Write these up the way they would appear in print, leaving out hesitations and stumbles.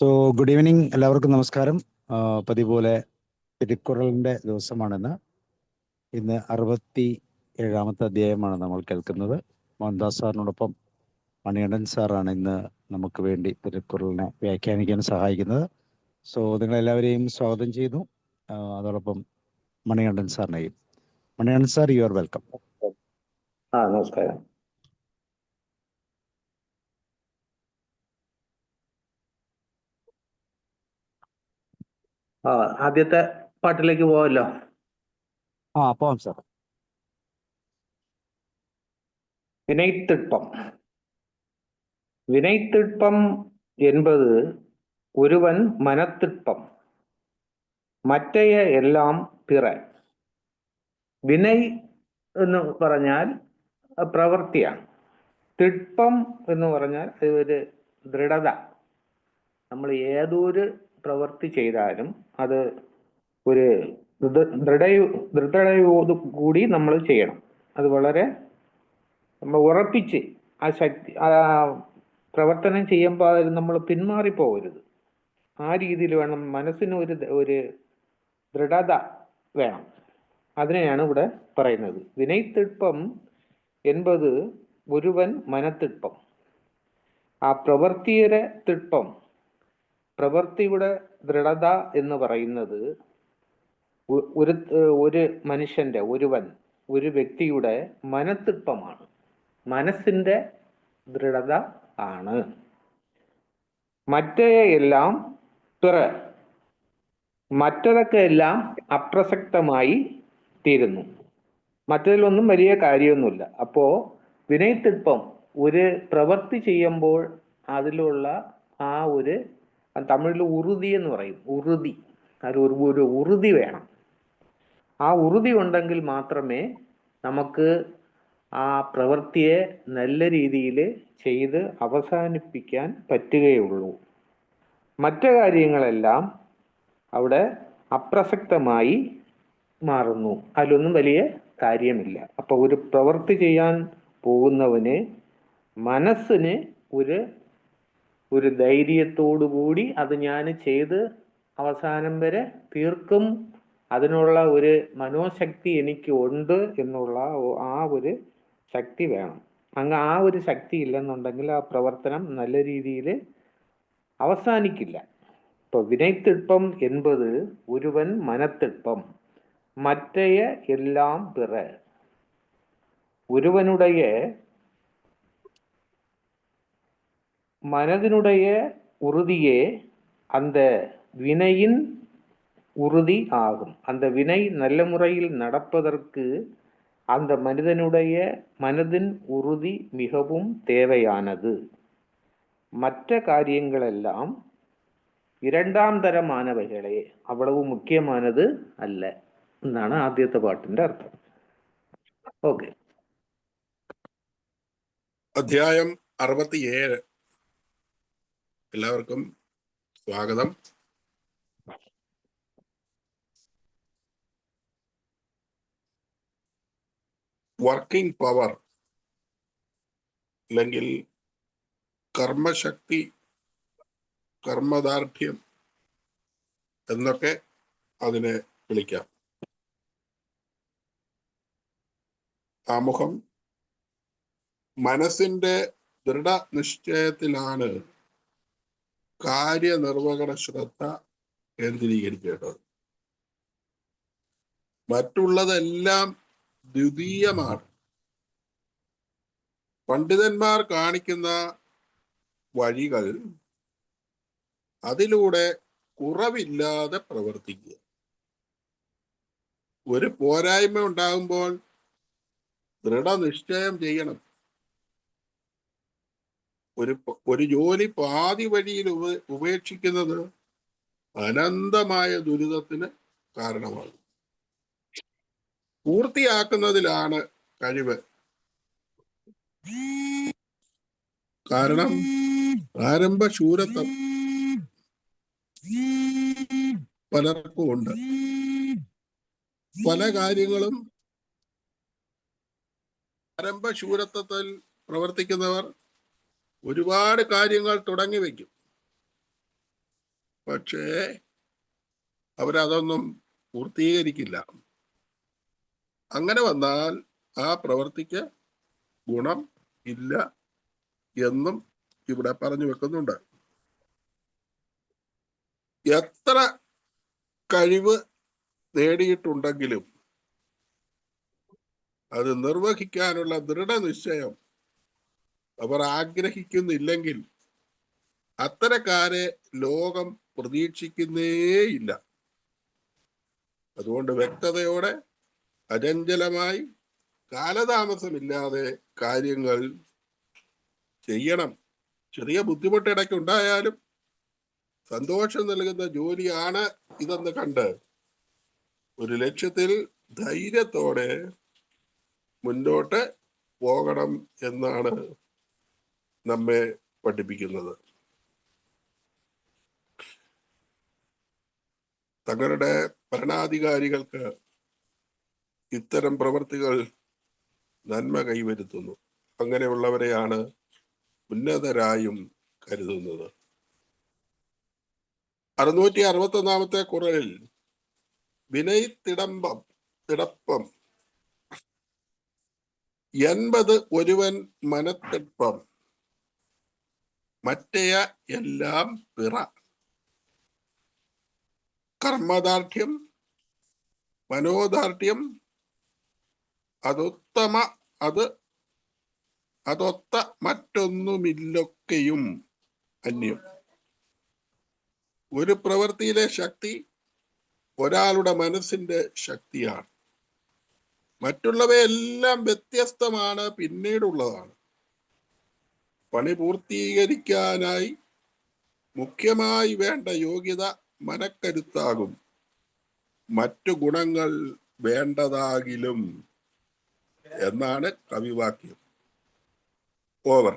So good evening, എല്ലാവർക്കും നമസ്കാരം. പതിപോലെ തിരുക്കുറളിൻ്റെ ദിവസമാണെന്ന്. ഇന്ന് 67ാമത്തെ അധ്യായമാണ് നമ്മൾ കേൾക്കുന്നത്. മോഹൻദാസ് സാറിനോടൊപ്പം മണികണ്ഠൻ സാറാണ് ഇന്ന് നമുക്ക് വേണ്ടി തിരുക്കുറളിനെ വ്യാഖ്യാനിക്കാൻ സഹായിക്കുന്നത്. സോ നിങ്ങളെല്ലാവരെയും സ്വാഗതം ചെയ്യുന്നു. അതോടൊപ്പം മണികണ്ഠൻ സാറിനെയും. Manikandan sir, you are welcome. നമസ്കാരം. ആദ്യത്തെ പാട്ടിലേക്ക് പോവല്ലോ. പോവാം സാർ. வினைத்திட்பம். வினைத்திட்பம் என்பது ஒருவன் மனத்திட்பம், മറ്റയ എല്ലാം പിറ. വിനയ് എന്ന് പറഞ്ഞാൽ പ്രവൃത്തിയാണ്. തിട്പം എന്ന് പറഞ്ഞാൽ അത് ഒരു ദൃഢത. നമ്മൾ ഏതൊരു പ്രവൃത്തി ചെയ്താലും അത് ഒരു ദൃഢതയോട് കൂടി നമ്മൾ ചെയ്യണം. അത് വളരെ നമ്മൾ ഉറപ്പിച്ച് ആ ശക്തി പ്രവർത്തനം ചെയ്യുമ്പോൾ നമ്മൾ പിന്മാറിപ്പോകരുത്. ആ രീതിയിൽ വേണം. മനസ്സിന് ഒരു ദൃഢത വേണം. അതിനെയാണ് ഇവിടെ പറയുന്നത്. വിനയത്തിട്പം എൻപത് ഒരുവൻ മനത്തിട്പം. ആ പ്രവൃത്തിയുടെ തിട്പം, പ്രവൃത്തിയുടെ ദൃഢത എന്ന് പറയുന്നത് ഒരു മനുഷ്യന്റെ, ഒരു വ്യക്തിയുടെ മനത്തിട്പമാണ്, മനസ്സിന്റെ ദൃഢത ആണ്. മറ്റേ എല്ലാം പിറ, മറ്റതൊക്കെ എല്ലാം അപ്രസക്തമായി തീരുന്നു. മറ്റതിലൊന്നും വലിയ കാര്യമൊന്നുമില്ല. അപ്പോ വിനയത്തിട്പം, ഒരു പ്രവൃത്തി ചെയ്യുമ്പോൾ അതിലുള്ള ആ ഒരു, തമിഴിൽ ഉറുതി എന്ന് പറയും, ഉറുതി. ഒരു ഉറുതി വേണം. ആ ഉറുതി ഉണ്ടെങ്കിൽ മാത്രമേ നമുക്ക് ആ പ്രവൃത്തിയെ നല്ല രീതിയിൽ ചെയ്ത് അവസാനിപ്പിക്കാൻ പറ്റുകയുള്ളൂ. മറ്റു കാര്യങ്ങളെല്ലാം അവിടെ അപ്രസക്തമായി മാറുന്നു. അതിലൊന്നും വലിയ കാര്യമില്ല. അപ്പൊ ഒരു പ്രവൃത്തി ചെയ്യാൻ പോകുന്നവന് മനസ്സിന് ഒരു ധൈര്യത്തോടു കൂടി അത് ഞാൻ ചെയ്ത് അവസാനം വരെ തീർക്കും, അതിനുള്ള ഒരു മനോശക്തി എനിക്ക് ഉണ്ട് എന്നുള്ള ആ ഒരു ശക്തി വേണം. ആ ഒരു ശക്തി ഇല്ലെന്നുണ്ടെങ്കിൽ ആ പ്രവർത്തനം നല്ല രീതിയിൽ അവസാനിക്കില്ല. ഇപ്പൊ വിനയത്തിട്പം എൻപത് ഒരുവൻ മനത്തിട്പം, മറ്റയ എല്ലാം പിറ. ഒരുവനുடைய மனதினுடைய உறுதியே அந்த வினையின் உறுதி ஆகும். அந்த வினை நல்ல முறையில் நடப்பதற்கு அந்த மனதின் உறுதி மிகவும் தேவையானது. மற்ற காரியங்களெல்லாம் இரண்டாம் തരമാനവകളെ, അவ்வளவு മുഖ്യമാനത് അല്ല എന്നാണ് ആദ്യത്തെ പാട്ടിന്റെ അർത്ഥം. ഓക്കെ. അധ്യായം 67. എല്ലാവർക്കും സ്വാഗതം. വർക്കിംഗ് പവർ അല്ലെങ്കിൽ കർമ്മശക്തി, കർമ്മദാർഢ്യം എന്നൊക്കെ അതിനെ വിളിക്കാം. ആമുഖം: മനസ്സിന്റെ ദൃഢനിശ്ചയത്തിലാണ് കാര്യനിർവഹണ ശ്രദ്ധ കേന്ദ്രീകരിക്കേണ്ടത്. മറ്റുള്ളതെല്ലാം ദ്വിതീയമാണ്. പണ്ഡിതന്മാർ കാണിക്കുന്ന വഴികൾ അതിലൂടെ കുറവില്ലാതെ പ്രവർത്തിക്കുക. ഒരു പോരായ്മ ഉണ്ടാകുമ്പോൾ ദൃഢനിശ്ചയം ചെയ്യണം. ഒരു ജോലി പാതി വഴിയിൽ ഉപേക്ഷിക്കുന്നത് അനന്തമായ ദുരിതത്തിന് കാരണമാകും. പൂർത്തിയാക്കുന്നതിലാണ് കഴിവ്. കാരണം ആരംഭശൂരത്വം പലർക്കും ഉണ്ട്. പല കാര്യങ്ങളും ആരംഭശൂരത്വത്തിൽ പ്രവർത്തിക്കുന്നവർ ഒരുപാട് കാര്യങ്ങൾ തുടങ്ങി വയ്ക്കും. പക്ഷേ അവരതൊന്നും പൂർത്തീകരിക്കില്ല. അങ്ങനെ വന്നാൽ ആ പ്രവൃത്തിക്ക് ഗുണം ഇല്ല എന്നും ഇവിടെ പറഞ്ഞു വെക്കുന്നുണ്ട്. എത്ര കഴിവ് നേടിയിട്ടുണ്ടെങ്കിലും അത് നിർവഹിക്കാനുള്ള ദൃഢനിശ്ചയം അവർ ആഗ്രഹിക്കുന്നില്ലെങ്കിൽ അത്തരക്കാരെ ലോകം പ്രതീക്ഷിക്കുന്നേയില്ല. അതുകൊണ്ട് വ്യക്തതയോടെ അചഞ്ചലമായി കാലതാമസമില്ലാതെ കാര്യങ്ങൾ ചെയ്യണം. ചെറിയ ബുദ്ധിമുട്ട് ഇടയ്ക്ക് ഉണ്ടായാലും സന്തോഷം നൽകുന്ന ജോലിയാണ് ഇതെന്ന് കണ്ട് ഒരു ലക്ഷ്യത്തിൽ ധൈര്യത്തോടെ മുന്നോട്ട് പോകണം എന്നാണ് നമ്മെ പഠിപ്പിക്കുന്നത്. തങ്ങളുടെ ഭരണാധികാരികൾക്ക് ഇത്തരം പ്രവൃത്തികൾ നന്മ കൈവരുത്തുന്നു. അങ്ങനെയുള്ളവരെയാണ് ഉന്നതരായും കരുതുന്നത്. 661 ഖുർആനിൽ വിനയ് തിടപ്പം 80 ഒരുവൻ മനത്തിടപ്പം മറ്റേയ എല്ലാം പിറ. കർമ്മദാർഢ്യം മനോദാർഢ്യം അതൊത്ത മറ്റൊന്നുമില്ലൊക്കെയും അന്യം. ഒരു പ്രവൃത്തിയിലെ ശക്തി ഒരാളുടെ മനസ്സിന്റെ ശക്തിയാണ്. മറ്റുള്ളവയെല്ലാം വ്യത്യസ്തമാണ്, പിന്നീടുള്ളതാണ്. പണി പൂർത്തീകരിക്കാനായി മുഖ്യമായി വേണ്ട യോഗ്യത മനക്കരുത്താകും. മറ്റു ഗുണങ്ങൾ വേണ്ടതാകിലും എന്നാണ് കവിവാക്യം. Over.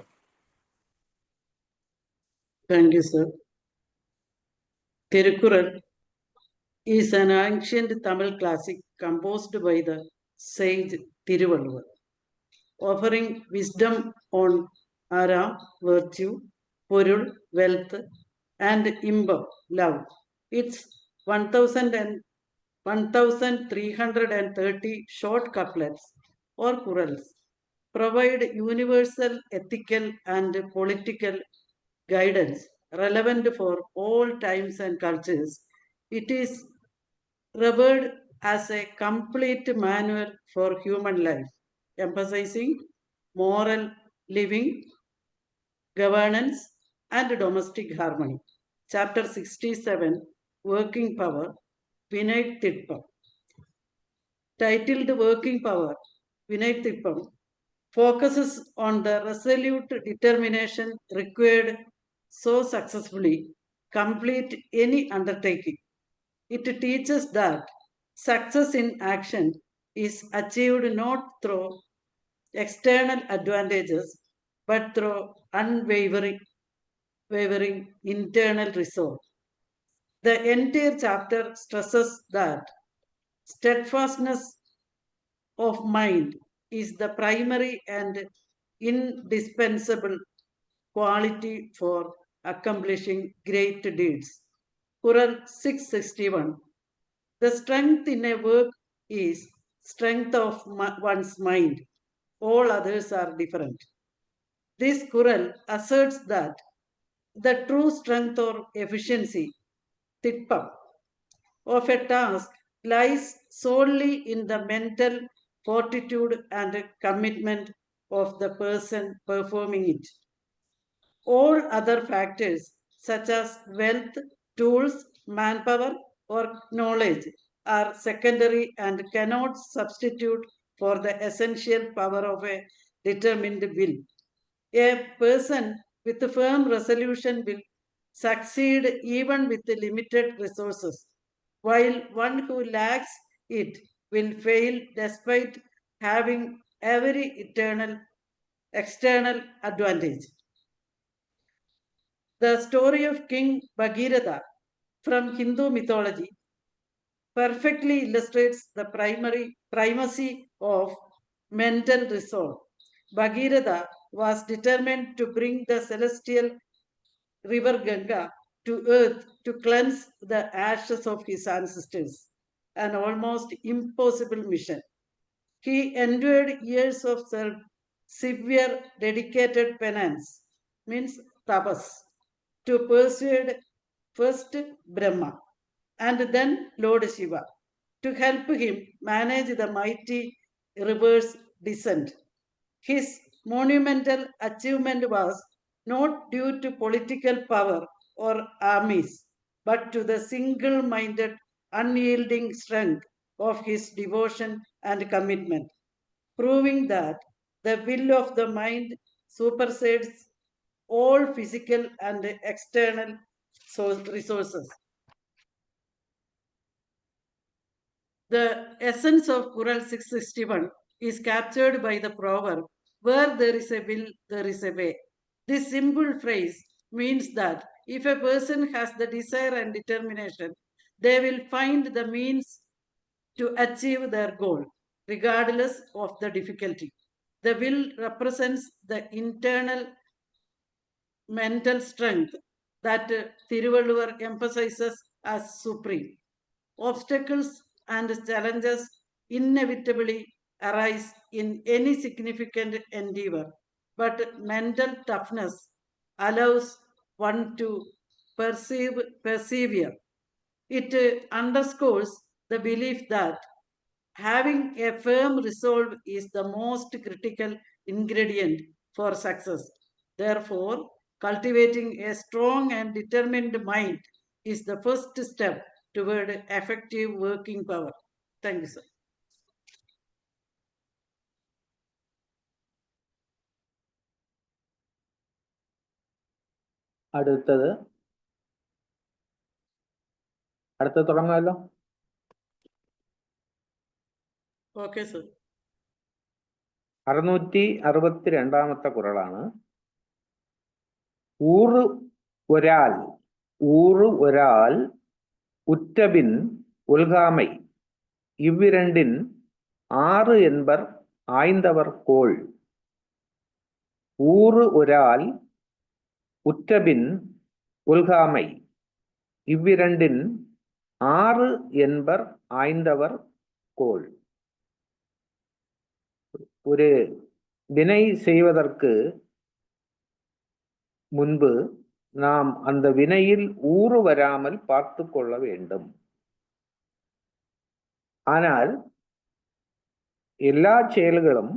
Thank you, sir. Tirukkural is an ancient Tamil classic composed by the sage Tiruvalluvar, offering wisdom on ara, virtue, porul, wealth, and imbam, love. It's 1,330 short couplets or chorals provide universal ethical and political guidance relevant for all times and cultures. It is revered as a complete manual for human life, emphasizing moral living, governance, and domestic harmony. Chapter 67, Working Power, Vinay Tippam. Titled Working Power, Vinay Tippam focuses on the resolute determination required so successfully complete any undertaking. It teaches that success in action is achieved not through external advantages but through unwavering internal resolve. The entire chapter stresses that steadfastness of mind is the primary and indispensable quality for accomplishing great deeds. Quran 661. The strength in a work is strength of one's mind. All others are different. This Quran asserts that the true strength or efficiency, tippam, of a task lies solely in the mental fortitude and commitment of the person performing it. All other factors such as wealth, tools, manpower, or knowledge are secondary and cannot substitute for the essential power of a determined will. A person with firm resolution will succeed even with limited resources, while one who lacks it will fail despite having every external advantage. The story of King Bhagirath from Hindu mythology perfectly illustrates the primacy of mental resolve. Bhagirath was determined to bring the celestial river Ganga to earth to cleanse the ashes of his ancestors, an almost impossible mission. He endured years of severe dedicated penance, means tapas, to persuade first Brahma and then Lord Shiva to help him manage the mighty river's descent. His monumental achievement was not due to political power or armies, but to the single minded, unyielding strength of his devotion and commitment, proving that the will of the mind supersedes all physical and external resources. The essence of Quran 661 is captured by the proverb, where there is a will, there is a way. This simple phrase means that if a person has the desire and determination, they will find the means to achieve their goal, regardless of the difficulty. The will represents the internal mental strength that Thiruvalluvar emphasizes as supreme. Obstacles and challenges inevitably arise in any significant endeavor, but mental toughness allows one to persevere. It underscores the belief that having a firm resolve is the most critical ingredient for success. Therefore, cultivating a strong and determined mind is the first step toward effective working power. Thank you, sir. അടുത്തത് തുടങ്ങാമല്ലോ. Okay, sir. 662 കുറളാണ്. ഊറ് ഒരാൾ ഉറ്റபிൻ ഉൽഗാமை இவ்விரண்டின் 6 என்பர் ஆய்ந்தவர் கோள். ஊறு Worrall உற்றபின் உல்காமை இவ்விரண்டின் 6 என்பர் ஆய்ந்தவர் கோள். ஒரு வினை செய்வதற்கு முன்பு நாம் அந்த வினையில் ஊறு வராமல் பார்த்து கொள்ள வேண்டும். ஆனால் எல்லா செயல்களும்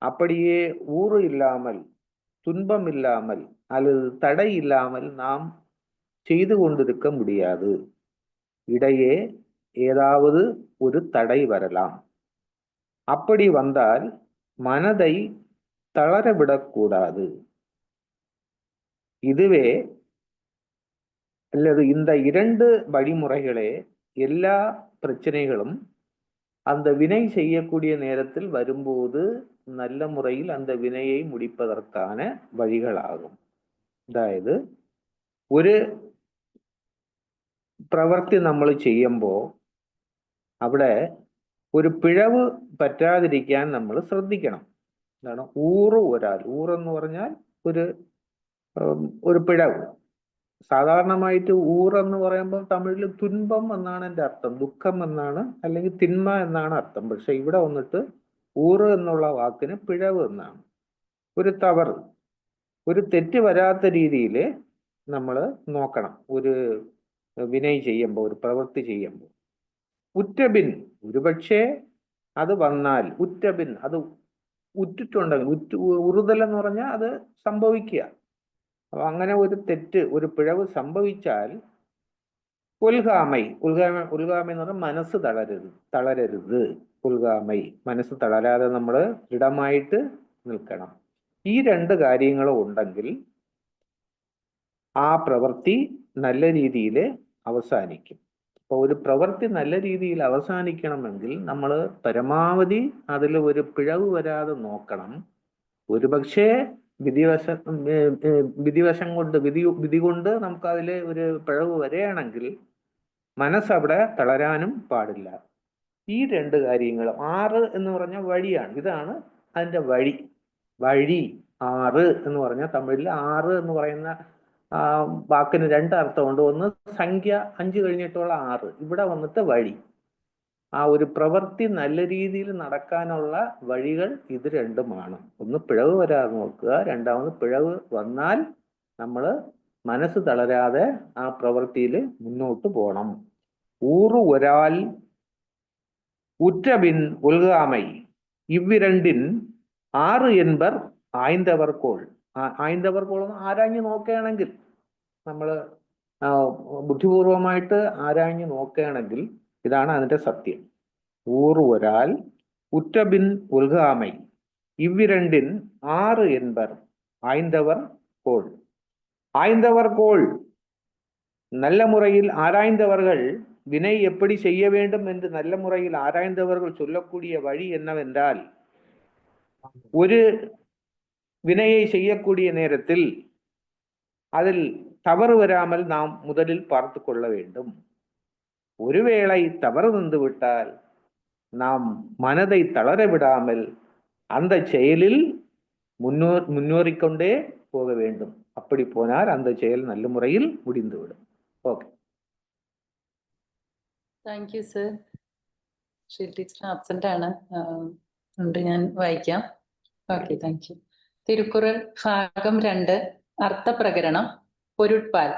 அப்படியே ஊறு இல்லாமல், துன்பம் இல்லாமல் அல்லது தடை இல்லாமல் நாம் செய்து கொண்டிருக்க முடியாது. இடையே ஏதாவது ஒரு தடை வரலாம். அப்படி வந்தால் மனதை தளரவிடக்கூடாது. இதுவே அல்லது இந்த 2 வழிமுறைகளே எல்லா பிரச்சனைகளும் அந்த வினை செய்யக்கூடிய நேரத்தில் வரும்போது நல்ல முறையில் அந்த வினையை முடிப்பதற்கான വഴികളാകും. അതായത് ഒരു പ്രവൃത്തി നമ്മൾ ചെയ്യുമ്പോൾ അവിടെ ഒരു പിഴവ് പറ്റാതിരിക്കാൻ നമ്മൾ ശ്രദ്ധിക്കണം. എന്താണ് ഊറെന്ന് പറഞ്ഞാൽ ഒരു പിഴവ്. സാധാരണമായിട്ട് ഊറെന്ന് പറയുമ്പോൾ തമിഴിൽ തുன்பം എന്നാണ് എൻ്റെ അർത്ഥം, ദുഃഖം എന്നാണ്, അല്ലെങ്കിൽ തിന്മ എന്നാണ് അർത്ഥം. പക്ഷെ ഇവിടെ വന്നിട്ട് ഊറ് എന്നുള്ള വാക്കിന് പിഴവ് എന്നാണ്. ഒരു തവറ്, ഒരു തെറ്റ് വരാത്ത രീതിയിൽ നമ്മൾ നോക്കണം ഒരു വിനയ് ചെയ്യുമ്പോൾ, ഒരു പ്രവൃത്തി ചെയ്യുമ്പോൾ. ഉറ്റബിൻ, ഒരുപക്ഷെ അത് വന്നാൽ, ഉറ്റബിൻ അത് ഉറ്റിട്ടുണ്ടെങ്കിൽ, ഉറുതൽ എന്ന് പറഞ്ഞാൽ അത് സംഭവിക്കുക. അപ്പൊ അങ്ങനെ ഒരു തെറ്റ്, ഒരു പിഴവ് സംഭവിച്ചാൽ ഉൽഗാമൈ എന്ന് പറഞ്ഞാൽ മനസ്സ് തളരരുത്. ഉൽഗാമൈ, മനസ്സ് തളരാതെ നമ്മൾ ദൃഢമായിട്ട് നിൽക്കണം. ഈ 2 കാര്യങ്ങളും ഉണ്ടെങ്കിൽ ആ പ്രവൃത്തി നല്ല രീതിയിൽ അവസാനിക്കും. അപ്പൊ ഒരു പ്രവൃത്തി നല്ല രീതിയിൽ അവസാനിക്കണമെങ്കിൽ നമ്മൾ പരമാവധി അതിൽ ഒരു പിഴവ് വരാതെ നോക്കണം. ഒരുപക്ഷെ വിധിവശം കൊണ്ട്, വിധി കൊണ്ട് നമുക്ക് അതിൽ ഒരു പിഴവ് വരികയാണെങ്കിൽ മനസ്സവിടെ തളരാനും പാടില്ല. ഈ 2 കാര്യങ്ങൾ, 6 എന്ന് പറഞ്ഞ വഴിയാണ്, ഇതാണ് അതിൻ്റെ വഴി. 6 എന്ന് പറഞ്ഞാൽ തമിഴിൽ 6 എന്ന് പറയുന്ന വാക്കിന് രണ്ട് അർത്ഥമുണ്ട്. ഒന്ന് സംഖ്യ 5 കഴിഞ്ഞിട്ടുള്ള 6, ഇവിടെ വന്നിട്ട് വഴി. ആ ഒരു പ്രവൃത്തി നല്ല രീതിയിൽ നടക്കാനുള്ള വഴികൾ ഇത് രണ്ടുമാണ്. ഒന്ന് പിഴവ് വരാതെ നോക്കുക, രണ്ടാമത് പിഴവ് വന്നാൽ നമ്മൾ മനസ്സ് തളരാതെ ആ പ്രവൃത്തിയിൽ മുന്നോട്ട് പോകണം. ഊറു ഒരാൾ ഉറ്റപിൻ ഉൽഗാമൈ ഇவ்விரണ്ടിൻ 6 என்பர் ആയ്ന്തവർക്കോൾ. ആയ്ന്തവർക്കോൾ ആരാഞ്ഞു നോക്കുകയാണെങ്കിൽ, നമ്മൾ ബുദ്ധിപൂർവമായിട്ട് ആരാഞ്ഞു നോക്കുകയാണെങ്കിൽ ഇതാണ് അതിന്റെ സത്യം. ഊറു ഒരാൾ ഉറ്റബിൻ ഉൽഗാമൈ ഇவ்விரണ്ടിൻ 6 என்பர் ஆய்ந்தவர் கோள். ஆய்ந்தவர் கோள் நல்ல முறையில் ஆராய்ந்தவர்கள் வினை எப்படி செய்ய வேண்டும் என்று நல்ல முறையில் ஆராய்ந்தவர்கள் சொல்லக்கூடிய வழி என்னவென்றால், ஒரு வினையை செய்யக்கூடிய நேரத்தில் அதில் தவறு வராமல் நாம் முதலில் பார்த்து கொள்ள வேண்டும். ஒருவேளை தவறு வந்து விட்டால் நாம் மனதை தளர விடாமல் அந்த செயலில் முன்னேறிக்கொண்டே போக வேண்டும். அப்படி போனால் அந்த செயல் நல்ல முறையில் முடிந்துவிடும். Okay, thank you sir. Shri teacher absent ആണ്, ഉണ്ട്, ഞാൻ വായിക്കാം. Okay, thank U. തിരുക്കുറൾ ഭാഗം 2, അർത്ഥപ്രകരണം, പൊരുട്പാൽ.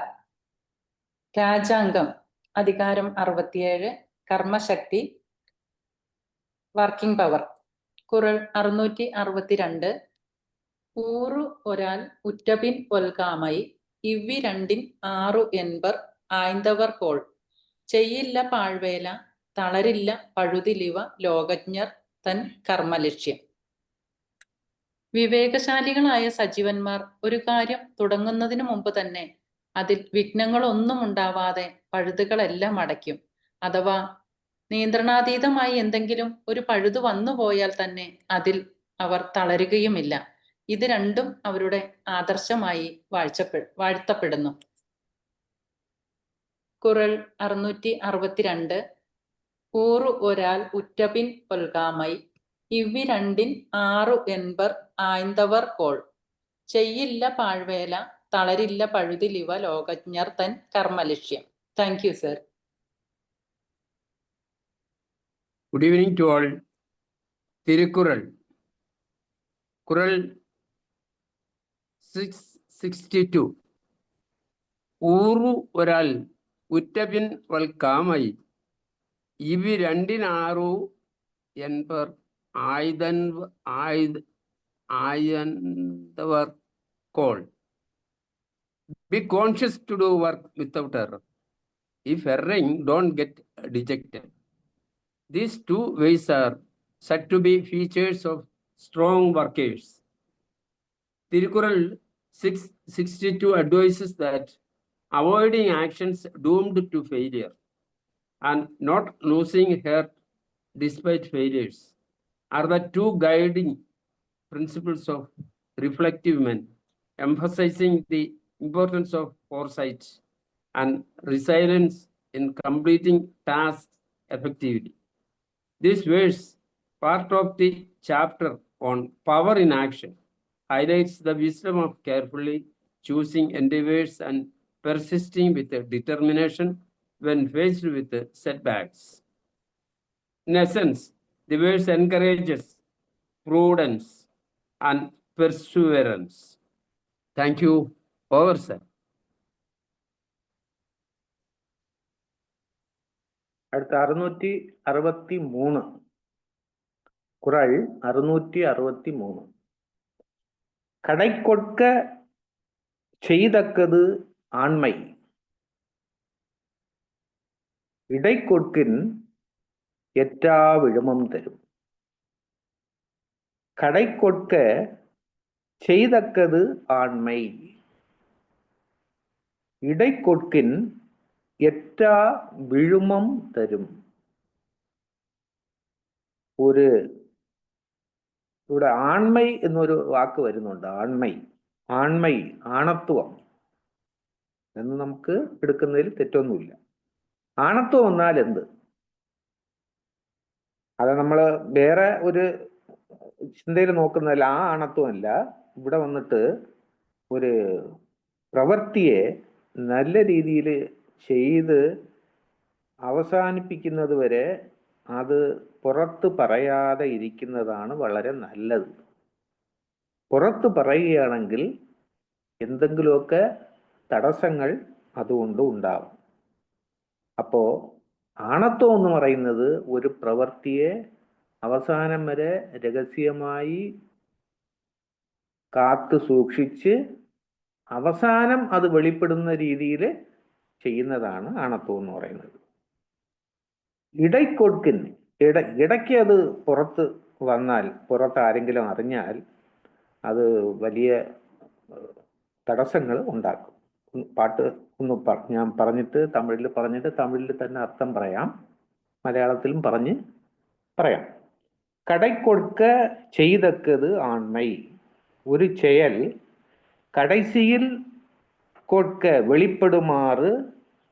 രാജാംഗം, അധികാരം 67, കർമ്മശക്തി, വർക്കിംഗ് പവർ. കുറൾ 662. ഊറു ഒരാൾ ഉറ്റപിൻ ഒൽകാമൈ ഇவ்விரണ്ടിൻ 6 என்பர் ആയ്ന്തവർ കോൾ. ചെയ്യില്ല പാഴ്വേല, തളരില്ല പഴുതിലിവ ലോകജ്ഞർ തൻ കർമ്മലക്ഷ്യം. വിവേകശാലികളായ സജീവന്മാർ ഒരു കാര്യം തുടങ്ങുന്നതിന് മുമ്പ് തന്നെ അതിൽ വിഘ്നങ്ങളൊന്നും ഉണ്ടാവാതെ പഴുതുകളെല്ലാം അടയ്ക്കും. അഥവാ നിയന്ത്രണാതീതമായി എന്തെങ്കിലും ഒരു പഴുത് വന്നുപോയാൽ തന്നെ അതിൽ അവർ തളരുകയുമില്ല. ഇത് രണ്ടും അവരുടെ ആദർശമായി വാഴ്ത്തപ്പെടുന്നു. കുറൾ 662. ഊറു ഒരാൾ ഉറ്റപിൻ ഒൽകാമൈ ഇவ்விரണ്ടിൻ 6 என்பர் ആയ്ന്തവർ കോൾ. ചെയ്യില്ല പാഴ്വേല, തളരില്ല പഴുതിലിവ ലോകജ്ഞർ തൻ കർമ്മലക്ഷ്യം. Thank you sir. Good evening to all. Tirukkural. Kural 662. ഊറു ഒരാൾ ഉറ്റപിൻ വൽക്കാമൈ ഇவ்விரണ്ടിനാറു என்பർ ആയ്ന്തവർ കോൾ. Be conscious to do work without error. If erring, don't get dejected. These two ways are said to be features of strong workers. Tirukkural 662 advises that avoiding actions doomed to failure and not losing heart despite failures are the two guiding principles of reflective men, emphasizing the importance of foresight and resilience in completing tasks effectively. This verse, part of the chapter on power in action, highlights the wisdom of carefully choosing endeavors and persisting with determination when faced with setbacks. In essence, the verse encourages prudence and perseverance. Thank you. Over, sir. അടുത്ത 663. കുറൾ 663. கடை கொடுக்க செய்தக்கது ஆண்மை இடை கொடுக்கின் எற்றா விழுமம் தரும். கடை கொடுக்க செய்தக்கது ஆண்மை இடை கொடுக்கின் എറ്റാ വിഴുമം തരും. ഇവിടെ ആൺമൈ എന്നൊരു വാക്ക് വരുന്നുണ്ട്. ആൺമൈ, ആണത്വം എന്ന് നമുക്ക് എടുക്കുന്നതിൽ തെറ്റൊന്നുമില്ല. ആണത്വം എന്നാൽ എന്ത്? അത് നമ്മൾ വേറെ ഒരു ചിന്തയിൽ നോക്കുന്നതല്ല. ആ ആണത്വമല്ല, ഇവിടെ വന്നിട്ട് ഒരു പ്രവൃത്തിയെ നല്ല രീതിയിൽ ചെയ്ത് അവസാനിപ്പിക്കുന്നത് വരെ അത് പുറത്ത് പറയാതെ ഇരിക്കുന്നതാണ് വളരെ നല്ലത്. പുറത്ത് പറയുകയാണെങ്കിൽ എന്തെങ്കിലുമൊക്കെ തടസ്സങ്ങൾ അതുകൊണ്ട് ഉണ്ടാവും. അപ്പോ ആണത്വം എന്ന് പറയുന്നത് ഒരു പ്രവൃത്തിയെ അവസാനം വരെ രഹസ്യമായി കാത്തു സൂക്ഷിച്ച് അവസാനം അത് വെളിപ്പെടുന്ന രീതിയിൽ ചെയ്യുന്നതാണ് ആണത്വം എന്ന് പറയുന്നത്. ഇടയ്ക്കൊടുക്കിന് ഇടയ്ക്ക് അത് പുറത്ത് വന്നാൽ, പുറത്ത് ആരെങ്കിലും അറിഞ്ഞാൽ അത് വലിയ തടസ്സങ്ങൾ ഉണ്ടാക്കും. പാട്ട് ഒന്ന് ഞാൻ പറഞ്ഞിട്ട് തമിഴിൽ തന്നെ അർത്ഥം പറയാം, മലയാളത്തിലും പറയാം. കടൈക്കൊടുക്ക ചെയ്തക്കത് ആൺമൈ. ഒരു செயல் கடைசியில் கொடுக்க வெளிப்படுமாறு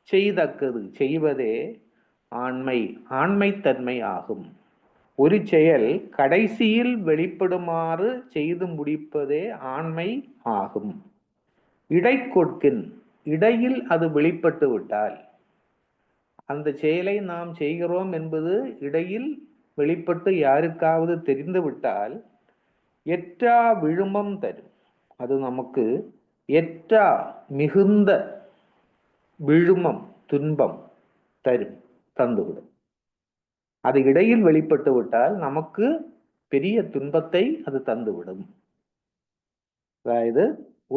செய்தக்கது செய்வதே ஆண்மைத்தன்மை ஆகும். ஒரு செயல் கடைசியில் வெளிப்படுமாறு செய்து முடிப்பதே ஆண்மை ஆகும். இடைக்கொடுக்கின் இடையில் அது வெளிப்பட்டு விட்டால், அந்த செயலை நாம் செய்கிறோம் என்பது இடையில் வெளிப்பட்டு யாருக்காவது தெரிந்து விட்டால் எற்றா விழுமம் தரும். அது நமக்கு எற்றா மிகுந்த விழுமம் துன்பம் தந்துவிடும். அது இடையில் வெளிப்பட்டு விட்டால் நமக்கு பெரிய துன்பத்தை அது தந்துவிடும். അതായത്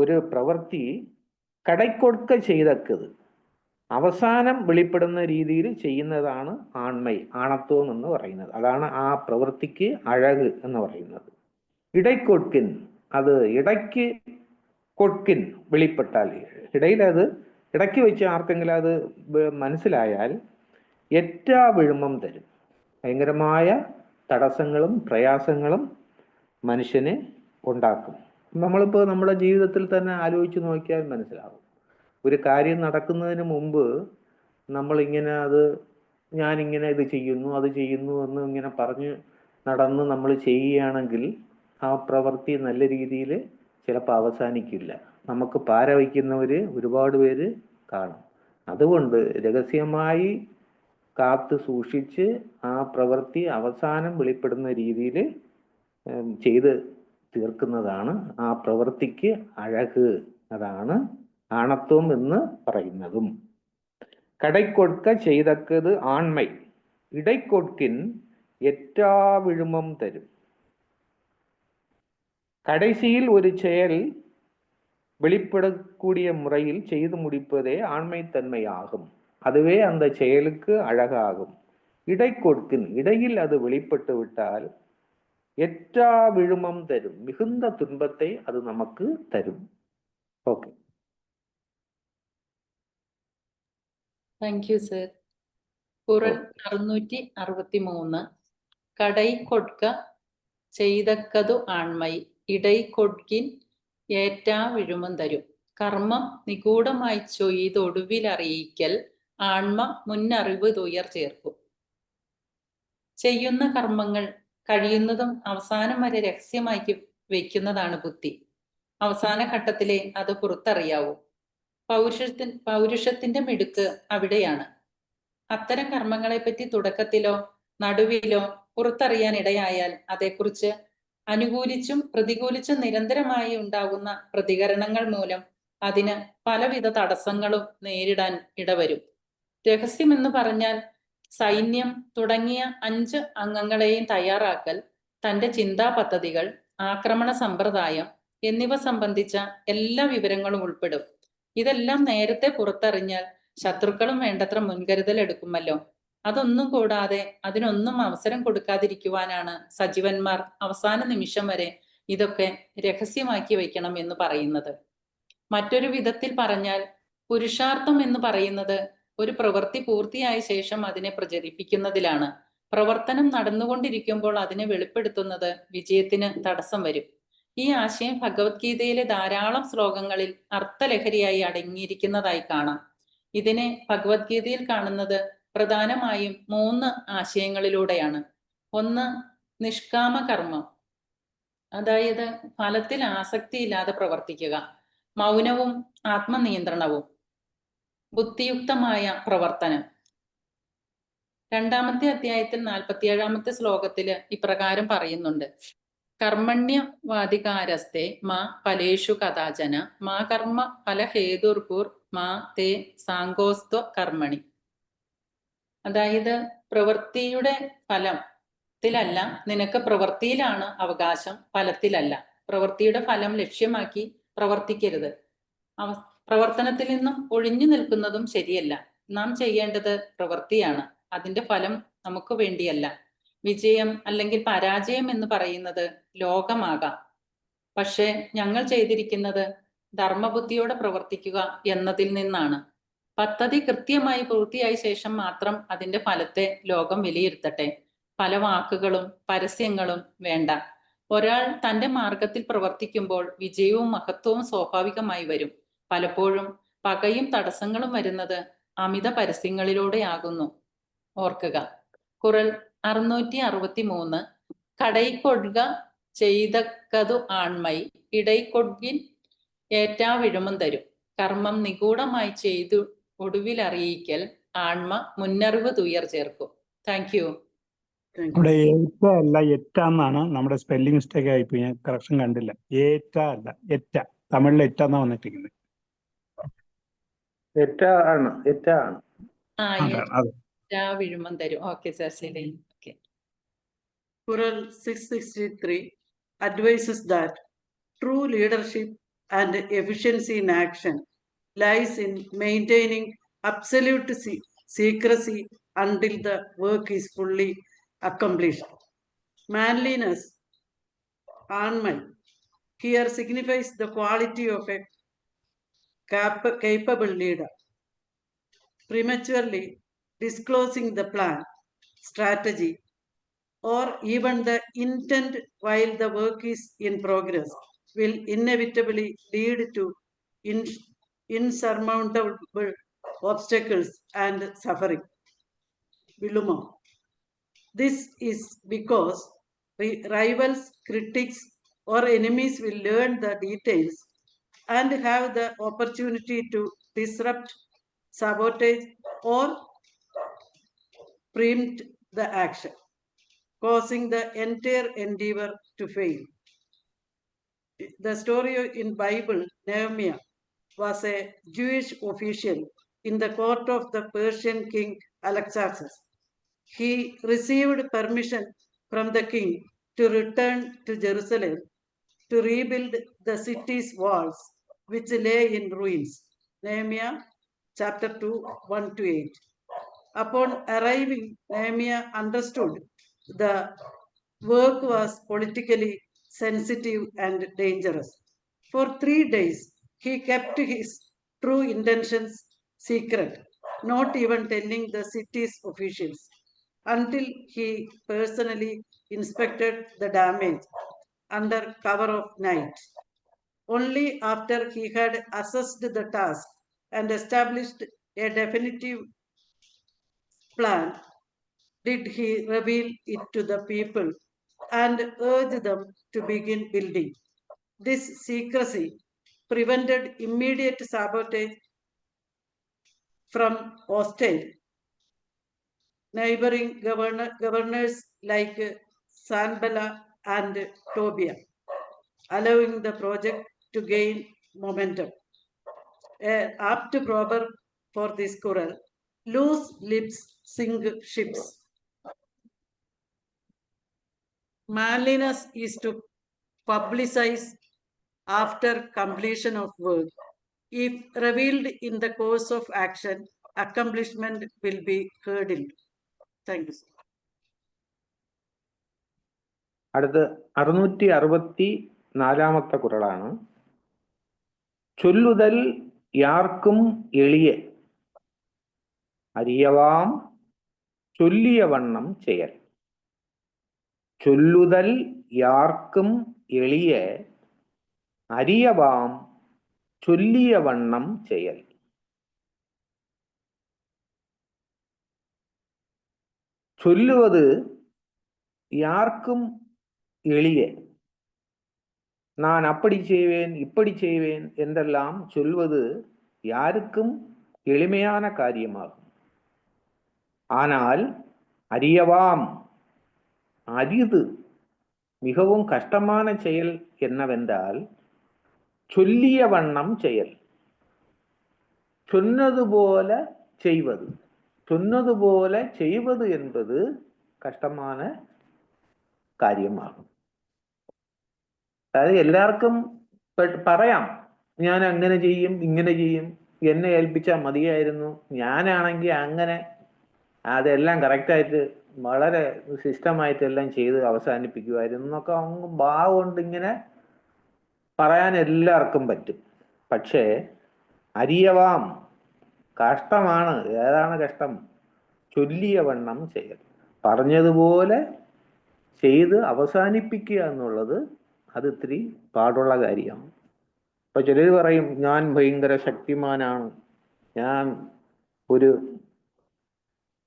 ഒരു പ്രവൃത്തി കടൈക്കൊടുക്ക ചെയ്തക്കത്, അവസാനം വെളിപ്പെടുന്ന രീതിയിൽ ചെയ്യുന്നതാണ് ആണത്വം എന്ന് പറയുന്നത്. അതാണ് ആ പ്രവൃത്തിക്ക് അഴക് എന്ന് പറയുന്നത്. ഇടയ്ക്കൊടുക്കിൻ, അത് ഇടയ്ക്ക് കൊടുക്കിൻ വെളിപ്പെട്ടാൽ, ഇടയ്ക്ക് വെച്ച് ആർക്കെങ്കിലും അത് മനസ്സിലായാൽ എറ്റാ വിഴുമം തരും. ഭയങ്കരമായ തടസ്സങ്ങളും പ്രയാസങ്ങളും മനുഷ്യന് ഉണ്ടാക്കും. നമ്മളിപ്പോൾ നമ്മുടെ ജീവിതത്തിൽ തന്നെ ആലോചിച്ച് നോക്കിയാൽ മനസ്സിലാവും. ഒരു കാര്യം നടക്കുന്നതിന് മുമ്പ് നമ്മളിങ്ങനെ ഞാനിങ്ങനെ ഇത് ചെയ്യുന്നു അത് ചെയ്യുന്നു എന്ന് ഇങ്ങനെ പറഞ്ഞ് നടന്ന് നമ്മൾ ചെയ്യുകയാണെങ്കിൽ ആ പ്രവൃത്തി നല്ല രീതിയിൽ ചിലപ്പോൾ അവസാനിക്കില്ല. നമുക്ക് പാര വയ്ക്കുന്നവര് ഒരുപാട് പേര് കാണും. അതുകൊണ്ട് രഹസ്യമായി കാത്തു സൂക്ഷിച്ച് ആ പ്രവൃത്തി അവസാനം വെളിപ്പെടുന്ന രീതിയിൽ ചെയ്ത് തീർക്കുന്നതാണ് ആ പ്രവൃത്തിക്ക് അഴക്. അതാണ് ആണത്വം എന്ന് പറയുന്നതും. കടൈക്കൊടുക്ക ചെയ്തക്കത് ആൺമൈ, ഇടൈക്കൊടുക്കിൻ എറ്റാ വിഴുമം തരും. கடைசியில் ஒரு செயல் வெளிப்படக்கூடிய முறையில் செய்து முடிப்பதே ஆண்மைத்தன்மை ஆகும். அதுவே அந்த செயலுக்கு அழகாகும். இடைக்கொடுக்கின், இடையில் அது வெளிப்பட்டு விட்டால் எற்றா விழுமம் தரும், மிகுந்த துன்பத்தை அது நமக்கு தரும். Okay, thank you sir. Kural 663. കടൈ കൊടുക്ക ചെയ്തക്കതു ആൺമൈ, ഇടൈക്കൊടുക്കിൻ ഏറ്റാ വിഴുമം തരും. കർമ്മം നിഗൂഢമായി ചെയ്തൊടുവിലറിയിക്കൽ ആൺമ മുന്നറിവ് തുയർ ചേർക്കും. ചെയ്യുന്ന കർമ്മങ്ങൾ കഴിയുന്നതും അവസാനം വരെ രഹസ്യമാക്കി വെക്കുന്നതാണ് ബുദ്ധി. അവസാന ഘട്ടത്തിലെ അത് പുറത്തറിയാവൂ. പൗരുഷത്തിന്റെ മിടുക്ക് അവിടെയാണ്. അത്തരം കർമ്മങ്ങളെപ്പറ്റി തുടക്കത്തിലോ നടുവിലോ പുറത്തറിയാൻ ഇടയായാൽ അതേക്കുറിച്ച് അനുകൂലിച്ചും പ്രതികൂലിച്ചും നിരന്തരമായി ഉണ്ടാകുന്ന പ്രതികരണങ്ങൾ മൂലം അതിന് പലവിധ തടസ്സങ്ങളും നേരിടാൻ ഇടവരും. രഹസ്യമെന്ന് പറഞ്ഞാൽ സൈന്യം തുടങ്ങിയ 5 അംഗങ്ങളെയും തയ്യാറാക്കൽ, തന്റെ ചിന്താ പദ്ധതികൾ, ആക്രമണ സമ്പ്രദായം എന്നിവ സംബന്ധിച്ച എല്ലാ വിവരങ്ങളും ഉൾപ്പെടും. ഇതെല്ലാം നേരത്തെ പുറത്തറിഞ്ഞാൽ ശത്രുക്കളും വേണ്ടത്ര മുൻകരുതൽ എടുക്കുമല്ലോ. അതൊന്നും കൂടാതെ അതിനൊന്നും അവസരം കൊടുക്കാതിരിക്കുവാനാണ് സജീവന്മാർ അവസാന നിമിഷം വരെ ഇതൊക്കെ രഹസ്യമാക്കി വയ്ക്കണം എന്ന് പറയുന്നത്. മറ്റൊരു വിധത്തിൽ പറഞ്ഞാൽ പുരുഷാർത്ഥം എന്ന് പറയുന്നത് ഒരു പ്രവൃത്തി പൂർത്തിയായ ശേഷം അതിനെ പ്രചരിപ്പിക്കുന്നതിലാണ്. പ്രവർത്തനം നടന്നുകൊണ്ടിരിക്കുമ്പോൾ അതിനെ വെളിപ്പെടുത്തുന്നത് വിജയത്തിന് തടസ്സം വരും. ഈ ആശയം ഭഗവത്ഗീതയിലെ ധാരാളം ശ്ലോകങ്ങളിൽ അർത്ഥലഹരിയായി അടങ്ങിയിരിക്കുന്നതായി കാണാം. ഇതിനെ ഭഗവത്ഗീതയിൽ കാണുന്നത് പ്രധാനമായും 3 ആശയങ്ങളിലൂടെയാണ്. ഒന്ന്, നിഷ്കാമ കർമ്മം, അതായത് ഫലത്തിൽ ആസക്തിയില്ലാതെ പ്രവർത്തിക്കുക. മൗനവും ആത്മനിയന്ത്രണവും, ബുദ്ധിയുക്തമായ പ്രവർത്തനം. 2-ാമത്തെ അധ്യായത്തിൽ 47-ാമത്തെ ശ്ലോകത്തില് ഇപ്രകാരം പറയുന്നുണ്ട്: കർമ്മണ്യവാധികാരസ്തേ മാ ഫലേഷു കഥാചന മാ കർമ്മ ഫലഹേതുർഭൂർ മാ തേ സാങ്കോസ്ത്വ കർമ്മണി. അതായത് പ്രവൃത്തിയുടെ ഫലത്തിലല്ല, നിനക്ക് പ്രവൃത്തിയിലാണ് അവകാശം, ഫലത്തിലല്ല. പ്രവൃത്തിയുടെ ഫലം ലക്ഷ്യമാക്കി പ്രവർത്തിക്കരുത്. പ്രവർത്തനത്തിൽ നിന്നും ഒഴിഞ്ഞു നിൽക്കുന്നതും ശരിയല്ല. നാം ചെയ്യേണ്ടത് പ്രവൃത്തിയാണ്, അതിന്റെ ഫലം നമുക്ക് വേണ്ടിയല്ല. വിജയം അല്ലെങ്കിൽ പരാജയം എന്ന് പറയുന്നത് ലോകമാകാം. പക്ഷെ ഞങ്ങൾ ചെയ്തിരിക്കുന്നത് ധർമ്മബുദ്ധിയോടെ പ്രവർത്തിക്കുക എന്നതിൽ നിന്നാണ്. പദ്ധതി കൃത്യമായി പൂർത്തിയായ ശേഷം മാത്രം അതിന്റെ ഫലത്തെ ലോകം വിലയിരുത്തട്ടെ. പല വാക്കുകളും പരസ്യങ്ങളും വേണ്ട. ഒരാൾ തന്റെ മാർഗത്തിൽ പ്രവർത്തിക്കുമ്പോൾ വിജയവും മഹത്വവും സ്വാഭാവികമായി വരും. പലപ്പോഴും പകയും തടസ്സങ്ങളും വരുന്നത് അമിത പരസ്യങ്ങളിലൂടെയാകുന്നു. ഓർക്കുക. കുറൽ 663. കടൈക്കൊടുക ചെയ്തക്കതു ആൺമൈ ഇടൈക്കൊടുകിൻ ഏറ്റാ വിഴുമം തരും. കർമ്മം നിഗൂഢമായി ചെയ്തു ഒടുവിൽ അറിയിക്കൽ ആൺമ മുന്നറിവ് തുയർ ചേർക്കും. Thank you. ഇവിടെ ഏറ്റ അല്ല എറ്റ എന്നാണ് നമ്മുടെ സ്പെല്ലിംഗ് മിസ്റ്റേക്ക് ആയിപ്പോയി. ഞാൻ കറക്ഷൻ കണ്ടില്ല. ഏറ്റ അല്ല എറ്റ. തമിഴിൽ എറ്റ എന്നാ വന്നിട്ടിരിക്കുന്നത്. എറ്റ ആണ്. ആ, അതാണ് അത്. ഏറ്റാ വിഴുമം തരും. ഓക്കെ സാർ, ശരി. Okay. Quran 663 advises that true leadership and efficiency in action lies in maintaining absolute secrecy until the work is fully accomplished. Manliness, Anmai, here signifies the quality of a capable leader. Prematurely disclosing the plan, strategy, or even the intent while the work is in progress will inevitably lead to insurmountable obstacles and suffering. Viluma. This is because rivals, critics, or enemies will learn the details and have the opportunity to disrupt, sabotage, or preempt the action, causing the entire endeavor to fail. The story in Bible, Nehemiah was a Jewish official in the court of the Persian king Alexander. He received permission from the king to return to Jerusalem to rebuild the city's walls, which lay in ruins. Nehemiah chapter 2, 1-8. Upon arriving, Nehemiah understood the work was politically sensitive and dangerous. For 3 days, he kept his true intentions secret, not even telling the city's officials, until he personally inspected the damage under cover of night. Only after he had assessed the task and established a definitive plan did he reveal it to the people and urge them to begin building. This secrecy prevented immediate sabotage from hostile neighboring governors like Sanballat and Tobiah, allowing the project to gain momentum. An apt proverb for this Quran: loose lips sink ships. Manliness is to publicize after completion of work. If revealed in the course of action, accomplishment will be hurdled. Thank you, sir. അടുത്ത് 664 കുറളാണ്. ചൊല്ലുതൽ യാർക്കും എളിയെ അരിയവാം ചൊല്ലിയ വണ്ണം ചെയ്യൽ. ചൊല്ലുതൽ യാർക്കും എളിയെ അരിയവാം ചൊല്ലിയ വണ്ണം ചെയ്യൽ. ചൊല്ലുவது யாருக்கும் எளிய, நான் அப்படி செய்வேன் இப்படி செய்வேன் என்றெல்லாம் சொல்வது யாருக்கும் எளிமையான காரியமாகும். ஆனால் அறியவாம் அரிது மிகவும் கஷ்டமான செயல் என்னவென்றால் சொல்லிய வண்ணம் செயல். சொன்னது போல செய்வது. சொன்னது போல செய்வது என்பது കഷ്ടமான കാര്യമാകും. അതായത് എല്ലാവർക്കും പറയാം, ഞാൻ അങ്ങനെ ചെയ്യും ഇങ്ങനെ ചെയ്യും, എന്നെ ഏൽപ്പിച്ചാൽ മതിയായിരുന്നു, ഞാനാണെങ്കിൽ അങ്ങനെ അതെല്ലാം കറക്റ്റായിട്ട് വളരെ സിസ്റ്റമായിട്ട് എല്ലാം ചെയ്ത് അവസാനിപ്പിക്കുമായിരുന്നു എന്നൊക്കെ ഭാവമുണ്ട്. ഇങ്ങനെ പറയാൻ എല്ലാവർക്കും പറ്റും. പക്ഷേ അരിയവാം കഷ്ടമാണ്. ഏതാണ് കഷ്ടം? ചൊല്ലിയ വണ്ണം ചെയ്യൽ. പറഞ്ഞതുപോലെ ചെയ്ത് അവസാനിപ്പിക്കുക എന്നുള്ളത് അത് ഇത്തിരി പാടുള്ള കാര്യമാണ്. ഇപ്പൊ ചിലർ പറയും, ഞാൻ ഭയങ്കര ശക്തിമാനാണ്, ഞാൻ ഒരു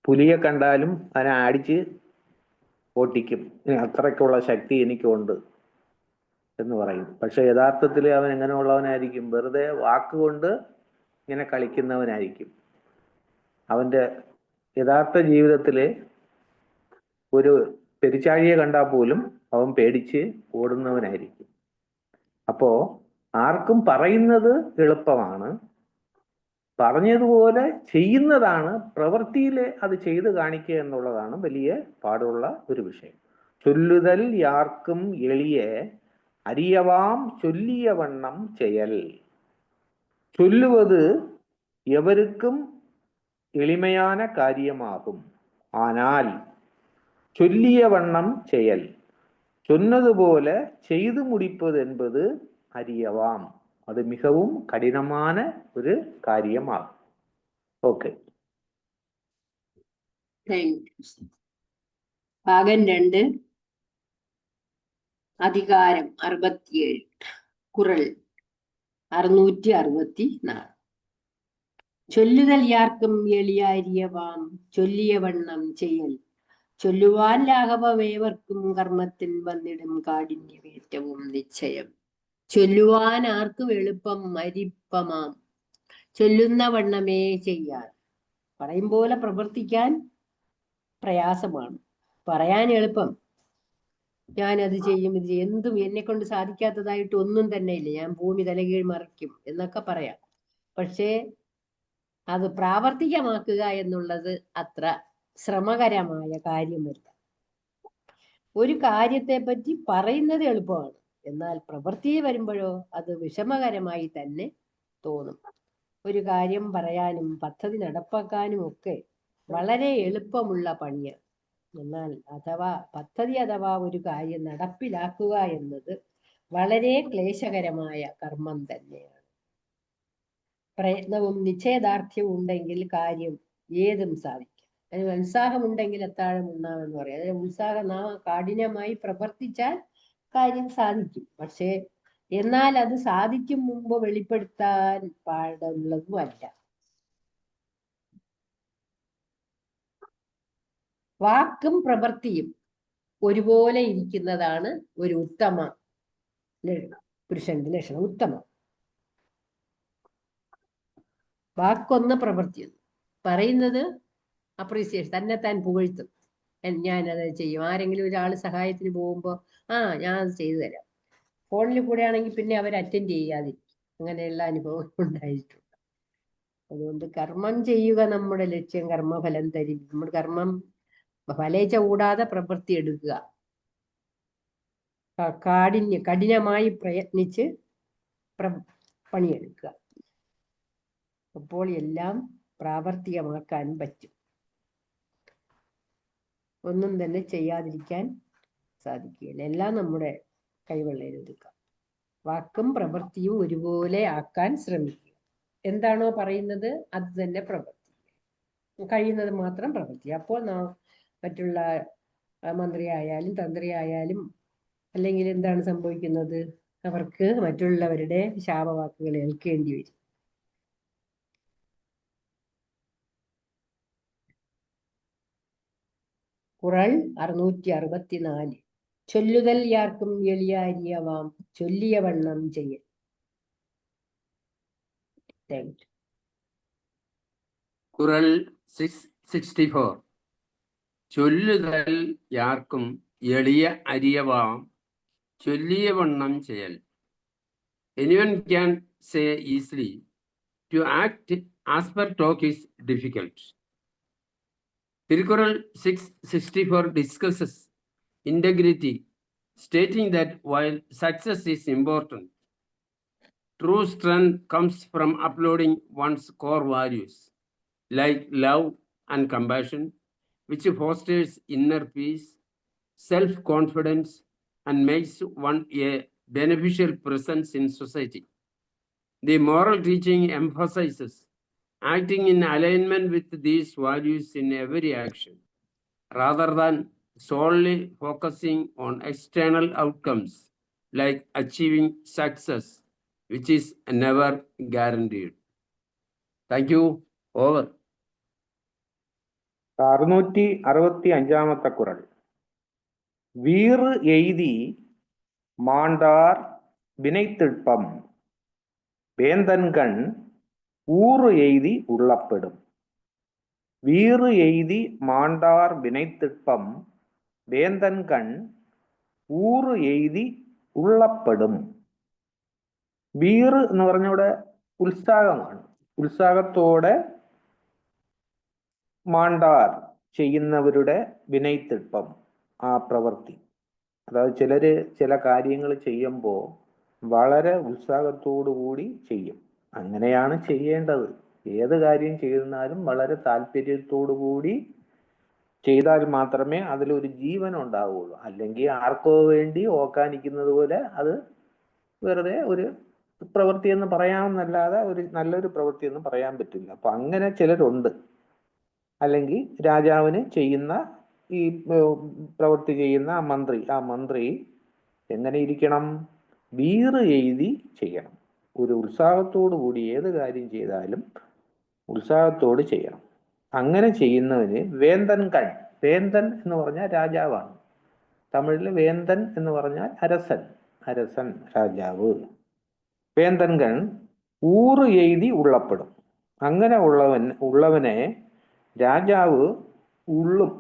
പുലിയെ കണ്ടാലും അതിനെ അടിച്ച് ഓട്ടിക്കും, അത്രയ്ക്കുള്ള ശക്തി എനിക്കുണ്ട് എന്ന് പറയും. പക്ഷെ യഥാർത്ഥത്തിൽ അവൻ എങ്ങനെയുള്ളവനായിരിക്കും? വെറുതെ വാക്കുകൊണ്ട് ഇങ്ങനെ കളിക്കുന്നവനായിരിക്കും. അവന്റെ യഥാർത്ഥ ജീവിതത്തില് ഒരു പെരിച്ചാഴിയെ കണ്ടാൽ പോലും അവൻ പേടിച്ച് ഓടുന്നവനായിരിക്കും. അപ്പോ ആർക്കും പറയുന്നത് എളുപ്പമാണ്, പറഞ്ഞതുപോലെ ചെയ്യുന്നതാണ്, പ്രവൃത്തിയിൽ അത് ചെയ്ത് കാണിക്കുക എന്നുള്ളതാണ് വലിയ പാടുള്ള ഒരു വിഷയം. ചൊല്ലുതൽ യാർക്കും എളിയ അരിയവാം ചൊല്ലിയ വണ്ണം ചെയ്യൽ. ചൊല്ലുவது எவருக்கும் எளிமையான காரியமாகும். ஆனால் சொல்லிய வண்ணம் செயல், சொன்னது போல செய்து முடிப்பது என்பது அறியவாம், அது மிகவும் கடினமான ஒரு காரியமாகும். ഓക്കെ. ഭാഗം 2 അധികാരം 67 കുറൾ 664. ചൊല്ലുതൽ യാർക്കും എളിയ അരിയവാം ചൊല്ലിയ വണ്ണം ചെയ്യൽ. ചൊല്ലുവാൻ ലാഘവമേവർക്കും കർമ്മത്തിൻ വന്നിടും കാഠിന്യമേറ്റവും നിശ്ചയം. ചൊല്ലുവാൻ ആർക്കും എളുപ്പം അരിപ്പമാം ചൊല്ലുന്ന വണ്ണമേ ചെയ്യാൻ. പറയും പോലെ പ്രവർത്തിക്കാൻ പ്രയാസമാണ്, പറയാൻ എളുപ്പം. ഞാനത് ചെയ്യും ഇത് ചെയ്യും, എന്തും എന്നെ കൊണ്ട് സാധിക്കാത്തതായിട്ട് ഒന്നും തന്നെ ഇല്ല, ഞാൻ ഭൂമി തലകീഴ് മറിക്കും എന്നൊക്കെ പറയാം. പക്ഷേ അത് പ്രാവർത്തികമാക്കുക എന്നുള്ളത് അത്ര ശ്രമകരമായ കാര്യമല്ല. ഒരു കാര്യത്തെ പറ്റി പറയുന്നത് എളുപ്പമാണ്, എന്നാൽ പ്രവൃത്തിയിൽ വരുമ്പോഴോ അത് വിഷമകരമായി തന്നെ തോന്നും. ഒരു കാര്യം പറയാനും പദ്ധതി നടപ്പാക്കാനും ഒക്കെ വളരെ എളുപ്പമുള്ള പണിയാണ്. എന്നാൽ പദ്ധതി അഥവാ ഒരു കാര്യം നടപ്പിലാക്കുക എന്നത് വളരെ ക്ലേശകരമായ കർമ്മം തന്നെയാണ്. പ്രയത്നവും നിശ്ചയദാർഢ്യവും ഉണ്ടെങ്കിൽ കാര്യം ഏതും സാധിക്കും. അതിന് ഉത്സാഹമുണ്ടെങ്കിൽ അത്താഴം ഉണ്ണാമെന്ന് പറയാം. അതായത് ഉത്സാഹം കാഠിന്യമായി പ്രവർത്തിച്ചാൽ കാര്യം സാധിക്കും. പക്ഷേ എന്നാൽ അത് സാധിക്കും മുമ്പ് വെളിപ്പെടുത്താൻ പാടുള്ളതുമല്ല. വാക്കും പ്രവൃത്തിയും ഒരുപോലെ ഇരിക്കുന്നതാണ് ഒരു ഉത്തമ പുരുഷന്റെ ലക്ഷണം. ഉത്തമം വാക്കൊന്ന്, പ്രവൃത്തിയൊന്ന്. പറയുന്നത് അപ്രീസിയേഷൻ, തന്നെത്താൻ പുകഴ്ത്തും, ഞാനത് ചെയ്യും. ആരെങ്കിലും ഒരാൾ സഹായത്തിന് പോകുമ്പോൾ ഞാൻ അത് ചെയ്തു തരാം. ഫോണിൽ കൂടെ ആണെങ്കിൽ പിന്നെ അവർ അറ്റൻഡ് ചെയ്യാതിരിക്കും. അങ്ങനെയുള്ള അനുഭവം ഉണ്ടായിട്ടുണ്ട്. അതുകൊണ്ട് കർമ്മം ചെയ്യുക നമ്മുടെ ലക്ഷ്യം. കർമ്മഫലം തരും. നമ്മൾ കർമ്മം ഫലേച്ഛ കൂടാതെ പ്രവൃത്തി എടുക്കുക, കഠിനമായി പ്രയത്നിച്ച് പണിയെടുക്കുക. അപ്പോൾ എല്ലാം പ്രാവർത്തികമാക്കാൻ പറ്റും. ഒന്നും തന്നെ ചെയ്യാതിരിക്കാൻ സാധിക്കുകയില്ല. എല്ലാം നമ്മുടെ കൈവെള്ളയിൽ ഒതുക്കാം. വാക്കും പ്രവൃത്തിയും ഒരുപോലെ ആക്കാൻ ശ്രമിക്കുക. എന്താണോ പറയുന്നത് അത് തന്നെ പ്രവർത്തിക്കുക, കഴിയുന്നത് മാത്രം പ്രവർത്തിക്കുക. അപ്പോൾ മറ്റുള്ള മന്ത്രിയായാലും തന്ത്രിയായാലും അല്ലെങ്കിൽ എന്താണ് സംഭവിക്കുന്നത്? അവർക്ക് മറ്റുള്ളവരുടെ ശാപവാക്കുകൾ ഏൽക്കേണ്ടി വരും. ഖുറാൻ 664. ചൊല്ലുതൽ യാർക്കും എളിയാരിയവാം ചൊല്ലിയ വണ്ണം ചെയ്യൽ. Thank you. കുറൽ 664. ചൊല്ലുതൽ യാർക്കും എളിയ അരിയവാം ചൊല്ലിയ വണ്ണം ചെയ്യൽ. Anyone can say easily, to act as per talk is difficult. Tirukkural 664 discusses integrity, stating that while success is important, true strength comes from upholding one's core values like love and compassion, which fosters inner peace, self-confidence, and makes one a beneficial presence in society. The moral teaching emphasizes acting in alignment with these values in every action, rather than solely focusing on external outcomes like achieving success, which is never guaranteed. Thank you. Over. 665 കുറൾ. വീറ് എയ്തി മാണ്ടാർ വിനൈത്തിൽപ്പം വേന്തൻകൺ ഊറ് എയ്തി ഉള്ളപ്പെടും. വീറ് എയ്തി മാണ്ടാർ വിനൈത്തിൽപ്പം വേന്തൻകൺ ഊറ് എയ്തി ഉള്ളപ്പെടും. വീറ് എന്ന് പറഞ്ഞ ഇവിടെ ഉത്സാഹമാണ്. ഉത്സാഹത്തോടെ മാണ്ടാർ ചെയ്യുന്നവരുടെ വിനയത്തിൽപ്പം, ആ പ്രവൃത്തി. അതായത് ചില കാര്യങ്ങൾ ചെയ്യുമ്പോൾ വളരെ ഉത്സാഹത്തോടു കൂടി ചെയ്യും. അങ്ങനെയാണ് ചെയ്യേണ്ടത്. ഏത് കാര്യം ചെയ്താലും വളരെ താല്പര്യത്തോടു കൂടി ചെയ്താൽ മാത്രമേ അതിലൊരു ജീവൻ ഉണ്ടാവുകയുള്ളൂ. അല്ലെങ്കിൽ ആർക്കോ വേണ്ടി ഓക്കാനിക്കുന്നത് പോലെ അത് വെറുതെ ഒരു പ്രവൃത്തി എന്ന് പറയാമെന്നല്ലാതെ ഒരു നല്ലൊരു പ്രവൃത്തി എന്ന് പറയാൻ പറ്റില്ല. അപ്പൊ അങ്ങനെ ചിലരുണ്ട്. അല്ലെങ്കിൽ രാജാവിന് ചെയ്യുന്ന ഈ പ്രവൃത്തി ചെയ്യുന്ന ആ മന്ത്രി എങ്ങനെ ഇരിക്കണം? വീറ് എഴുതി ചെയ്യണം. ഒരു ഉത്സാഹത്തോടു കൂടി ഏത് കാര്യം ചെയ്താലും ഉത്സാഹത്തോട് ചെയ്യണം. അങ്ങനെ ചെയ്യുന്നവന് വേന്തൻകൺ, വേന്തൻ എന്ന് പറഞ്ഞാൽ രാജാവാണ്. തമിഴിൽ വേന്തൻ എന്ന് പറഞ്ഞാൽ അരസൻ, രാജാവ്. വേന്തൻകൺ ഊറ് എഴുതി ഉള്ളപ്പെടും. അങ്ങനെ ഉള്ളവനെ രാജാവ് ഉള്ളും,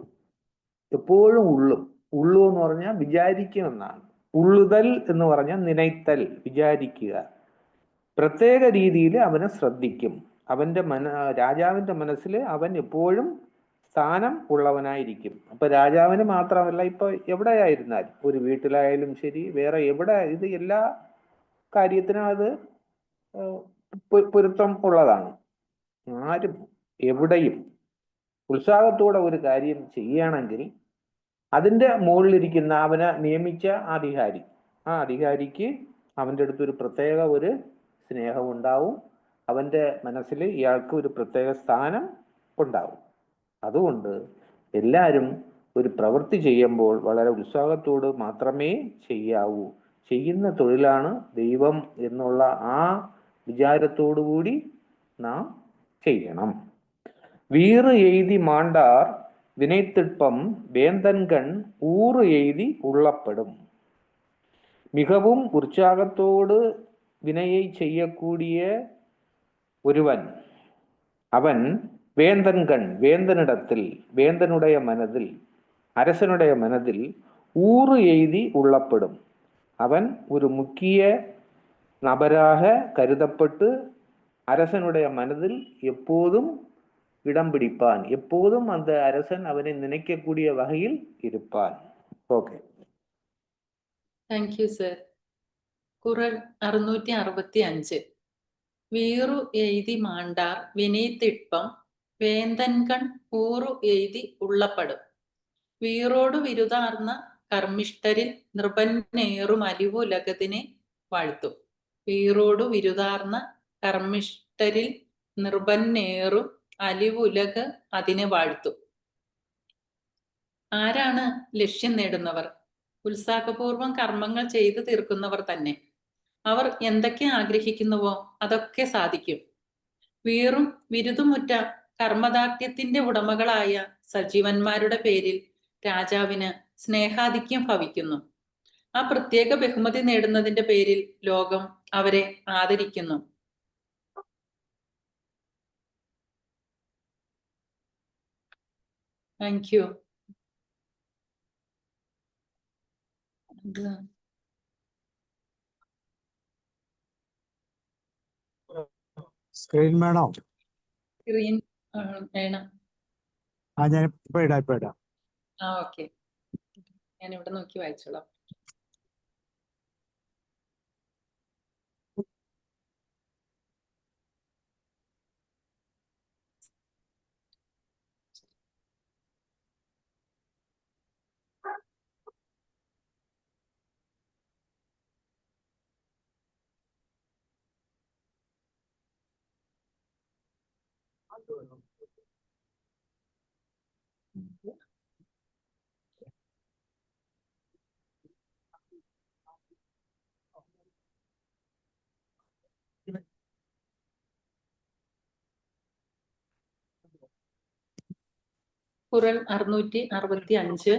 എപ്പോഴും ഉള്ളും. ഉള്ളു എന്ന് പറഞ്ഞാൽ വിചാരിക്കുമെന്നാണ്. ഉള്ളുതൽ എന്ന് പറഞ്ഞാൽ നിനയ്ത്തൽ, വിചാരിക്കുക. പ്രത്യേക രീതിയിൽ അവനെ ശ്രദ്ധിക്കും. രാജാവിന്റെ മനസ്സിൽ അവൻ എപ്പോഴും സ്ഥാനം ഉള്ളവനായിരിക്കും. അപ്പൊ രാജാവിന് മാത്രമല്ല, ഇപ്പൊ എവിടെയായിരുന്നാലും, ഒരു വീട്ടിലായാലും ശരി, വേറെ എവിടെ, ഇത് എല്ലാ കാര്യത്തിനും അത് പൊരുത്തം ഉള്ളതാണ്. ആരും എവിടെയും ഉത്സാഹത്തോടെ ഒരു കാര്യം ചെയ്യുകയാണെങ്കിൽ അതിന്റെ മുകളിലിരിക്കുന്ന അവനെ നിയമിച്ച അധികാരി, ആ അധികാരിക്ക് അവൻ്റെ അടുത്ത് ഒരു പ്രത്യേക ഒരു സ്നേഹം ഉണ്ടാവും. അവന്റെ മനസ്സിൽ ഇയാൾക്ക് ഒരു പ്രത്യേക സ്ഥാനം ഉണ്ടാവും. അതുകൊണ്ട് എല്ലാവരും ഒരു പ്രവൃത്തി ചെയ്യുമ്പോൾ വളരെ ഉത്സാഹത്തോട് മാത്രമേ ചെയ്യാവൂ. ചെയ്യുന്ന തൊഴിലാണ് ദൈവം എന്നുള്ള ആ വിചാരത്തോടു കൂടി നാം ചെയ്യണം. വീറ് എഴുതി മാണ്ടാർ വിനയത്തിൽപ്പം വേന്തൻകൺ ഊറ് എഴുതി ഉള്ളപ്പെടും. மிகவும் உற்சாகத்தோடு வினையை செய்யக்கூடிய ஒருவன் அவன் வேந்தன்கண், வேந்தனிடத்தில், வேந்தனுடைய மனதில், அரசனுடைய மனதில் ஊறு எய்தி உள்ளப்படும். அவன் ஒரு முக்கிய நபராக கருதப்பட்டு அரசனுடைய மனதில் எப்போதும் இடம் பிடிப்பான். எப்போதும் அந்த அரசன் அவனை நினைக்கக்கூடிய வகையில் இருப்பான். Okay, thank you sir. Kural 665. വീറു എഴുതി മാണ്ടാർ വിനയത്തിൽപ്പം വേന്തൻകൺ ഊറു എഴുതി ഉള്ളപ്പെടും. വീറോടു വിരുതാർന്ന കർമ്മിഷ്ഠരിൽ നൃപന്നേറും അലിവുലകതിനെ വാഴ്ത്തും. വീറോടു വിരുതാർന്ന കർമ്മിഷ്ഠരിൽ നൃപന്നേറും അലിവുലക് അതിനെ വാഴ്ത്തും. ആരാണ് ലക്ഷ്യം നേടുന്നവർ? ഉത്സാഹപൂർവം കർമ്മങ്ങൾ ചെയ്തു തീർക്കുന്നവർ തന്നെ. അവർ എന്തൊക്കെ ആഗ്രഹിക്കുന്നുവോ അതൊക്കെ സാധിക്കും. വീറും വിരുതുമുറ്റ കർമ്മദാർഢ്യത്തിന്റെ ഉടമകളായ സജീവന്മാരുടെ പേരിൽ രാജാവിന് സ്നേഹാധിക്യം ഭവിക്കുന്നു. ആ പ്രത്യേക ബഹുമതി നേടുന്നതിന്റെ പേരിൽ ലോകം അവരെ ആദരിക്കുന്നു. Thank you. സ്ക്രീൻ വേണോ? സ്ക്രീൻ വേണം. ഞാൻ ഇപ്പൊ ഇടാം. ഓക്കെ, ഞാൻ ഇവിടെ നോക്കി വായിച്ചോളാം. குறள் 665.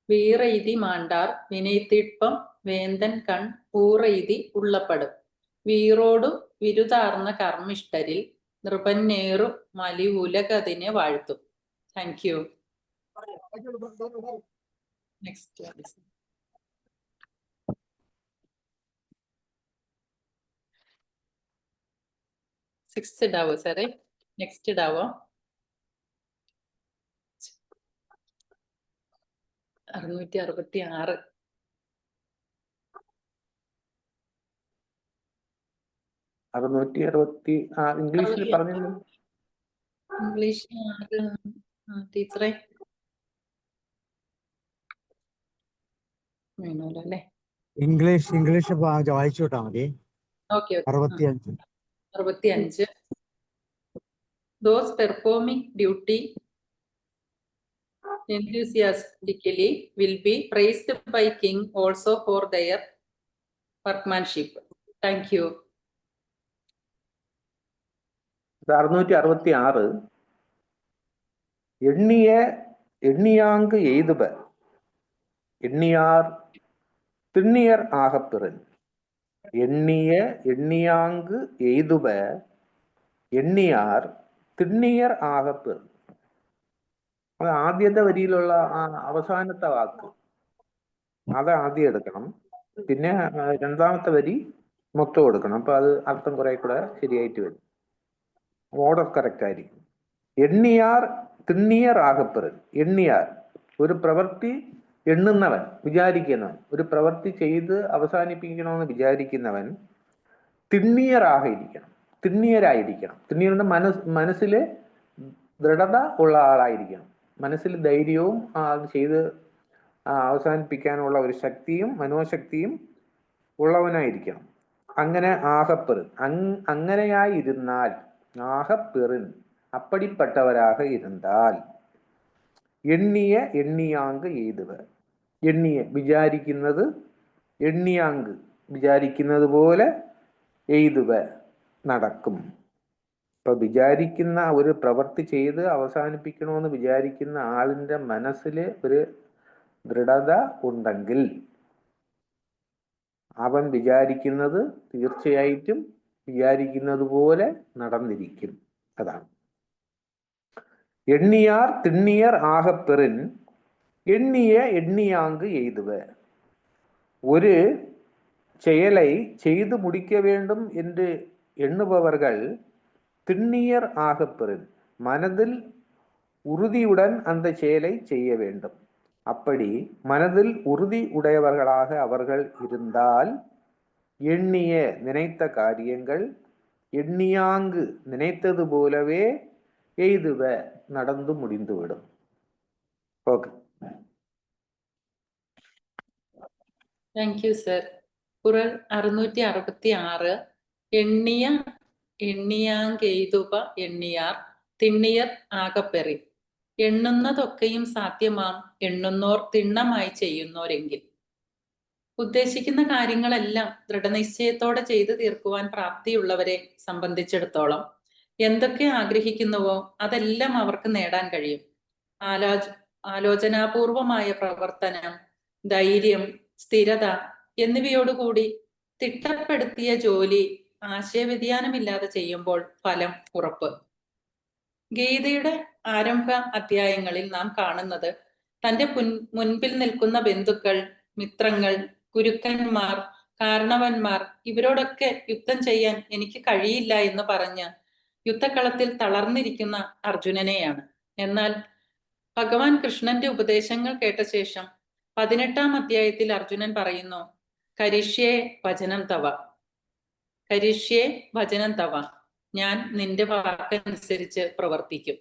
வீரெய்தி மாண்டார் வினைத்திட்பம் വേന്തൻ കൺ ഊറെയ്തി ഉള്ളപ്പെടും. വീറോടു വിരുതാർന്ന കർമ്മിഷ്ഠരിൽ നൃപന്നേറു മലിവുലകതിനെ വാഴ്ത്തും. Thank you. നെക്സ്റ്റ്. സിക്സ് ഇടാവോ സാറേ? നെക്സ്റ്റ് ഇടാവോ? 666. ഇംഗ്ലീഷിൽ പറഞ്ഞില്ല. ഇംഗ്ലീഷ് ടീച്ചറെ വേണമല്ലോ അല്ലേ? ഇംഗ്ലീഷ് വായിച്ചു വിട്ടാ മതി. Okay. 65. Those performing duty enthusiastically will be praised by King also for their workmanship. Thank you. 666. எண்ணியாங்கு எய்துப எண்ணியார் திண்ணியர் ஆகப்பெறுன். எண்ணியாங்கு எய்തുப എണ്ണിയാർ തിണ്ണിയർ ആകപ്പെറും. അത് ആദ്യത്തെ വരിയിലുള്ള അവസാനത്തെ വാക്ക് അത് ആദ്യം എടുക്കണം. പിന്നെ രണ്ടാമത്തെ വരി മൊത്തം എടുക്കണം. അപ്പൊ അത് അർത്ഥം കുറെ കൂടെ ശരിയായിട്ട് വരും. ഓർഡർ കറക്റ്റ് ആയിരിക്കും. എണ്ണിയാർ തിണ്ണിയർ ആകപ്പെറും. എണ്ണിയാർ ഒരു പ്രവൃത്തി എണ്ണുന്നവൻ, വിചാരിക്കുന്നവൻ, ഒരു പ്രവൃത്തി ചെയ്ത് അവസാനിപ്പിക്കണമെന്ന് വിചാരിക്കുന്നവൻ തിണ്ണിയരായിരിക്കണം. തിണ്ണിയരുടെ മനസ്സിൽ ദൃഢത ഉള്ള ആളായിരിക്കണം. മനസ്സിൽ ധൈര്യവും ചെയ്ത് അവസാനിപ്പിക്കാനുള്ള ഒരു ശക്തിയും മനോശക്തിയും ഉള്ളവനായിരിക്കണം. അങ്ങനെ ആകപ്പെറും. അങ്ങനെയായിരുന്നാൽ ആകപ്പെറും അപ്പടിപ്പെട്ടവരാக இருந்தாൽ എണ്ണിയാങ്ക് എയ്തുവ. വിചാരിക്കുന്നത് എണ്ണിയാങ്ക് വിചാരിക്കുന്നത് പോലെ എയ്തുവ നടക്കും. ഇപ്പൊ വിചാരിക്കുന്ന ഒരു പ്രവൃത്തി ചെയ്ത് അവസാനിപ്പിക്കണമെന്ന് വിചാരിക്കുന്ന ആളിന്റെ മനസ്സിൽ ഒരു ദൃഢത ഉണ്ടെങ്കിൽ അവൻ വിചാരിക്കുന്നത് തീർച്ചയായിട്ടും വിചാരിക്കുന്നത് പോലെ നടന്നിരിക്കും. അതാണ് എണ്ണിയാർ തിണ്ണിയർ ആകപ്പെറിൻ എണ്ണിയാങ്ക് എയ്തുവ. ഒരു செயலை செய்து முடிக்க வேண்டும் என்று எண்ணுபவர்கள் திண்ணியர் ஆகப்பெறும். மனதில் உறுதியுடன் அந்த செயலை செய்ய வேண்டும். அப்படி மனதில் உறுதி உடையவர்களாக அவர்கள் இருந்தால் எண்ணிய நினைத்த காரியங்கள் எண்ணியாங்கு நினைத்தது போலவே எய்துவ நடந்து முடிந்துவிடும். Okay, thank you sir. Kural 666. എണ്ണിയാങ്കെയ്തുപ എണ്ണിയാർ തിണ്ണിയർ ആകപ്പെറി. എണ്ണുന്നതൊക്കെയും സാധ്യമാം എണ്ണുന്നോർ തിണ്ണമായി ചെയ്യുന്നോരെങ്കിൽ. ഉദ്ദേശിക്കുന്ന കാര്യങ്ങളെല്ലാം ദൃഢനിശ്ചയത്തോടെ ചെയ്തു തീർക്കുവാൻ പ്രാപ്തിയുള്ളവരെ സംബന്ധിച്ചിടത്തോളം എന്തൊക്കെ ആഗ്രഹിക്കുന്നുവോ അതെല്ലാം അവർക്ക് നേടാൻ കഴിയും. ആലോചനാപൂർവമായ പ്രവർത്തനം, ധൈര്യം, സ്ഥിരത എന്നിവയോടുകൂടി തിട്ടപ്പെടുത്തിയ ജോലി ആശയവ്യതിയാനമില്ലാതെ ചെയ്യുമ്പോൾ ഫലം ഉറപ്പ്. ഗീതയുടെ ആരംഭ അധ്യായങ്ങളിൽ നാം കാണുന്നത് തന്റെ മുൻപിൽ നിൽക്കുന്ന ബന്ധുക്കൾ, മിത്രങ്ങൾ, ഗുരുക്കന്മാർ, കാരണവന്മാർ ഇവരോടൊക്കെ യുദ്ധം ചെയ്യാൻ എനിക്ക് കഴിയില്ല എന്ന് പറഞ്ഞ് യുദ്ധക്കളത്തിൽ തളർന്നിരിക്കുന്ന അർജുനനെയാണ്. എന്നാൽ ഭഗവാൻ കൃഷ്ണന്റെ ഉപദേശങ്ങൾ കേട്ട ശേഷം 18-ാം അധ്യായത്തിൽ അർജുനൻ പറയുന്നു, കരിഷ്യേ വചനം തവ, കരിഷ്യേ വചനം തവ, ഞാൻ നിന്റെ വാക്കനുസരിച്ച് പ്രവർത്തിക്കും.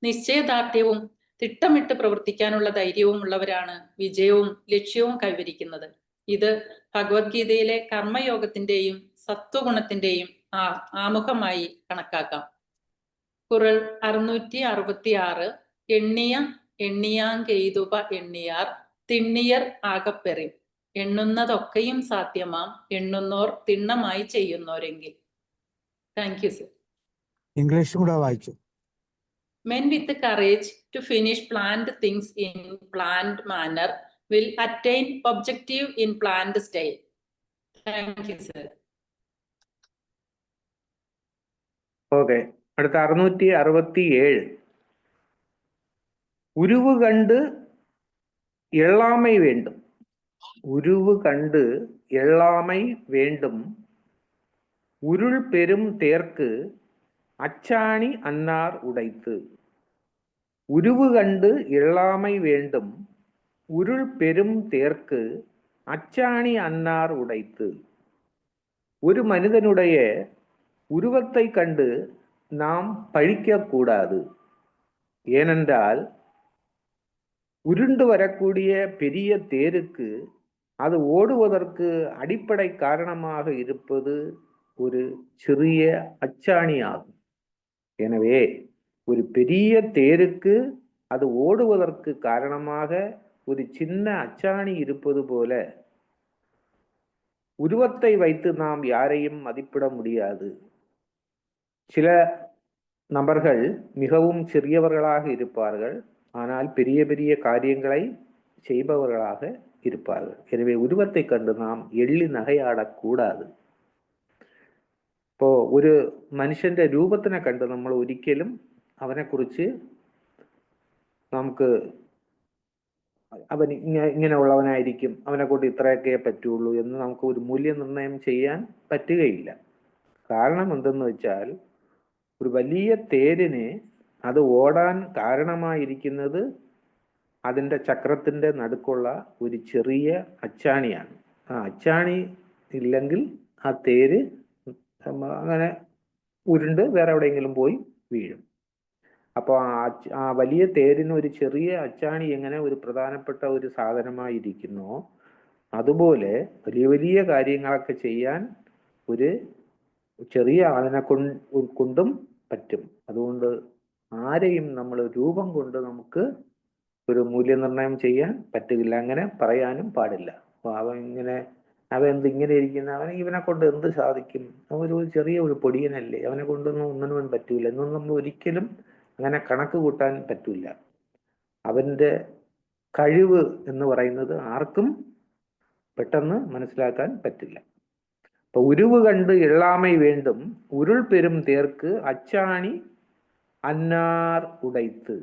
നിശ്ചയദാർഢ്യവും തിട്ടമിട്ട് പ്രവർത്തിക്കാനുള്ള ധൈര്യവും ഉള്ളവരാണ് വിജയവും ലക്ഷ്യവും കൈവരിക്കുന്നത്. ഇത് ഭഗവത്ഗീതയിലെ കർമ്മയോഗത്തിന്റെയും സത്വഗുണത്തിന്റെയും ആമുഖമായി കണക്കാക്കാം. കുറൾ 666 എണ്ണിയ എണ്ണിയാങ്കെയ്തുപ എണ്ണിയാർ തിണ്ണിയർ ആകപ്പെറിൻ എണ്ണുന്നതൊക്കെയും സാധ്യമാം എണ്ണുന്നോർ തിണ്ണമായി ചെയ്യുന്നോരെങ്കിൽ. Thank you sir. ഇംഗ്ലീഷും കൂടെ വായിച്ചു. Men with the courage to finish planned things in planned manner will attain objective in planned style. Thank you, sir. Okay, അടുത്ത 667. ഉരുവ് കണ്ട് എള്ളാമൈ വേണ്ടും, ഉരുവ് കണ്ട് എള്ളാമൈ വേണ്ടും ഉരുൾ പെരും തേർക്ക് അച്ചാണി അന്നാർ ഉടൈത്ത്. ഉരുവ് കണ്ട് എള്ളാമൈ വേണ്ടും ഉരുൾ പെരും തേർക്ക് അച്ചാണി അന്നാർ ഉടൈത്ത്. ഒരു മനിതനുடைய உருவத்தை கண்டு நாம் பழிக்க கூடாது. ஏனென்றால் உருண்டு வரக்கூடிய பெரிய தேருக்கு அது ஓடுவதற்கு அடிப்படை காரணமாக இருப்பது ஒரு சிறிய அச்சாணி ஆகும். எனவே ஒரு பெரிய தேருக்கு அது ஓடுவதற்கு காரணமாக ஒரு சின்ன அச்சாணி இருப்பது போல உருவத்தை வைத்து நாம் யாரையும் மதிப்பிட முடியாது. சில நபர்கள் மிகவும் சிறியவர்களாக இருப்பார்கள், ஆனால் பெரிய பெரிய காரியங்களை செய்பவர்களாக இருப்பார்கள். எனவே உருவத்தை கண்டு நாம் எள்ளி നഗയാടக்கூடாது. ഇപ്പോ ഒരു മനുഷ്യന്റെ രൂപത്തിനെ കണ്ട് നമ്മൾ ഒരിക്കലും അവനെക്കുറിച്ച് നമുക്ക് അവൻ ഇങ്ങനെയുള്ളവനായിരിക്കും, അവനെ കൊണ്ട് ഇത്രയൊക്കെ പറ്റുള്ളൂ എന്ന് നമുക്ക് ഒരു മൂല്യനിർണ്ണയം ചെയ്യാൻ പറ്റുകയില്ല. കാരണം എന്തെന്ന് വെച്ചാൽ ഒരു വലിയ തേരിന് അത് ഓടാൻ കാരണമായിരിക്കുന്നത് അതിൻ്റെ ചക്രത്തിൻ്റെ നടുക്കുള്ള ഒരു ചെറിയ അച്ചാണിയാണ്. ആ അച്ചാണി ഇല്ലെങ്കിൽ ആ തേര് അങ്ങനെ ഉരുണ്ട് വേറെ എവിടെയെങ്കിലും പോയി വീഴും. അപ്പോൾ ആ വലിയ തേരിന് ഒരു ചെറിയ അച്ചാണി എങ്ങനെ ഒരു പ്രധാനപ്പെട്ട ഒരു സാധനമായിരിക്കുന്നോ അതുപോലെ വലിയ വലിയ കാര്യങ്ങളൊക്കെ ചെയ്യാൻ ഒരു ചെറിയ ആളിനെ കൊണ്ടും പറ്റും. അതുകൊണ്ട് ആരെയും നമ്മൾ രൂപം കൊണ്ട് നമുക്ക് ഒരു മൂല്യനിർണ്ണയം ചെയ്യാൻ പറ്റില്ല, അങ്ങനെ പറയാനും പാടില്ല. അവൻ ഇങ്ങനെ ഇരിക്കുന്ന ഇവനെ കൊണ്ട് എന്ത് സാധിക്കും, അവനൊരു ചെറിയ ഒരു പൊടിയനല്ലേ, അവനെ കൊണ്ടൊന്നും ഒന്നിനും പറ്റൂല എന്നൊന്നും നമ്മൾ ഒരിക്കലും അങ്ങനെ കണക്ക് കൂട്ടാൻ പറ്റില്ല. അവന്റെ കഴിവ് എന്ന് പറയുന്നത് ആർക്കും പെട്ടെന്ന് മനസ്സിലാക്കാൻ പറ്റില്ല. അപ്പൊ ഉരുവ് കണ്ട് എള്ളാമൈ വേണ്ടും ഉരുൾ പെരും തേർക്ക് അച്ചാണി അന്നാർ ഉടൈത്ത്.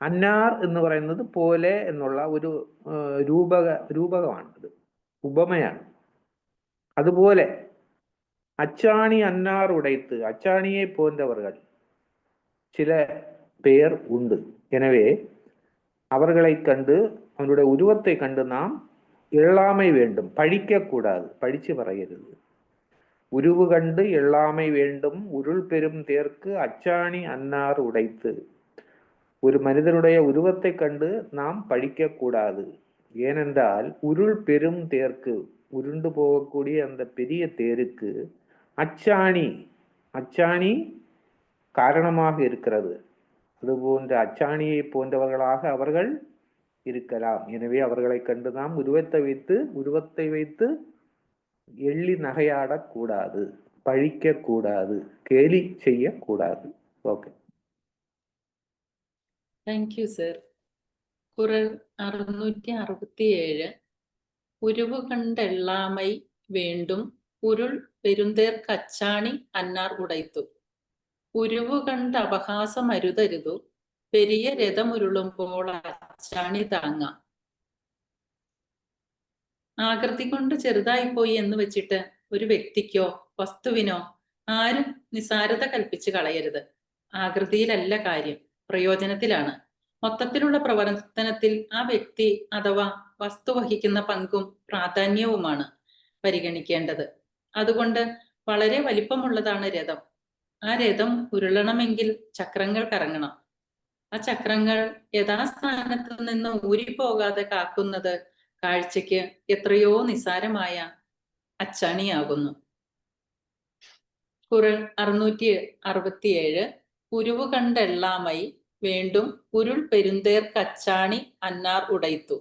അന്നാർ എന്ന് പറയുന്നത് പോലെ എന്നുള്ള ഒരു രൂപകമാണത്, ഉപമയാണ്. അതുപോലെ അച്ചാണി അന്നാർ ഉടൈത്ത്, അച്ചാണിയെ പോன்றவர்கள் ചില പേർ ഉണ്ട്. எனவே அவர்களை கண்டு அவனுடைய உருவத்தை கண்டு நாம் எள்ளாமை வேண்டும், பழிக்கக்கூடாது, பழிச்சு പറയരുത്. ഉരുവ് കണ്ട് എള്ളാമൈ വേണ്ടും ഉരുൾ പെരും തേർക്ക് അച്ചാണി അന്നാർ ഉടൈത്ത്. ഒരു മനിതനുடைய ഉരുവത്തെ കണ്ട് നാം പഴിക്കக்கூடாது. ஏனென்றால் உருள் பெரும் தேர்க்கு உருண்டு போகக்கூடிய அந்த பெரிய தேருக்கு அச்சாணி அச்சாணி காரணமாக இருக்கிறது. அதுபோன்ற அச்சாணியை போன்றவர்களாக அவர்கள் இருக்கலாம். எனவே அவர்களை கண்டு நாம் உருவத்தை வைத்து எள்ளி நகையாடக்கூடாது, பழிக்கக்கூடாது, கேலி செய்யக்கூடாது. Okay, thank you sir. Kural 667 ഉരുവു കണ്ടെള്ളാമൈ വേണ്ടും ഉരുൾ പെരുന്തേർ കച്ചാണി അന്നാർ ഉടൈത്തു. ഉരുവു കണ്ട് അപഹാസം അരുതരുതു പെരിയ രഥമുരുളുമ്പോൾ അച്ചാണി താങ്ങാം. ആകൃതി കൊണ്ട് ചെറുതായിപ്പോയി എന്ന് വെച്ചിട്ട് ഒരു വ്യക്തിക്കോ വസ്തുവിനോ ആരും നിസാരത കൽപ്പിച്ച് കളയരുത്. ആകൃതിയിലല്ല കാര്യം, പ്രയോജനത്തിലാണ്. മൊത്തത്തിലുള്ള പ്രവർത്തനത്തിൽ ആ വ്യക്തി അഥവാ വസ്തു വഹിക്കുന്ന പങ്കും പ്രാധാന്യവുമാണ് പരിഗണിക്കേണ്ടത്. അതുകൊണ്ട് വളരെ വലിപ്പമുള്ളതാണ് രഥം. ആ രഥം ഉരുളണമെങ്കിൽ ചക്രങ്ങൾ കറങ്ങണം. ആ ചക്രങ്ങൾ യഥാസ്ഥാനത്ത് നിന്ന് ഊരിപ്പോകാതെ കാക്കുന്നത് കാഴ്ചയ്ക്ക് എത്രയോ നിസാരമായ അച്ചാണിയാകുന്നു. കുറൽ 667 ഉരുവു കണ്ടെള്ളാമൈ വേണ്ടും ഉരുൾ പെരുന്തേർ കച്ചാണി അന്നാർ ഉടൈത്തു.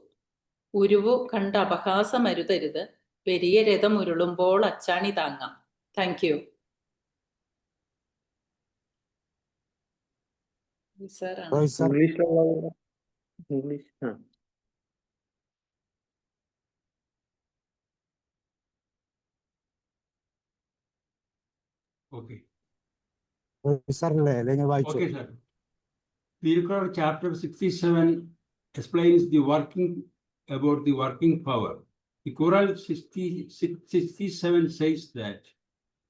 ഉരുവു കണ്ട് അപഹാസമരുതരുത് പെരിയ രഥം ഉരുളുമ്പോൾ അച്ചാണി താങ്ങാം. Thank you. Roy sir. ഇംഗ്ലീഷിലുള്ള ഇംഗ്ലീഷ് Okay. റോയ് സാറല്ലേ അല്ലെങ്കിൽ വായിച്ചു? Okay, sir. Tirukural chapter 67 explains the working about the working power. The Quran 67 says that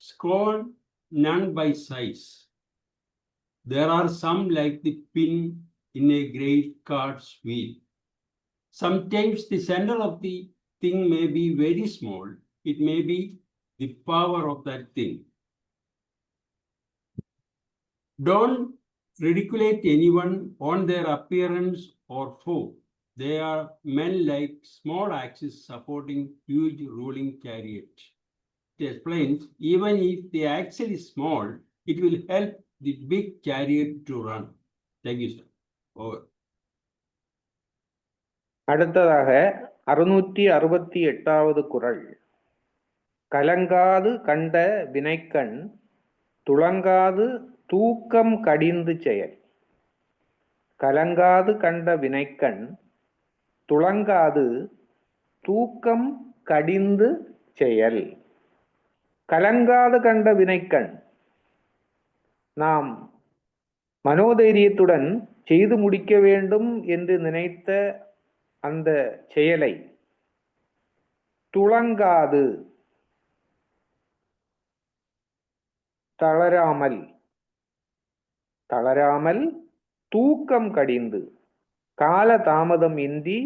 scorn none by size. There are some like the pin in a great cart's wheel. Sometimes the center of the thing may be very small. It may be the power of that thing. Don't ridiculate anyone on their appearance or form. They are men like small axes supporting huge ruling chariot. It explains, even if the axle is small, it will help the big chariot to run. Thank you, sir. Over. அடுத்ததாக 668வது குறள். கலங்காது கண்ட வினைக்கண் துளங்காது தூக்கம் கடிந்து செயல். கலங்காது கண்ட வினைக்கண் துளங்காது தூக்கம் கடிந்து செயல். கலங்காது கண்ட வினைக்கண் நாம் மனோதைரியத்துடன் செய்து முடிக்க வேண்டும் என்று நினைத்த அந்த செயலை துளங்காது தளராமல் தூக்கம் கடிந்து கால தாமதம் இன்றி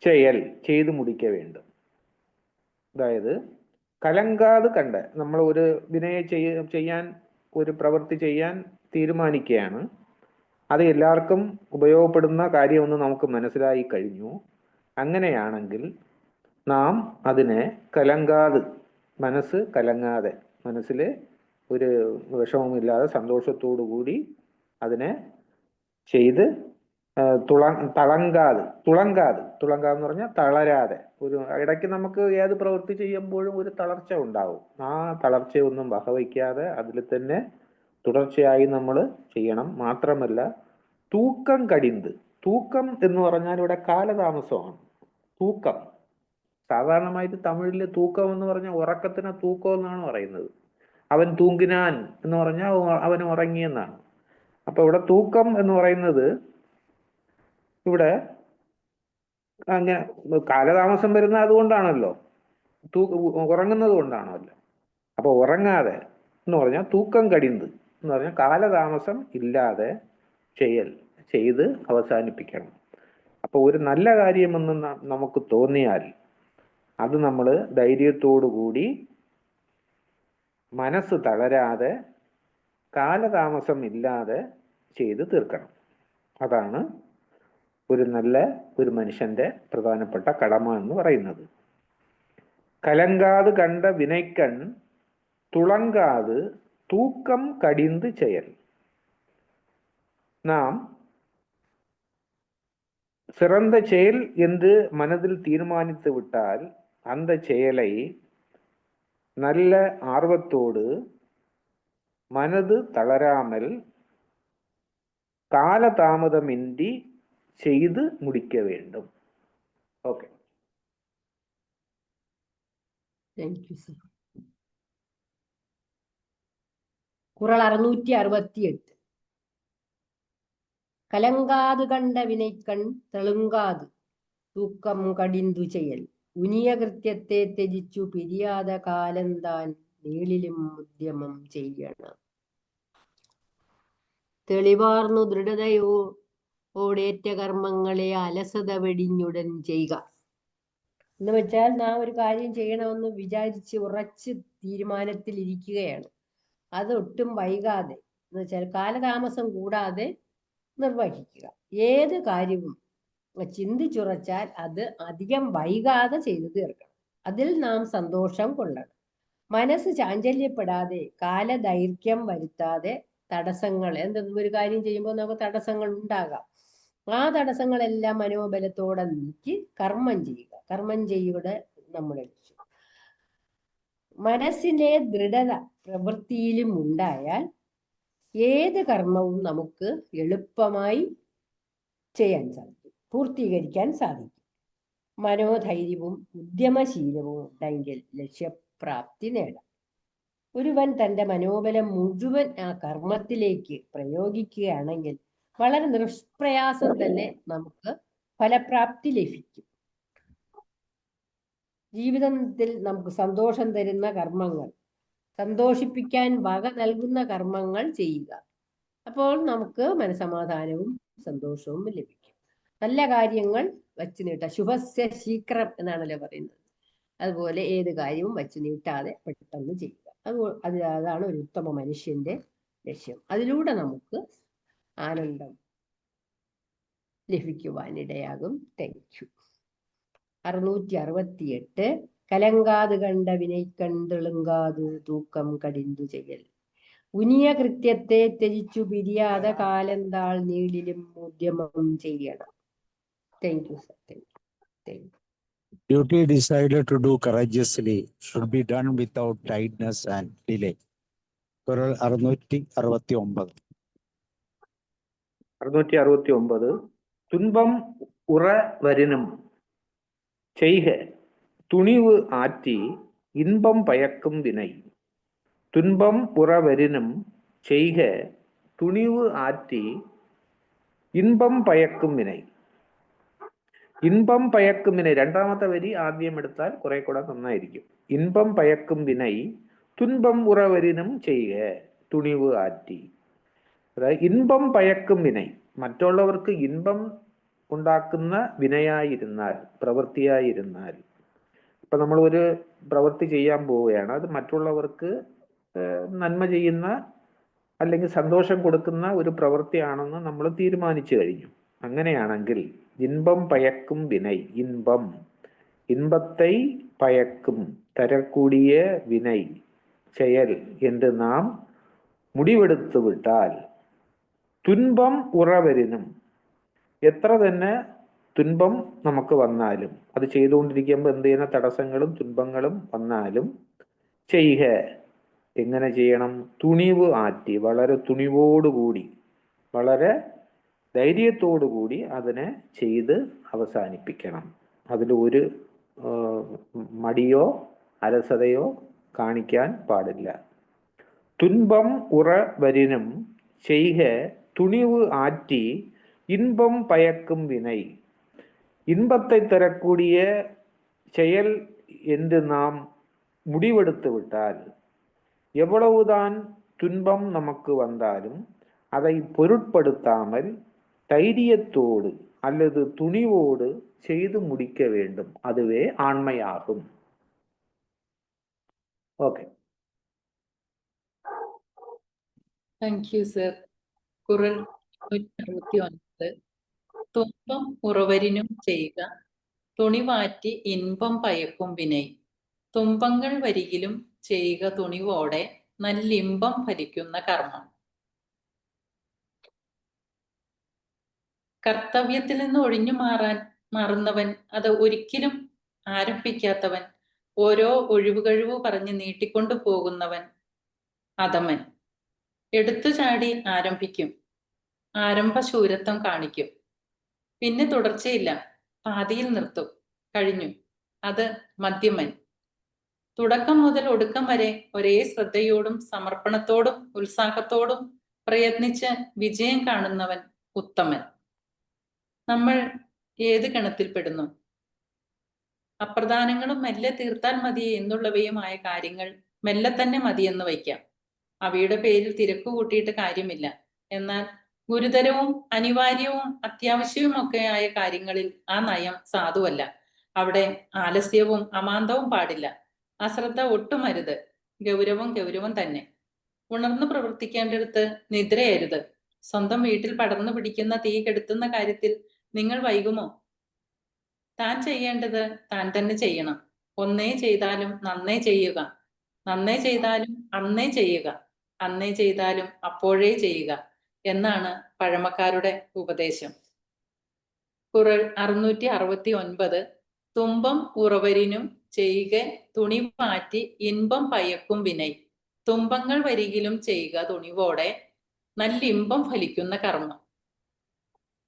செயல் ചെയ്തു முடிக்க வேண்டும். അതായത് കലങ്കാത് കണ്ട നമ്മൾ ഒരു ചെയ്യാൻ ഒരു പ്രവൃത്തി ചെയ്യാൻ തീരുമാനിക്കുകയാണ്. അത് എല്ലാവർക്കും ഉപയോഗപ്പെടുന്ന കാര്യമെന്ന് നമുക്ക് മനസ്സിലായി കഴിഞ്ഞു. അങ്ങനെയാണെങ്കിൽ നാം അതിനെ കലങ്കാതെ, മനസ്സ് കലങ്ങാതെ, മനസ്സിൽ ഒരു വിഷമമില്ലാതെ സന്തോഷത്തോടു കൂടി അതിനെ ചെയ്ത് തുളങ്കാതെ എന്ന് പറഞ്ഞാൽ തളരാതെ. ഒരു ഇടയ്ക്ക് നമുക്ക് ഏത് പ്രവൃത്തി ചെയ്യുമ്പോഴും ഒരു തളർച്ച ഉണ്ടാവും. ആ തളർച്ചയൊന്നും വകവയ്ക്കാതെ അതിൽ തന്നെ തുടർച്ചയായി നമ്മൾ ചെയ്യണം. മാത്രമല്ല തൂക്കം കടിന്ത്, തൂക്കം എന്ന് പറഞ്ഞാൽ ഇവിടെ കാലതാമസമാണ്. തൂക്കം സാധാരണമായിട്ട് തമിഴിൽ തൂക്കം എന്ന് പറഞ്ഞാൽ ഉറക്കത്തിന് തൂക്കം എന്നാണ് പറയുന്നത്. അവൻ തൂങ്കിനാൻ എന്ന് പറഞ്ഞാൽ അവൻ ഉറങ്ങിയെന്നാണ്. അപ്പൊ ഇവിടെ തൂക്കം എന്ന് പറയുന്നത് ഇവിടെ അങ്ങനെ കാലതാമസം വരുന്ന അതുകൊണ്ടാണല്ലോ, ഉറങ്ങുന്നത് കൊണ്ടാണല്ലോ. അപ്പൊ ഉറങ്ങാതെ എന്ന് പറഞ്ഞാൽ തൂക്കം കടിന്ത് എന്ന് പറഞ്ഞാൽ കാലതാമസം ഇല്ലാതെ ചെയ്ത് അവസാനിപ്പിക്കണം. അപ്പൊ ഒരു നല്ല കാര്യമെന്ന് നമുക്ക് തോന്നിയാൽ അത് നമ്മൾ ധൈര്യത്തോടു കൂടി മനസ്സ് തളരാതെ കാലതാമസം ഇല്ലാതെ ചെയ്ത് തീർക്കണം. അതാണ് ഒരു മനുഷ്യന്റെ പ്രധാനപ്പെട്ട കടമ എന്ന് പറയുന്നത്. കലങ്കാത് കണ്ട വിനയ്ക്കൺ തുളങ്കാത് തൂക്കം കടിന്ത് செயல். நாம் சிறந்த செயல் என்று மனதில் தீர்மானித்து விட்டால் அந்த செயலை நல்ல ஆர்வத்தோடு மனது தளராமல் காலதாமதமின்றி ചെയ്ത് മുടിക്ക വേണ്ടും. Okay, thank you sir. Kural 668. കലങ്കാതു കണ്ട വിനയ്ക്കൺ തെളുങ്കാതു തൂക്കം കടിന്തു ചെയ്യൽ ഉനിയ കൃത്യത്തെ ത്യജിച്ചു പിരിയാതെ കാലം താൻ നീളിലും ഉദ്യമം ചെയ്യണം. തെളിവാർന്നു ദൃഢതയോടേറ്റ കർമ്മങ്ങളെ അലസത വെടിഞ്ഞുടൻ ചെയ്യുക എന്ന് വെച്ചാൽ നാം ഒരു കാര്യം ചെയ്യണമെന്ന് വിചാരിച്ച് ഉറച്ച് തീരുമാനത്തിൽ ഇരിക്കുകയാണ്. അത് ഒട്ടും വൈകാതെ എന്ന് വെച്ചാൽ കാലതാമസം കൂടാതെ നിർവഹിക്കുക. ഏത് കാര്യവും ചിന്തിച്ചുറച്ചാൽ അത് അധികം വൈകാതെ ചെയ്തു തീർക്കണം. അതിൽ നാം സന്തോഷം കൊള്ളണം. മനസ്സ് ചാഞ്ചല്യപ്പെടാതെ കാലദൈർഘ്യം വരുത്താതെ തടസ്സങ്ങൾ, എന്തെങ്കിലും ഒരു കാര്യം ചെയ്യുമ്പോൾ നമുക്ക് തടസ്സങ്ങൾ ഉണ്ടാകാം. ആ തടസ്സങ്ങളെല്ലാം മനോബലത്തോടെ നീക്കി കർമ്മം ചെയ്യുക. കർമ്മം ചെയ്യുക നമ്മുടെ ലക്ഷ്യം. മനസ്സിലെ ദൃഢത പ്രവൃത്തിയിലും ഉണ്ടായാൽ ഏത് കർമ്മവും നമുക്ക് എളുപ്പമായി ചെയ്യാൻ സാധിക്കും, പൂർത്തീകരിക്കാൻ സാധിക്കും. മനോധൈര്യവും ഉദ്യമശീലവും ഉണ്ടെങ്കിൽ ലക്ഷ്യപ്രാപ്തി നേടാം. ഒരുവൻ തൻ്റെ മനോബലം മുഴുവൻ ആ കർമ്മത്തിലേക്ക് പ്രയോഗിക്കുകയാണെങ്കിൽ വളരെ നിഷ്പ്രയാസം തന്നെ നമുക്ക് ഫലപ്രാപ്തി ലഭിക്കും. ജീവിതത്തിൽ നമുക്ക് സന്തോഷം തരുന്ന കർമ്മങ്ങൾ, സന്തോഷിപ്പിക്കാൻ വക നൽകുന്ന കർമ്മങ്ങൾ ചെയ്യുക. അപ്പോൾ നമുക്ക് മനസമാധാനവും സന്തോഷവും ലഭിക്കും. നല്ല കാര്യങ്ങൾ വച്ചു നീട്ടാം. ശുഭസ്യ ശീക്രം എന്നാണല്ലോ പറയുന്നത്. അതുപോലെ ഏത് കാര്യവും വച്ചു നീട്ടാതെ പെട്ടെന്ന് ചെയ്യുക. അതാണ് ഒരു ഉത്തമ മനുഷ്യന്റെ ലക്ഷ്യം. അതിലൂടെ നമുക്ക് ആനന്ദം ലഭിക്കുവാനിടയാകും. Thank you. 668. കലങ്കാതു കണ്ട വിനയ്ക്കൺ തെളുങ്കാതു തൂക്കം കടിന്തു ചെയ്യൽ ഉനിയ കൃത്യത്തെ ത്യജിച്ചു പിരിയാതെ കാലം താൾ നീളിലും ഉദ്യമം ചെയ്യണം. Thank you sir. Thank you. Duty decided to do courageously should be done without tiredness and delay. കുറൾ 669. 669. துன்பம் உற வரினும் செய்க துணிவு ஆற்றி இன்பம் பயக்கும் வினை. துன்பம் உற வரினும் செய்க துணிவு ஆற்றி இன்பம் பயக்கும் வினை. ഇൻപം പയക്കും വിനൈ, രണ്ടാമത്തെ വരി ആദ്യം എടുത്താൽ കുറെ കൂടെ നന്നായിരിക്കും. ഇൻപം പയക്കും വിനൈ തുൻപം ഉറവരിനും ചെയ്യുക തുണിവ് ആറ്റി. അതായത് ഇൻപം പയക്കും വിനൈ, മറ്റുള്ളവർക്ക് ഇൻപം ഉണ്ടാക്കുന്ന വിനയായിരുന്നാൽ, പ്രവൃത്തിയായിരുന്നാൽ. ഇപ്പൊ നമ്മൾ ഒരു പ്രവൃത്തി ചെയ്യാൻ പോവുകയാണ്, അത് മറ്റുള്ളവർക്ക് നന്മ ചെയ്യുന്ന അല്ലെങ്കിൽ സന്തോഷം കൊടുക്കുന്ന ഒരു പ്രവൃത്തിയാണെന്ന് നമ്മൾ തീരുമാനിച്ചു കഴിഞ്ഞു. അങ്ങനെയാണെങ്കിൽ ഇൻപം പയക്കും വിനൈ, ഇൻപം ഇൻപത്തെ പയക്കും തരക്കൂടിയ വിനൈ செயல் என்று നാം മുടിവെടുത്തു വിട്ടാൽ തുൻപം ഉറവരിനും, എത്ര തന്നെ തുൻപം നമുക്ക് വന്നാലും, അത് ചെയ്തുകൊണ്ടിരിക്കുമ്പോൾ എന്ത് ചെയ്യുന്ന തടസ്സങ്ങളും തുൻപങ്ങളും വന്നാലും ചെയ്യുക. എങ്ങനെ ചെയ്യണം? തുണിവ് ആറ്റി, വളരെ തുണിവോടുകൂടി, വളരെ ധൈര്യത്തോടുകൂടി അതിനെ ചെയ്ത് അവസാനിപ്പിക്കണം. അതിൽ ഒരു മടിയോ അലസതയോ കാണിക്കാൻ പാടില്ല. തുൻപം ഉറ വരിനും ചെയ്ക തുണിവ് ആറ്റി ഇൻപം പയക്കും വിനൈ. இன்பத்தை தரக்கூடிய செயல் என்று நாம் முடிவெடுத்து விட்டால் எவ்வளவுதான் துன்பம் நமக்கு வந்தாலும் அதை பொருட்படுத்தாமல் தைரியத்தோடு அல்லது துணிவோடு செய்து முடிக்க வேண்டும். அதுவே ஆண்மையாகும். Okay, thank you sir. Kural 69. തുമ്പം ഉറവരിനും ചെയ്യുക തുണിവാറ്റി ഇൻപം പയക്കും വിനൈ. തുമ്പങ്ങൾ വരികിലും ചെയ്യുക തുണിവോടെ നല്ലിമ്പം ഭരിക്കുന്ന കർമ്മം. കർത്തവ്യത്തിൽ നിന്ന് ഒഴിഞ്ഞു മാറുന്നവൻ, അത് ഒരിക്കലും ആരംഭിക്കാത്തവൻ, ഓരോ ഒഴിവുകഴിവ് പറഞ്ഞ് നീട്ടിക്കൊണ്ടു പോകുന്നവൻ അധമൻ. എടുത്തു ചാടി ആരംഭിക്കും, ആരംഭശൂരത്വം കാണിക്കും. പിന്നെ തുടർച്ചയില്ല, പാതിയിൽ നിർത്തും, കഴിഞ്ഞു. അത് മധ്യമൻ. തുടക്കം മുതൽ ഒടുക്കം വരെ ഒരേ ശ്രദ്ധയോടും സമർപ്പണത്തോടും ഉത്സാഹത്തോടും പ്രയത്നിച്ച് വിജയം കാണുന്നവൻ ഉത്തമൻ. നമ്മൾ ഏത് ഗണത്തിൽപ്പെടുന്നു? അപ്രധാനങ്ങളും മെല്ലെ തീർത്താൽ മതി എന്നുള്ളവയുമായ കാര്യങ്ങൾ മെല്ലെ തന്നെ മതിയെന്ന് വയ്ക്കാം. അവയുടെ പേരിൽ തിരക്ക് കൂട്ടിയിട്ട് കാര്യമില്ല. എന്നാൽ ഗുരുതരവും അനിവാര്യവും അത്യാവശ്യവുമൊക്കെയായ കാര്യങ്ങളിൽ ആ നയം സാധുവല്ല. അവിടെ ആലസ്യവും അമാന്തവും പാടില്ല. അശ്രദ്ധ ഒട്ടുമരുത്. ഗൗരവം ഗൗരവം തന്നെ. ഉണർന്നു പ്രവർത്തിക്കേണ്ടിടത്ത് നിദ്രയരുത്. സ്വന്തം വീട്ടിൽ പടർന്നു പിടിക്കുന്ന തീ കെടുത്തുന്ന കാര്യത്തിൽ നിങ്ങൾ വൈകുമോ? താൻ ചെയ്യേണ്ടത് താൻ തന്നെ ചെയ്യണം. ഒന്നേ ചെയ്താലും നന്നേ ചെയ്യുക, നന്നേ ചെയ്താലും അന്നേ ചെയ്യുക, അന്നേ ചെയ്താലും അപ്പോഴേ ചെയ്യുക എന്നാണ് പഴമക്കാരുടെ ഉപദേശം. കുറൾ 669. തുമ്പം ഉറവരിനും ചെയ്യുക തുണി മാറ്റി ഇൻപം പയക്കും വിനൈ. തുമ്പങ്ങൾ വരികിലും ചെയ്യുക തുണിവോടെ നല്ലിമ്പം ഫലിക്കുന്ന കർമ്മം.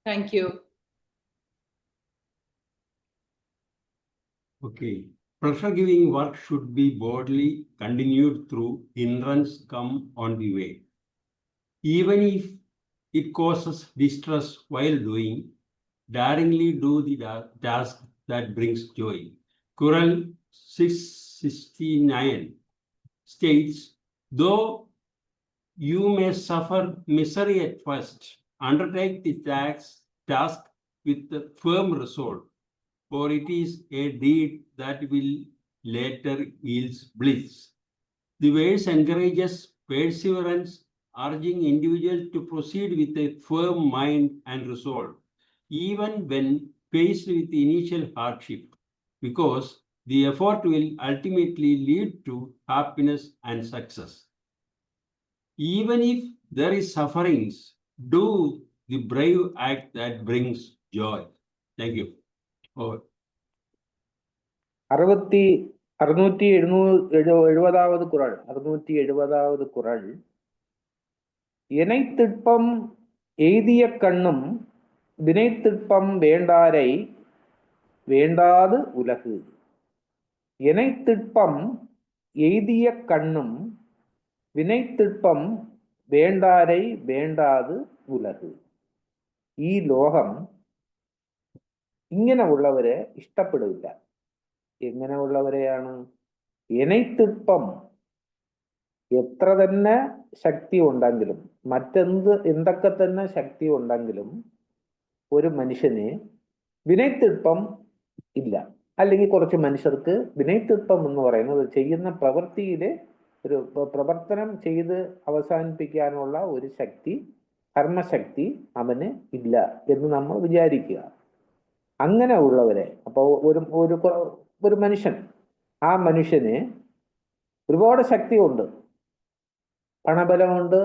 Thank you. Okay. Pleasure-giving work should be boldly continued through hindrance come on the way. Even if it causes distress while doing, daringly do the task that brings joy. Quran 669 states, though you may suffer misery at first, undertake the task with a firm resolve, for it is a deed that will later yield bliss. The verse encourages perseverance, urging individuals to proceed with a firm mind and resolve, even when faced with initial hardship, because the effort will ultimately lead to happiness and success. Even if there is sufferings, do the brave act that brings joy. Thank you. Over. 670வது குறள் 670வது குறள். இணைத்திட்பம் எய்திய கண்ணும் வினைத்திட்பம் வேண்டாரை வேண்டாது உலகு. இணைத்திட்பம் எய்திய கண்ணும் വിനയ്ത്തിപ്പം വേണ്ടാരെ വേണ്ടാത് ഉലക്. ഈ ലോകം ഇങ്ങനെ ഉള്ളവരെ ഇഷ്ടപ്പെടില്ല. എങ്ങനെ ഉള്ളവരെയാണ്? ഇനൈത്തിപ്പം. എത്ര തന്നെ ശക്തി ഉണ്ടെങ്കിലും, എന്തൊക്കെ തന്നെ ശക്തി ഉണ്ടെങ്കിലും ഒരു മനുഷ്യന് വിനയ്ത്തിപ്പം ഇല്ല. അല്ലെങ്കിൽ കുറച്ച് മനുഷ്യർക്ക് വിനയ്ത്തിപ്പം എന്ന് പറയുന്നത് ചെയ്യുന്ന പ്രവൃത്തിയില് ഒരു പ്രവർത്തനം ചെയ്ത് അവസാനിപ്പിക്കാനുള്ള ഒരു ശക്തി, കർമ്മശക്തി അവന് ഇല്ല എന്ന് നമ്മൾ വിചാരിക്കുക. അങ്ങനെ ഉള്ളവരെ, അപ്പോൾ ഒരു മനുഷ്യൻ, ആ മനുഷ്യന് ഒരുപാട് ശക്തിയുണ്ട്, പണബലമുണ്ട്,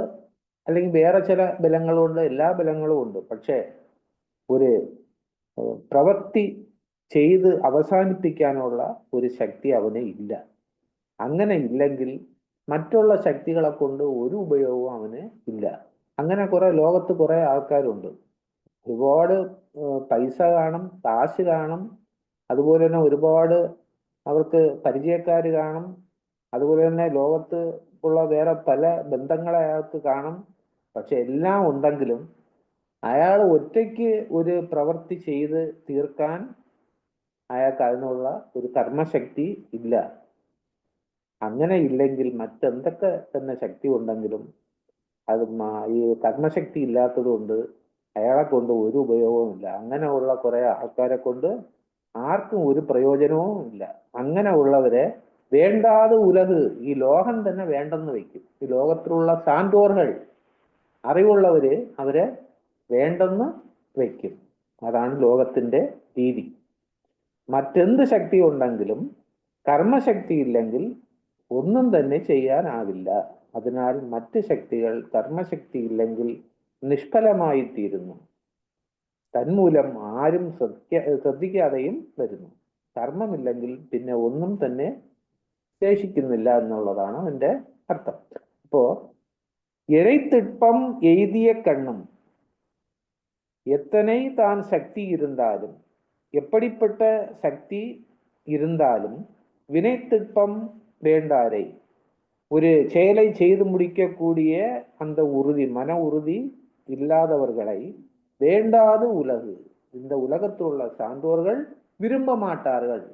അല്ലെങ്കിൽ വേറെ ചില ബലങ്ങളുണ്ട്, എല്ലാ ബലങ്ങളും ഉണ്ട്. പക്ഷേ ഒരു പ്രവൃത്തി ചെയ്ത് അവസാനിപ്പിക്കാനുള്ള ഒരു ശക്തി അവന് ഇല്ല. അങ്ങനെ ഇല്ലെങ്കിൽ മറ്റുള്ള ശക്തികളെ കൊണ്ട് ഒരു ഉപയോഗവും അവന് ഇല്ല. അങ്ങനെ ലോകത്ത് കുറെ ആൾക്കാരുണ്ട്. ഒരുപാട് പൈസ കാണും, കാശ് കാണും, അതുപോലെ തന്നെ ഒരുപാട് അവർക്ക് പരിചയക്കാർ കാണും, അതുപോലെ തന്നെ ലോകത്ത് ഉള്ള വേറെ പല ബന്ധങ്ങളെ അയാൾക്ക് കാണും. പക്ഷെ എല്ലാം ഉണ്ടെങ്കിലും അയാൾ ഒറ്റയ്ക്ക് ഒരു പ്രവൃത്തി ചെയ്ത് തീർക്കാൻ അയാൾക്ക് അതിനുള്ള ഒരു കർമ്മശക്തി ഇല്ല. അങ്ങനെ ഇല്ലെങ്കിൽ മറ്റെന്തൊക്കെ തന്നെ ശക്തി ഉണ്ടെങ്കിലും അത് ഈ കർമ്മശക്തി ഇല്ലാത്തത് കൊണ്ട് അയാളെ കൊണ്ട് ഒരു ഉപയോഗവും ഇല്ല. അങ്ങനെയുള്ള കുറെ ആൾക്കാരെ കൊണ്ട് ആർക്കും ഒരു പ്രയോജനവും ഇല്ല. അങ്ങനെ ഉള്ളവരെ വേണ്ടാതെ ഉലക്, ഈ ലോകം തന്നെ വേണ്ടെന്ന് വെക്കും. ഈ ലോകത്തിലുള്ള സാന്തോറുകൾ, അറിവുള്ളവര് അവരെ വേണ്ടെന്ന് വെക്കും. അതാണ് ലോകത്തിന്റെ രീതി. മറ്റെന്ത് ശക്തി ഉണ്ടെങ്കിലും കർമ്മശക്തി ഇല്ലെങ്കിൽ ഒന്നും തന്നെ ചെയ്യാനാവില്ല. അതിനാൽ മറ്റ് ശക്തികൾ കർമ്മശക്തി ഇല്ലെങ്കിൽ നിഷ്ഫലമായി തീരുന്നു. തന്മൂലം ആരും ശ്രദ്ധിക്കാതെയും വരുന്നു. കർമ്മമില്ലെങ്കിൽ പിന്നെ ഒന്നും തന്നെ ശേഷിക്കുന്നില്ല എന്നുള്ളതാണ് അതിന്റെ അർത്ഥം. അപ്പോ ഇഴത്തിപ്പം എഴുതിയ കണ്ണും, எத்தனை தான் சக்தி இருந்தாலும், எப்படிப்பட்ட சக்தி இருந்தாலும் வினைத்திட்பம் வேண்டாரை, ஒரு செயலை செய்து முடிக்கக்கூடிய அந்த உறுதி, மன உறுதி இல்லாதவர்களை வேண்டாத உலகு, இந்த உலகத்தில் உள்ள சான்றோர்கள் விரும்ப மாட்டார்கள்,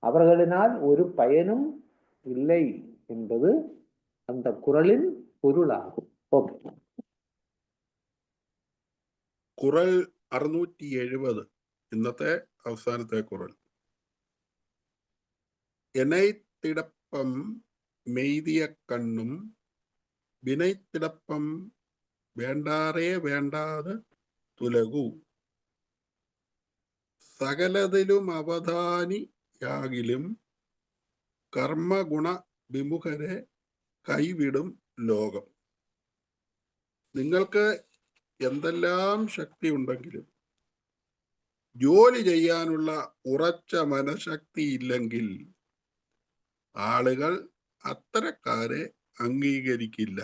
அவர்களினால் ஒரு பயனும் இல்லை என்பது அந்த குறளின் பொருளாகும். ஓகே. കുറൽ 670, ഇന്നത്തെ അവസാനത്തെ കുറൽ. എനൈത്തിടപ്പം മെയ്തിയ കണ്ണും വിനൈത്തിടപ്പം വേണ്ടാറേ വേണ്ടാതെ തുലകൂ, സകലതിലും അവധാനിയാകിലും കർമ്മഗുണ വിമുഖരെ കൈവിടും ലോകം. നിങ്ങൾക്ക് എന്തെല്ലാം ശക്തി ഉണ്ടെങ്കിലും ജോലി ചെയ്യാനുള്ള ഉറച്ച മനഃശക്തി ഇല്ലെങ്കിൽ ആളുകൾ അത്തരക്കാരെ അംഗീകരിക്കില്ല.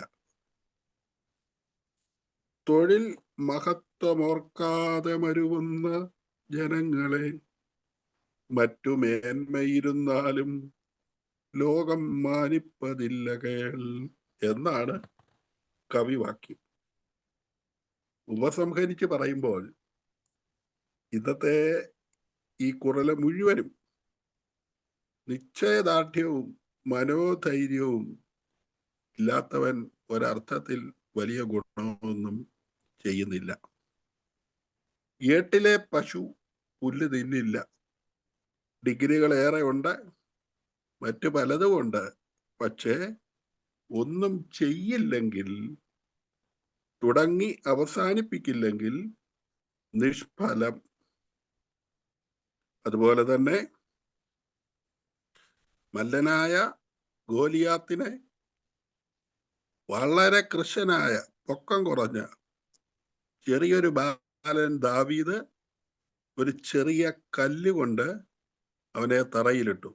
തൊഴിൽ മഹത്വമോർക്കാതെ മരുവുന്ന ജനങ്ങളെ മറ്റു മേന്മയിരുന്നാലും ലോകം മാനിപ്പതില്ല കേൾ എന്നാണ് കവിവാക്യം. ഉപസംഹരിച്ച് പറയുമ്പോൾ ഇന്നത്തെ ഈ കുറല മുഴുവനും നിശ്ചയദാർഢ്യവും മനോധൈര്യവും ഇല്ലാത്തവൻ ഒരർത്ഥത്തിൽ വലിയ ഗുണമൊന്നും ചെയ്യുന്നില്ല. ഏട്ടിലെ പശു പുല്ല് തിന്നില്ല. ഡിഗ്രികളേറെ ഉണ്ട്, മറ്റു പലതും ഉണ്ട്, പക്ഷേ ഒന്നും ചെയ്യില്ലെങ്കിൽ, തുടങ്ങി അവസാനിപ്പിക്കില്ലെങ്കിൽ നിഷ്ഫലം. അതുപോലെ തന്നെ മല്ലനായ ഗോലിയാത്തിനെ വളരെ കൃശനായ, പൊക്കം കുറഞ്ഞ ചെറിയൊരു ബാലൻ ദാവീദ് ഒരു ചെറിയ കല്ലുകൊണ്ട് അവനെ തറയിലിട്ടു.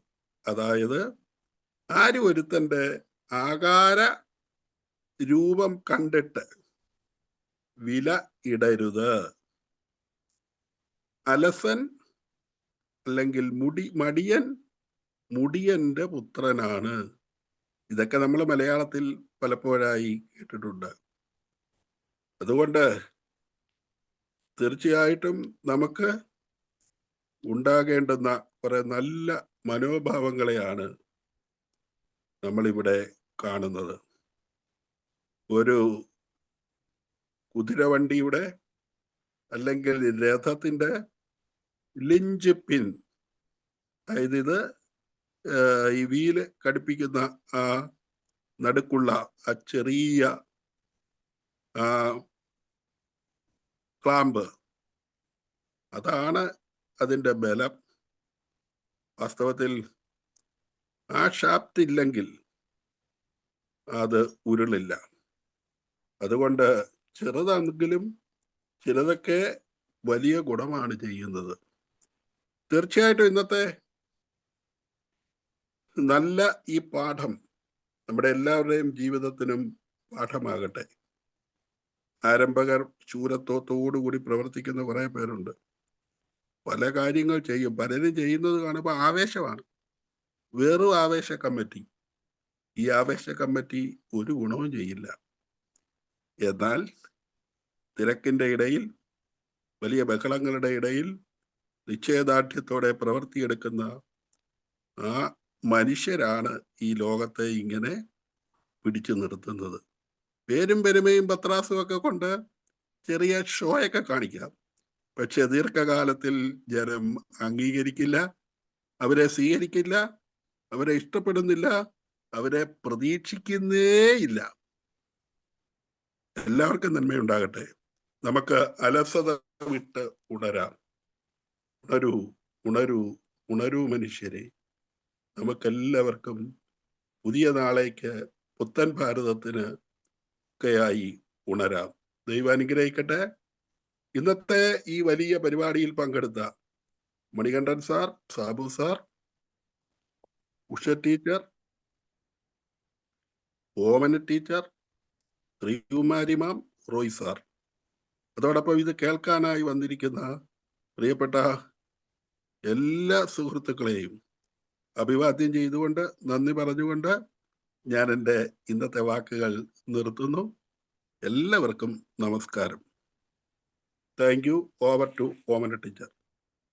അതായത് ആരും ഒരുത്തന്റെ ആകാര രൂപം കണ്ടിട്ട് വില ഇടരുത്. അലസൻ അല്ലെങ്കിൽ മടിയൻ മുടിയന്റെ പുത്രനാണ്. ഇതൊക്കെ നമ്മൾ മലയാളത്തിൽ പലപ്പോഴായി കേട്ടിട്ടുണ്ട്. അതുകൊണ്ട് തീർച്ചയായിട്ടും നമുക്ക് ഉണ്ടാകേണ്ടുന്ന കുറെ നല്ല മനോഭാവങ്ങളെയാണ് നമ്മളിവിടെ കാണുന്നത്. ഒരു കുതിരവണ്ടിയുടെ അല്ലെങ്കിൽ രഥത്തിന്റെ ലിഞ്ച് പിൻ, അതായത് ഇത് ഈ വീല് ഘടിപ്പിക്കുന്ന ആ നടുക്കുള്ള ആ ചെറിയ ക്ലാമ്പ്, അതാണ് അതിൻ്റെ ബലം. വാസ്തവത്തിൽ ആ ഷാഫ്റ്റ് ഇല്ലെങ്കിൽ അത് ഉരുളില്ല. അതുകൊണ്ട് ചെറുതാണെങ്കിലും ചിലതൊക്കെ വലിയ ഗുണമാണ് ചെയ്യുന്നത്. തീർച്ചയായിട്ടും ഇന്നത്തെ നല്ല ഈ പാഠം നമ്മുടെ എല്ലാവരുടെയും ജീവിതത്തിനും പാഠമാകട്ടെ. ആരംഭകർ ശൂരത്വത്തോടുകൂടി പ്രവർത്തിക്കുന്ന കുറെ പേരുണ്ട്. പല കാര്യങ്ങൾ ചെയ്യും, പലരും ചെയ്യുന്നത് കാണുമ്പോൾ ആവേശമാണ്, വെറും ആവേശ കമ്മിറ്റി. ഈ ആവേശ കമ്മിറ്റി ഒരു ഗുണവും ചെയ്യില്ല. എന്നാൽ തിരക്കിന്റെ ഇടയിൽ, വലിയ ബഹളങ്ങളുടെ ഇടയിൽ നിശ്ചയദാർഢ്യത്തോടെ പ്രവർത്തിയെടുക്കുന്ന ആ മനുഷ്യരാണ് ഈ ലോകത്തെ ഇങ്ങനെ പിടിച്ചു നിർത്തുന്നത്. പേരും പെരുമയും പത്രാസും ഒക്കെ കൊണ്ട് ചെറിയ ഷോയൊക്കെ കാണിക്കാം, പക്ഷെ ദീർഘകാലത്തിൽ ജനം അംഗീകരിക്കില്ല, അവരെ സ്വീകരിക്കില്ല, അവരെ ഇഷ്ടപ്പെടുന്നില്ല, അവരെ പ്രതീക്ഷിക്കുന്നേയില്ല. എല്ലാവർക്കും നന്മയുണ്ടാകട്ടെ. നമുക്ക് അലസത വിട്ട് ഉണരാം. ഉണരൂ, ഉണരൂ, ഉണരൂ മനുഷ്യരെ. നമുക്കെല്ലാവർക്കും പുതിയ നാളേക്ക്, പുത്തൻ ഭാരതത്തിന് ഒക്കെയായി ഉണരാം. ദൈവം അനുഗ്രഹിക്കട്ടെ. ഇന്നത്തെ ഈ വലിയ പരിപാടിയിൽ പങ്കെടുത്ത Manikandan sir, Sabu sir, Usha teacher, Omana teacher, Sreekumari ma'am, Roy sir, അതോടൊപ്പം ഇത് കേൾക്കാനായി വന്നിരിക്കുന്ന പ്രിയപ്പെട്ട എല്ലാ സുഹൃത്തുക്കളെയും അഭിവാദ്യം ചെയ്തുകൊണ്ട്, നന്ദി പറഞ്ഞുകൊണ്ട് ഞാൻ എൻ്റെ ഇന്നത്തെ വാക്കുകൾ നിർത്തുന്നു. എല്ലാവർക്കും നമസ്കാരം. Thank you. Over to Omana teacher.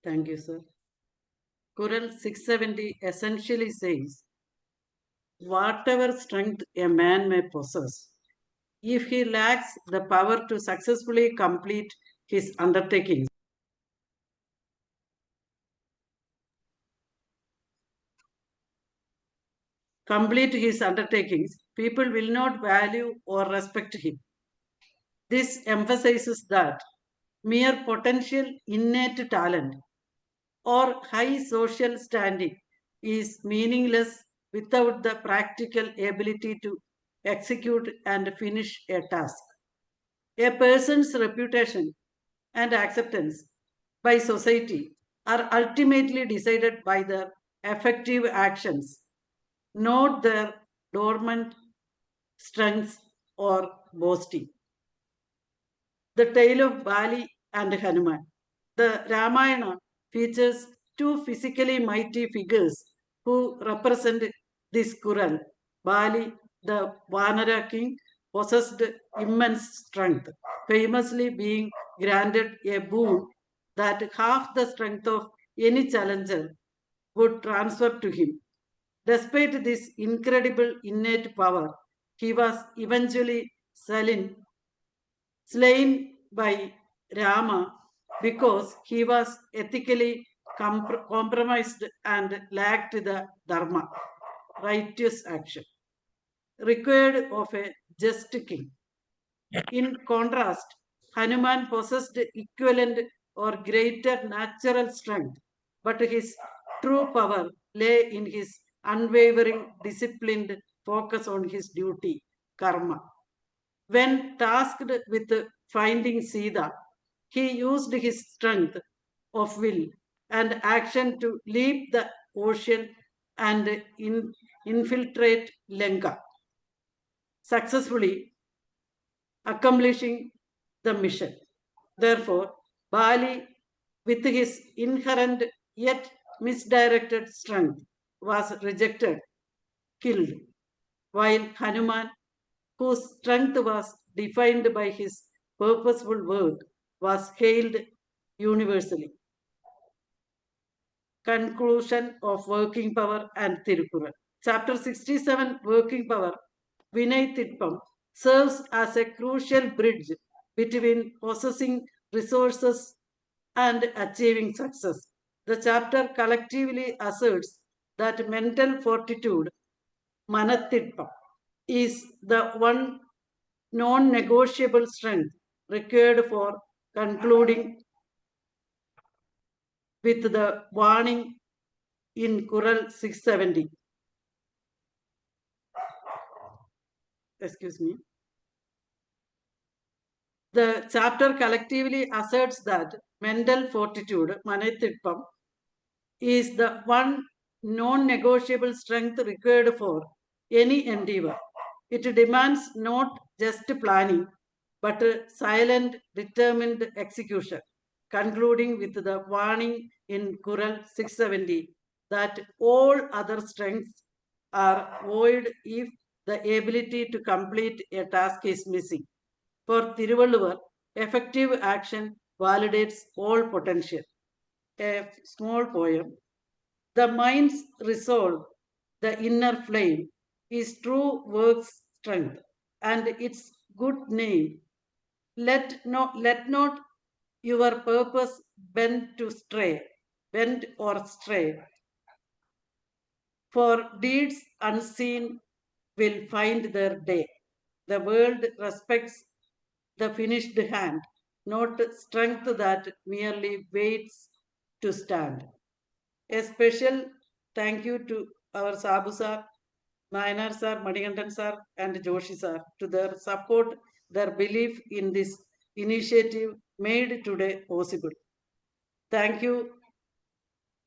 Thank you, sir. Kural 670 essentially says, whatever strength a man may possess, if he lacks the power to successfully complete his undertakings, people will not value or respect him. This emphasizes that mere potential innate talent or high social standing is meaningless without the practical ability to execute and finish a task. A person's reputation and acceptance by society are ultimately decided by their effective actions, not their dormant strengths or boasting. The tale of Bali and Hanuman. The Ramayana features two physically mighty figures who represent this Kural. Bali, the Vanara king, possessed immense strength, famously being granted a boon that half the strength of any challenger would transfer to him. Despite this incredible innate power, he was eventually slain by Rama because he was ethically compromised and lacked the dharma, righteous action, required of a just king. In contrast, Hanuman possessed equivalent or greater natural strength, but his true power lay in his unwavering, disciplined focus on his duty, karma. When tasked with finding Sita, he used his strength of will and action to leap the ocean and infiltrate Lanka, successfully accomplishing the mission. Therefore, Bali, with his inherent yet misdirected strength, was rejected, killed, while Hanuman, whose strength was defined by his purposeful work, was hailed universally. Conclusion of Working Power and Tirukkural. Chapter 67, Working Power, Vinay Tidpam, serves as a crucial bridge between possessing resources and achieving success. The chapter collectively asserts that mental fortitude, Manatidpam, is the one non-negotiable strength required for concluding with the warning in Kural 670. Excuse me. The chapter collectively asserts that mental fortitude, Manatidpam, is the one non-negotiable strength required for any endeavor. It demands not just planning, but silent, determined execution, concluding with the warning in Kural 670 that all other strengths are void if the ability to complete a task is missing. For Thiruvalluvar, effective action validates all potential. A small poem. The mind's resolve, the inner flame, is true work's strength and its good name. Let not your purpose bend or stray. For deeds unseen will find their day. The world respects the finished hand, not strength that merely waits to stand. A special thank you to our Sabu sir, Nayanar sir, Manikandan sir, and Joshi sir to their support, their belief in this initiative made today possible. Thank you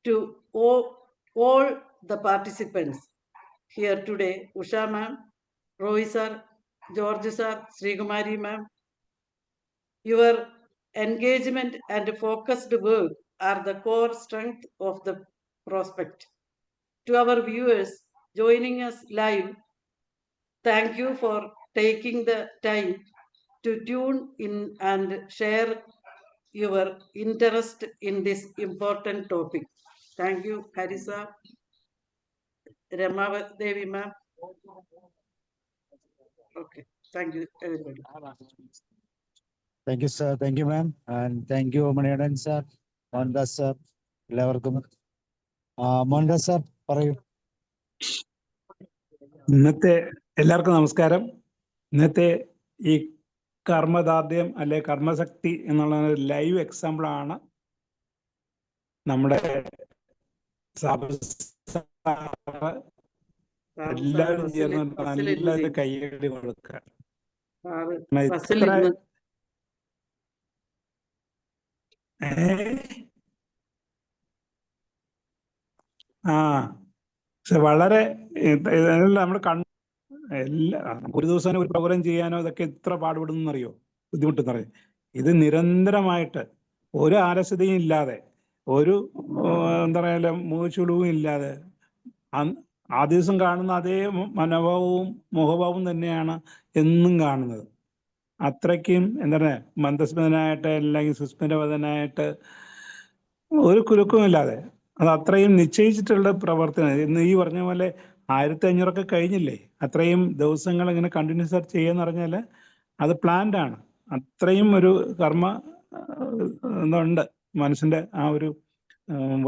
to all the participants here today, Usha ma'am, Rohi sir, George sir, Sri Kumari ma'am. Your engagement and focused work are the core strength of the prospect. To our viewers joining us live, thank you for taking the time to tune in and share your interest in this important topic. Thank you, Harisa, Rama Devi ma'am. Okay, thank you, everybody. Thank you sir, thank you ma'am, and thank you Manikandan sir, Mohandas sir, എല്ലാവർക്കും. Mohandas sir പറയൂ. ഇന്നത്തെ എല്ലാവർക്കും നമസ്കാരം. ഇന്നത്തെ ഈ കർമ്മദാർഢ്യം അല്ലെ കർമ്മശക്തി എന്നുള്ള live example ആണ് നമ്മുടെ എല്ലാവരും ചേർന്ന് നല്ലൊരു കയ്യടി കൊടുക്കുക. പക്ഷെ വളരെ നമ്മൾ ഒരു ദിവസം ഒരു പ്രോഗ്രാം ചെയ്യാനോ ഇതൊക്കെ എത്ര പാടുപെടുന്നറിയോ, ബുദ്ധിമുട്ടെന്നറിയോ. ഇത് നിരന്തരമായിട്ട് ഒരു ആലസ്യതയും ഇല്ലാതെ, ഒരു എന്താ പറയുക മൂച്ചുളിവും ഇല്ലാതെ ആ ദിവസം കാണുന്ന അതേ മനോഭാവവും മുഖഭാവവും തന്നെയാണ് എന്നും കാണുന്നത്. അത്രയ്ക്കും എന്താ പറയുക മന്ദസ്മിതനായിട്ട് അല്ലെങ്കിൽ സുസ്മിതവദനായിട്ട് ഒരു കുലുക്കമില്ലാതെ അത് അത്രയും നിശ്ചയിച്ചിട്ടുള്ള പ്രവർത്തനം. ഇന്ന് ഈ പറഞ്ഞ പോലെ 1500 കഴിഞ്ഞില്ലേ, അത്രയും ദിവസങ്ങൾ ഇങ്ങനെ കണ്ടിന്യൂസ് ആയിട്ട് ചെയ്യാന്ന് പറഞ്ഞാൽ അത് പ്ലാൻഡ് ആണ്. അത്രയും ഒരു കർമ്മ ഉണ്ട് മനസ്സിന്റെ ആ ഒരു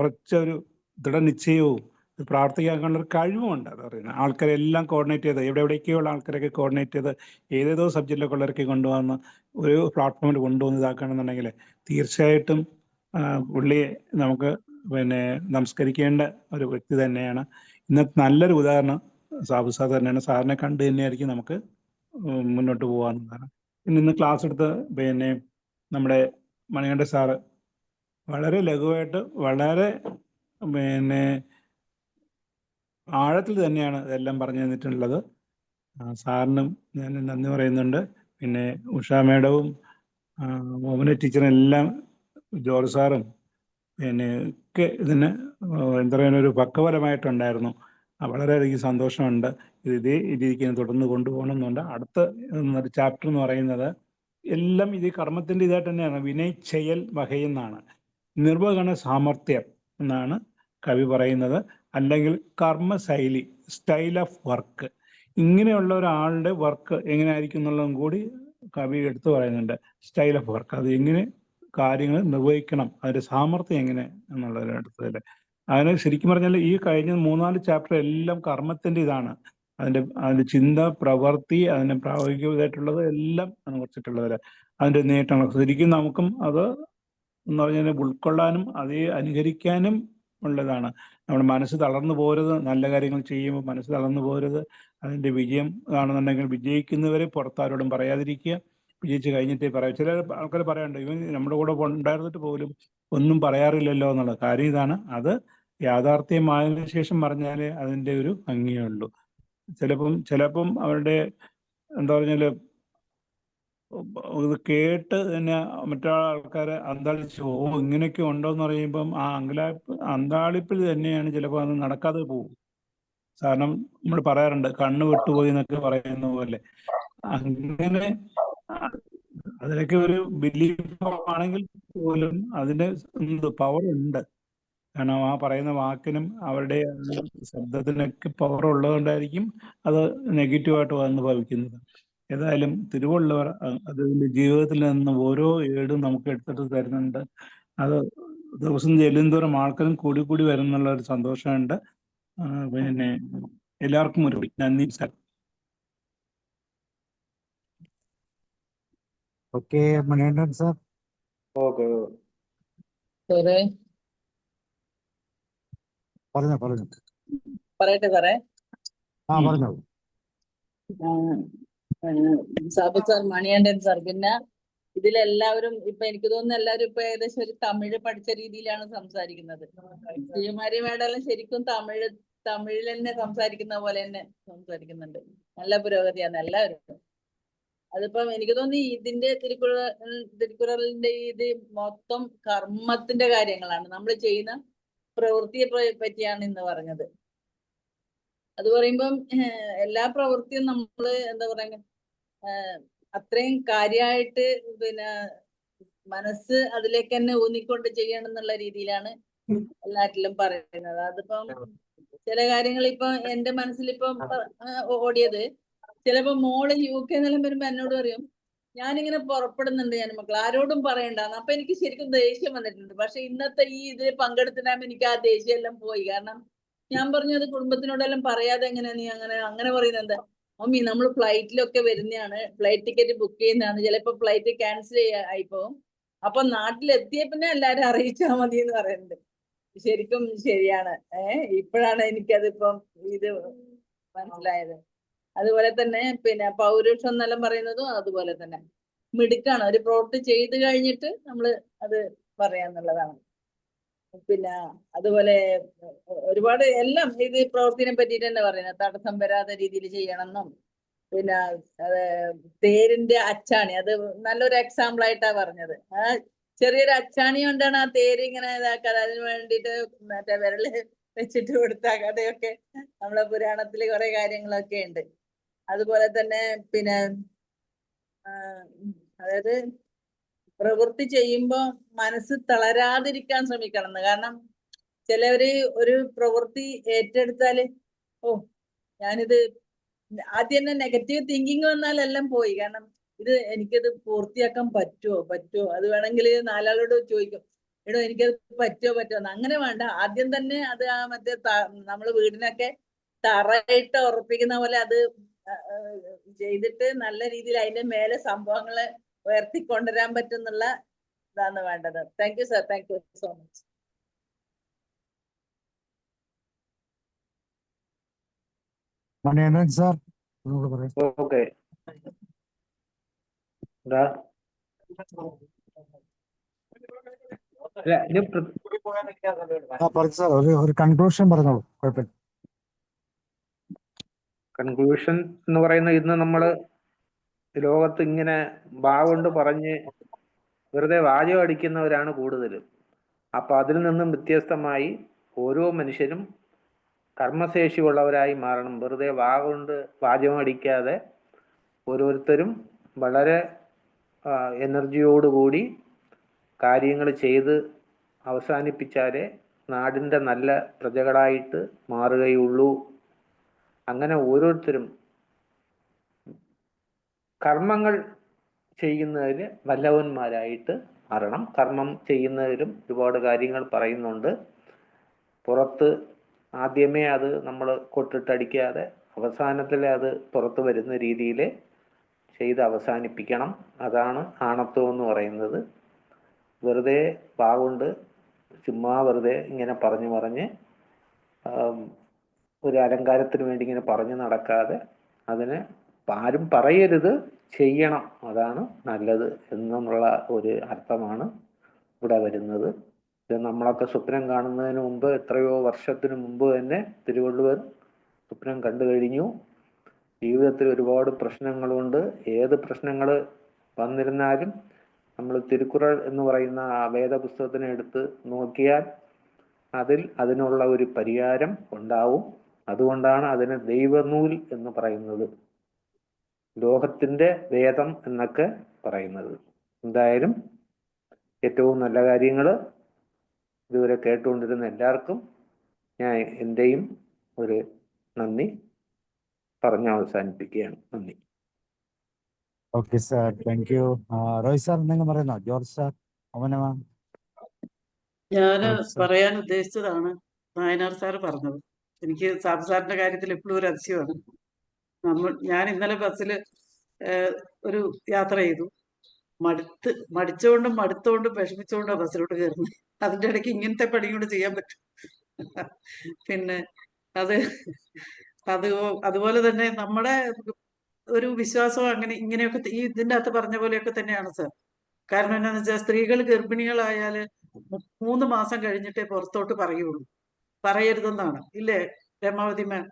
ഉറച്ച ഒരു ദൃഢനിശ്ചയവും പ്രാർത്ഥിക്കാനുള്ള ഒരു കഴിവുമുണ്ട്. അത് പറയുന്നത് ആൾക്കാരെല്ലാം കോർഡിനേറ്റ് ചെയ്ത് എവിടെയൊക്കെയുള്ള ആൾക്കാരൊക്കെ കോർഡിനേറ്റ് ചെയ്ത് ഏതേതോ സബ്ജക്റ്റിലൊക്കെ ഉള്ളവരൊക്കെ കൊണ്ടുവന്ന് ഒരു പ്ലാറ്റ്ഫോമിൽ കൊണ്ടുവന്ന് ഇതാക്കുകയാണെന്നുണ്ടെങ്കിൽ തീർച്ചയായിട്ടും പുള്ളിയെ നമുക്ക് നമസ്കരിക്കേണ്ട ഒരു വ്യക്തി തന്നെയാണ്. ഇന്നത്തെ നല്ലൊരു ഉദാഹരണം സാബു സാർ തന്നെയാണ്. സാറിനെ കണ്ടു തന്നെയായിരിക്കും നമുക്ക് മുന്നോട്ട് പോകാവുന്നതാണ്. ഇന്ന് ക്ലാസ് എടുത്ത് നമ്മുടെ മണികണ്ഠൻ സാറ് വളരെ ലഘുവായിട്ട് വളരെ ആഴത്തിൽ തന്നെയാണ് ഇതെല്ലാം പറഞ്ഞു തന്നിട്ടുള്ളത്. സാറിനും ഞാൻ നന്ദി പറയുന്നുണ്ട്. പിന്നെ ഉഷാ മേഡവും മോഹന ടീച്ചറും എല്ലാം ജോർജ് സാറും ഒക്കെ ഇതിന് എന്താ പറയുക ഒരു പക്കബലമായിട്ടുണ്ടായിരുന്നു. വളരെയധികം സന്തോഷമുണ്ട്. ഇതേ രീതിക്ക് തുടർന്ന് കൊണ്ടുപോകണം എന്നുണ്ട്. അടുത്ത ചാപ്റ്റർ എന്ന് പറയുന്നത് എല്ലാം ഇത് കർമ്മത്തിൻ്റെ ഇതായിട്ട് തന്നെയാണ്. വിനയ് ചെയ്യൽ വകയെന്നാണ്, നിർവഹണ സാമർഥ്യം എന്നാണ് കവി പറയുന്നത്. അല്ലെങ്കിൽ കർമ്മശൈലി, സ്റ്റൈൽ ഓഫ് വർക്ക്. ഇങ്ങനെയുള്ള ഒരാളുടെ വർക്ക് എങ്ങനെയായിരിക്കും എന്നുള്ളതും കൂടി കവി എടുത്തു പറയുന്നുണ്ട്. സ്റ്റൈൽ ഓഫ് വർക്ക്, അത് എങ്ങനെ കാര്യങ്ങൾ നിർവഹിക്കണം, അതിൻ്റെ സാമർഥ്യം എങ്ങനെ എന്നുള്ളതിനടുത്തതിൽ അതിന് ശരിക്കും പറഞ്ഞാൽ ഈ കഴിഞ്ഞ 3-4 ചാപ്റ്റർ എല്ലാം കർമ്മത്തിൻ്റെ ഇതാണ്. അതിൻ്റെ ചിന്ത, പ്രവൃത്തി, അതിൻ്റെ പ്രായോഗികമായിട്ടുള്ളത് എല്ലാം കുറിച്ചിട്ടുള്ളവർ അതിൻ്റെ നേട്ടങ്ങൾ ശരിക്കും നമുക്കും അത് എന്ന് പറഞ്ഞാൽ ഉൾക്കൊള്ളാനും അതേ അനുകരിക്കാനും ഉള്ളതാണ്. നമ്മുടെ മനസ്സ് തളർന്നു പോരുത്. നല്ല കാര്യങ്ങൾ ചെയ്യുമ്പോൾ മനസ്സ് തളർന്നു പോരുത്. അതിൻ്റെ വിജയം ആണെന്നുണ്ടെങ്കിൽ വിജയിക്കുന്നവരെ പുറത്താരോടും പറയാതിരിക്കുക. വിജയിച്ച് കഴിഞ്ഞിട്ടേ പറയാം. ചില ആൾക്കാർ പറയാറുണ്ട് ഇവൻ നമ്മുടെ കൂടെ ഉണ്ടായിരുന്നിട്ട് പോലും ഒന്നും പറയാറില്ലല്ലോ എന്നുള്ള കാര്യം. ഇതാണ്, അത് യാഥാർത്ഥ്യമായതിനു ശേഷം പറഞ്ഞാലേ അതിൻ്റെ ഒരു ഭംഗിയുള്ളൂ. ചിലപ്പം അവരുടെ എന്താ പറഞ്ഞാൽ ഇത് കേട്ട് തന്നെ മറ്റാൾക്കാരെ അന്താളിച്ച് ഇങ്ങനെയൊക്കെ ഉണ്ടോ എന്ന് പറയുമ്പം ആ അന്താളിപ്പിൽ തന്നെയാണ് ചിലപ്പോൾ അത് നടക്കാതെ പോകും. കാരണം നമ്മൾ പറയാറുണ്ട് കണ്ണ് വിട്ടുപോയി എന്നൊക്കെ പറയുന്ന പോലെ. അങ്ങനെ അതിനൊക്കെ ഒരു ബിലീഫ് ആണെങ്കിൽ പോലും അതിന് പവർ ഉണ്ട്. കാരണം ആ പറയുന്ന വാക്കിനും അവരുടെ ശബ്ദത്തിനൊക്കെ പവർ ഉള്ളതുകൊണ്ടായിരിക്കും അത് നെഗറ്റീവായിട്ട് വന്ന് ഭവിക്കുന്നത്. ഏതായാലും തിരുവള്ളുവർ അതിൻ്റെ ജീവിതത്തിൽ നിന്ന് ഓരോ ഏടും നമുക്ക് എടുത്തിട്ട് തരുന്നുണ്ട്. അത് ദിവസം ചെല്ലുന്തോറും ആൾക്കാരും കൂടി വരുന്നുള്ള ഒരു സന്തോഷമുണ്ട്. എല്ലാവർക്കും ഒരു നന്ദി. Okay Manikandan sir. ഓക്കെ പറഞ്ഞോ. പറയട്ടെ സാറേ. പറഞ്ഞോളൂ. സാബു സാർ, മണികണ്ഠൻ സാർ, പിന്നെ ഇതിലെല്ലാവരും ഇപ്പൊ എനിക്ക് തോന്നുന്നു എല്ലാവരും ഇപ്പൊ ഏകദേശം ഒരു തമിഴ് പഠിച്ച രീതിയിലാണ് സംസാരിക്കുന്നത്. ശ്രീമാരി മേഡെല്ലാം ശരിക്കും തമിഴിൽ തന്നെ സംസാരിക്കുന്ന പോലെ തന്നെ സംസാരിക്കുന്നുണ്ട്. നല്ല പുരോഗതിയാണ് എല്ലാവരും. അതിപ്പം എനിക്ക് തോന്നി ഇതിന്റെ തിരുക്കുറളിന്റെ ഇത് മൊത്തം കർമ്മത്തിന്റെ കാര്യങ്ങളാണ്, നമ്മൾ ചെയ്യുന്ന പ്രവൃത്തിയെ പറ്റിയാണ് ഇന്ന് പറഞ്ഞത്. അത് പറയുമ്പം എല്ലാ പ്രവൃത്തിയും നമ്മൾ എന്താ പറയുക, അത്രയും കാര്യമായിട്ട് പിന്നെ മനസ്സ് അതിലേക്ക് തന്നെ ഊന്നിക്കൊണ്ട് ചെയ്യണം എന്നുള്ള രീതിയിലാണ് എല്ലാറ്റിലും പറയുന്നത്. അതിപ്പം ചില കാര്യങ്ങൾ ഇപ്പൊ എന്റെ മനസ്സിലിപ്പം ഓടിയത്, ചിലപ്പോ മോള് UK എന്നെല്ലാം വരുമ്പോ എന്നോട് പറയും ഞാനിങ്ങനെ പുറപ്പെടുന്നുണ്ട് ഞാൻ മക്കൾ ആരോടും പറയണ്ടെന്ന്. അപ്പൊ എനിക്ക് ശരിക്കും ദേഷ്യം വന്നിട്ടുണ്ട്. പക്ഷെ ഇന്നത്തെ ഈ ഇതിൽ പങ്കെടുത്തിട്ടാകുമ്പോ എനിക്ക് ആ ദേഷ്യം എല്ലാം പോയി. കാരണം ഞാൻ പറഞ്ഞു അത് കുടുംബത്തിനോടെല്ലാം പറയാതെ എങ്ങനെയാ നീ അങ്ങനെ പറയുന്നത്? എന്താ മമ്മി നമ്മൾ ഫ്ലൈറ്റിലൊക്കെ വരുന്നതാണ്, ഫ്ലൈറ്റ് ടിക്കറ്റ് ബുക്ക് ചെയ്യുന്നതാണ്, ചിലപ്പോ ഫ്ലൈറ്റ് ക്യാൻസൽ ആയിപ്പോവും, അപ്പൊ നാട്ടിലെത്തിയ പിന്നെ എല്ലാരും അറിയിച്ചാൽ മതി എന്ന് പറയുന്നുണ്ട്. ശരിക്കും ശരിയാണ്. ഇപ്പോഴാണ് എനിക്കതിപ്പം ഇത് മനസ്സിലായത്. അതുപോലെ തന്നെ പിന്നെ പൗരുഷം എന്നെല്ലാം പറയുന്നതും അതുപോലെ തന്നെ മിടുക്കാണ്. ഒരു പ്രവൃത്തി ചെയ്ത് കഴിഞ്ഞിട്ട് നമ്മൾ അത് പറയാന്നുള്ളതാണ്. പിന്നെ അതുപോലെ ഒരുപാട് എല്ലാം ഇത് പ്രവൃത്തിനെ പറ്റിയിട്ട് തന്നെ പറയുന്നത്, തടസ്സം വരാത്ത രീതിയിൽ ചെയ്യണമെന്നും. പിന്നെ തേരിന്റെ അച്ചാണി അത് നല്ലൊരു എക്സാമ്പിൾ ആയിട്ടാ പറഞ്ഞത്. ആ ചെറിയൊരു അച്ചാണി കൊണ്ടാണ് ആ തേര് ഇങ്ങനെ ഇതാക്കാതെ, അതിന് വേണ്ടിയിട്ട് മറ്റേ വിരല് വെച്ചിട്ട് കൊടുത്ത കഥയൊക്കെ നമ്മളെ പുരാണത്തില് കുറെ കാര്യങ്ങളൊക്കെ ഉണ്ട്. അതുപോലെ തന്നെ പിന്നെ അതായത് പ്രവൃത്തി ചെയ്യുമ്പോ മനസ്സ് തളരാതിരിക്കാൻ ശ്രമിക്കണം എന്ന്. കാരണം ചിലവര് ഒരു പ്രവൃത്തി ഏറ്റെടുത്താല് ഞാനിത് ആദ്യം തന്നെ നെഗറ്റീവ് തിങ്കിങ് വന്നാൽ എല്ലാം പോയി. കാരണം ഇത് എനിക്കത് പൂർത്തിയാക്കാൻ പറ്റുമോ അത് വേണമെങ്കിൽ നാലാളോട് ചോദിക്കും, എടോ എനിക്കത് പറ്റുമോ അങ്ങനെ വേണ്ട. ആദ്യം തന്നെ അത് ആ മറ്റേ നമ്മള് വീടിനൊക്കെ തറയിട്ട് ഉറപ്പിക്കുന്ന പോലെ അത് ചെയ്തിട്ട് നല്ല രീതിയിൽ അതിന്റെ മേലെ സംഭവങ്ങള് ഉയർത്തിക്കൊണ്ടുവരാൻ പറ്റുന്നുള്ള ഇതാണ് വേണ്ടത്. Thank you sir, thank you so much. Manikandan sir okay. ഒരു കൺക്ലൂഷൻ പറഞ്ഞോളൂ, കുഴപ്പമില്ല. കൺക്ലൂഷൻ എന്ന് പറയുന്നത്, ഇന്ന് നമ്മള് ലോകത്ത് ഇങ്ങനെ കൊണ്ട് പറഞ്ഞ് വെറുതെ വാചകം അടിക്കുന്നവരാണ് കൂടുതലും. അപ്പൊ അതിൽ നിന്നും വ്യത്യസ്തമായി ഓരോ മനുഷ്യരും കർമ്മശേഷിയുള്ളവരായി മാറണം. വെറുതെ കൊണ്ട് വാചകം അടിക്കാതെ ഓരോരുത്തരും വളരെ എനർജിയോടുകൂടി കാര്യങ്ങൾ ചെയ്ത് അവസാനിപ്പിച്ചാലേ നാടിൻ്റെ നല്ല പ്രജകളായിട്ട് മാറുകയുള്ളൂ. അങ്ങനെ ഓരോരുത്തരും കർമ്മങ്ങൾ ചെയ്യുന്നതിൽ വല്ലവന്മാരായിട്ട് മാറണം. കർമ്മം ചെയ്യുന്നതിലും ഒരുപാട് കാര്യങ്ങൾ പറയുന്നുണ്ട്. പുറത്ത് ആദ്യമേ അത് നമ്മൾ കൊട്ടിട്ടടിക്കാതെ അവസാനത്തിൽ അത് പുറത്ത് വരുന്ന രീതിയിൽ ചെയ്ത് അവസാനിപ്പിക്കണം. അതാണ് ആണത്വം എന്ന് പറയുന്നത്. വെറുതെ കൊണ്ട് ചുമ്മാ വെറുതെ ഇങ്ങനെ പറഞ്ഞ് ഒരു അലങ്കാരത്തിന് വേണ്ടി ഇങ്ങനെ പറഞ്ഞു നടക്കാതെ അതിന് ആരും പറയരുത്, ചെയ്യണം, അതാണ് നല്ലത് എന്നുള്ള ഒരു അർത്ഥമാണ് ഇവിടെ വരുന്നത്. ഇത് നമ്മളൊക്കെ സ്വപ്നം കാണുന്നതിന് മുമ്പ്, എത്രയോ വർഷത്തിന് മുമ്പ് തന്നെ തിരുവള്ളുവർ സ്വപ്നം കണ്ടു കഴിഞ്ഞു. ജീവിതത്തിൽ ഒരുപാട് പ്രശ്നങ്ങളുണ്ട്. ഏത് പ്രശ്നങ്ങൾ വന്നിരുന്നാലും നമ്മൾ തിരുക്കുറൾ എന്ന് പറയുന്ന ആ വേദപുസ്തകത്തിനെ എടുത്ത് നോക്കിയാൽ അതിനുള്ള ഒരു പരിഹാരം ഉണ്ടാവും. അതുകൊണ്ടാണ് അതിന് ദൈവനൂൽ എന്ന് പറയുന്നത്, ലോകത്തിന്റെ വേദം എന്നൊക്കെ പറയുന്നത്. എന്തായാലും ഏറ്റവും നല്ല കാര്യങ്ങൾ ഇതുവരെ കേട്ടുകൊണ്ടിരുന്ന എല്ലാവർക്കും ഞാൻ എൻ്റെയും ഒരു നന്ദി പറഞ്ഞ് അവസാനിപ്പിക്കുകയാണ്. നന്ദി. Okay sir, thank you. Roy sir എന്തെങ്കിലും പറയുന്നോ? George sir, ഓമനമാ? ഞാൻ പറയാൻ ഉദ്ദേശിച്ചതാണ് നായനാർ സാറ് പറഞ്ഞത്. എനിക്ക് സാബു സാറിന്റെ കാര്യത്തിൽ എപ്പോഴും ഒരു അതിശയമാണ്. ഞാൻ ഇന്നലെ ബസ്സിൽ ഒരു യാത്ര ചെയ്തു. മടുത്തോണ്ടും വിഷമിച്ചുകൊണ്ടാണ് ബസ്സിലോട്ട് കയറുന്നത്. അതിൻ്റെ ഇടയ്ക്ക് ഇങ്ങനത്തെ പണി കൊണ്ട് ചെയ്യാൻ പറ്റും. പിന്നെ അതുപോലെ തന്നെ നമ്മുടെ ഒരു വിശ്വാസം ഇങ്ങനെയൊക്കെ ഈ ഇതിൻ്റെ അകത്ത് പറഞ്ഞ പോലെയൊക്കെ തന്നെയാണ് സാർ. കാരണം എന്താണെന്ന് വെച്ചാൽ സ്ത്രീകൾ ഗർഭിണികളായാൽ 3 മാസം കഴിഞ്ഞിട്ടേ പുറത്തോട്ട് പറയരുതെന്നാണ്, ഇല്ലേ രമാവതി മാം?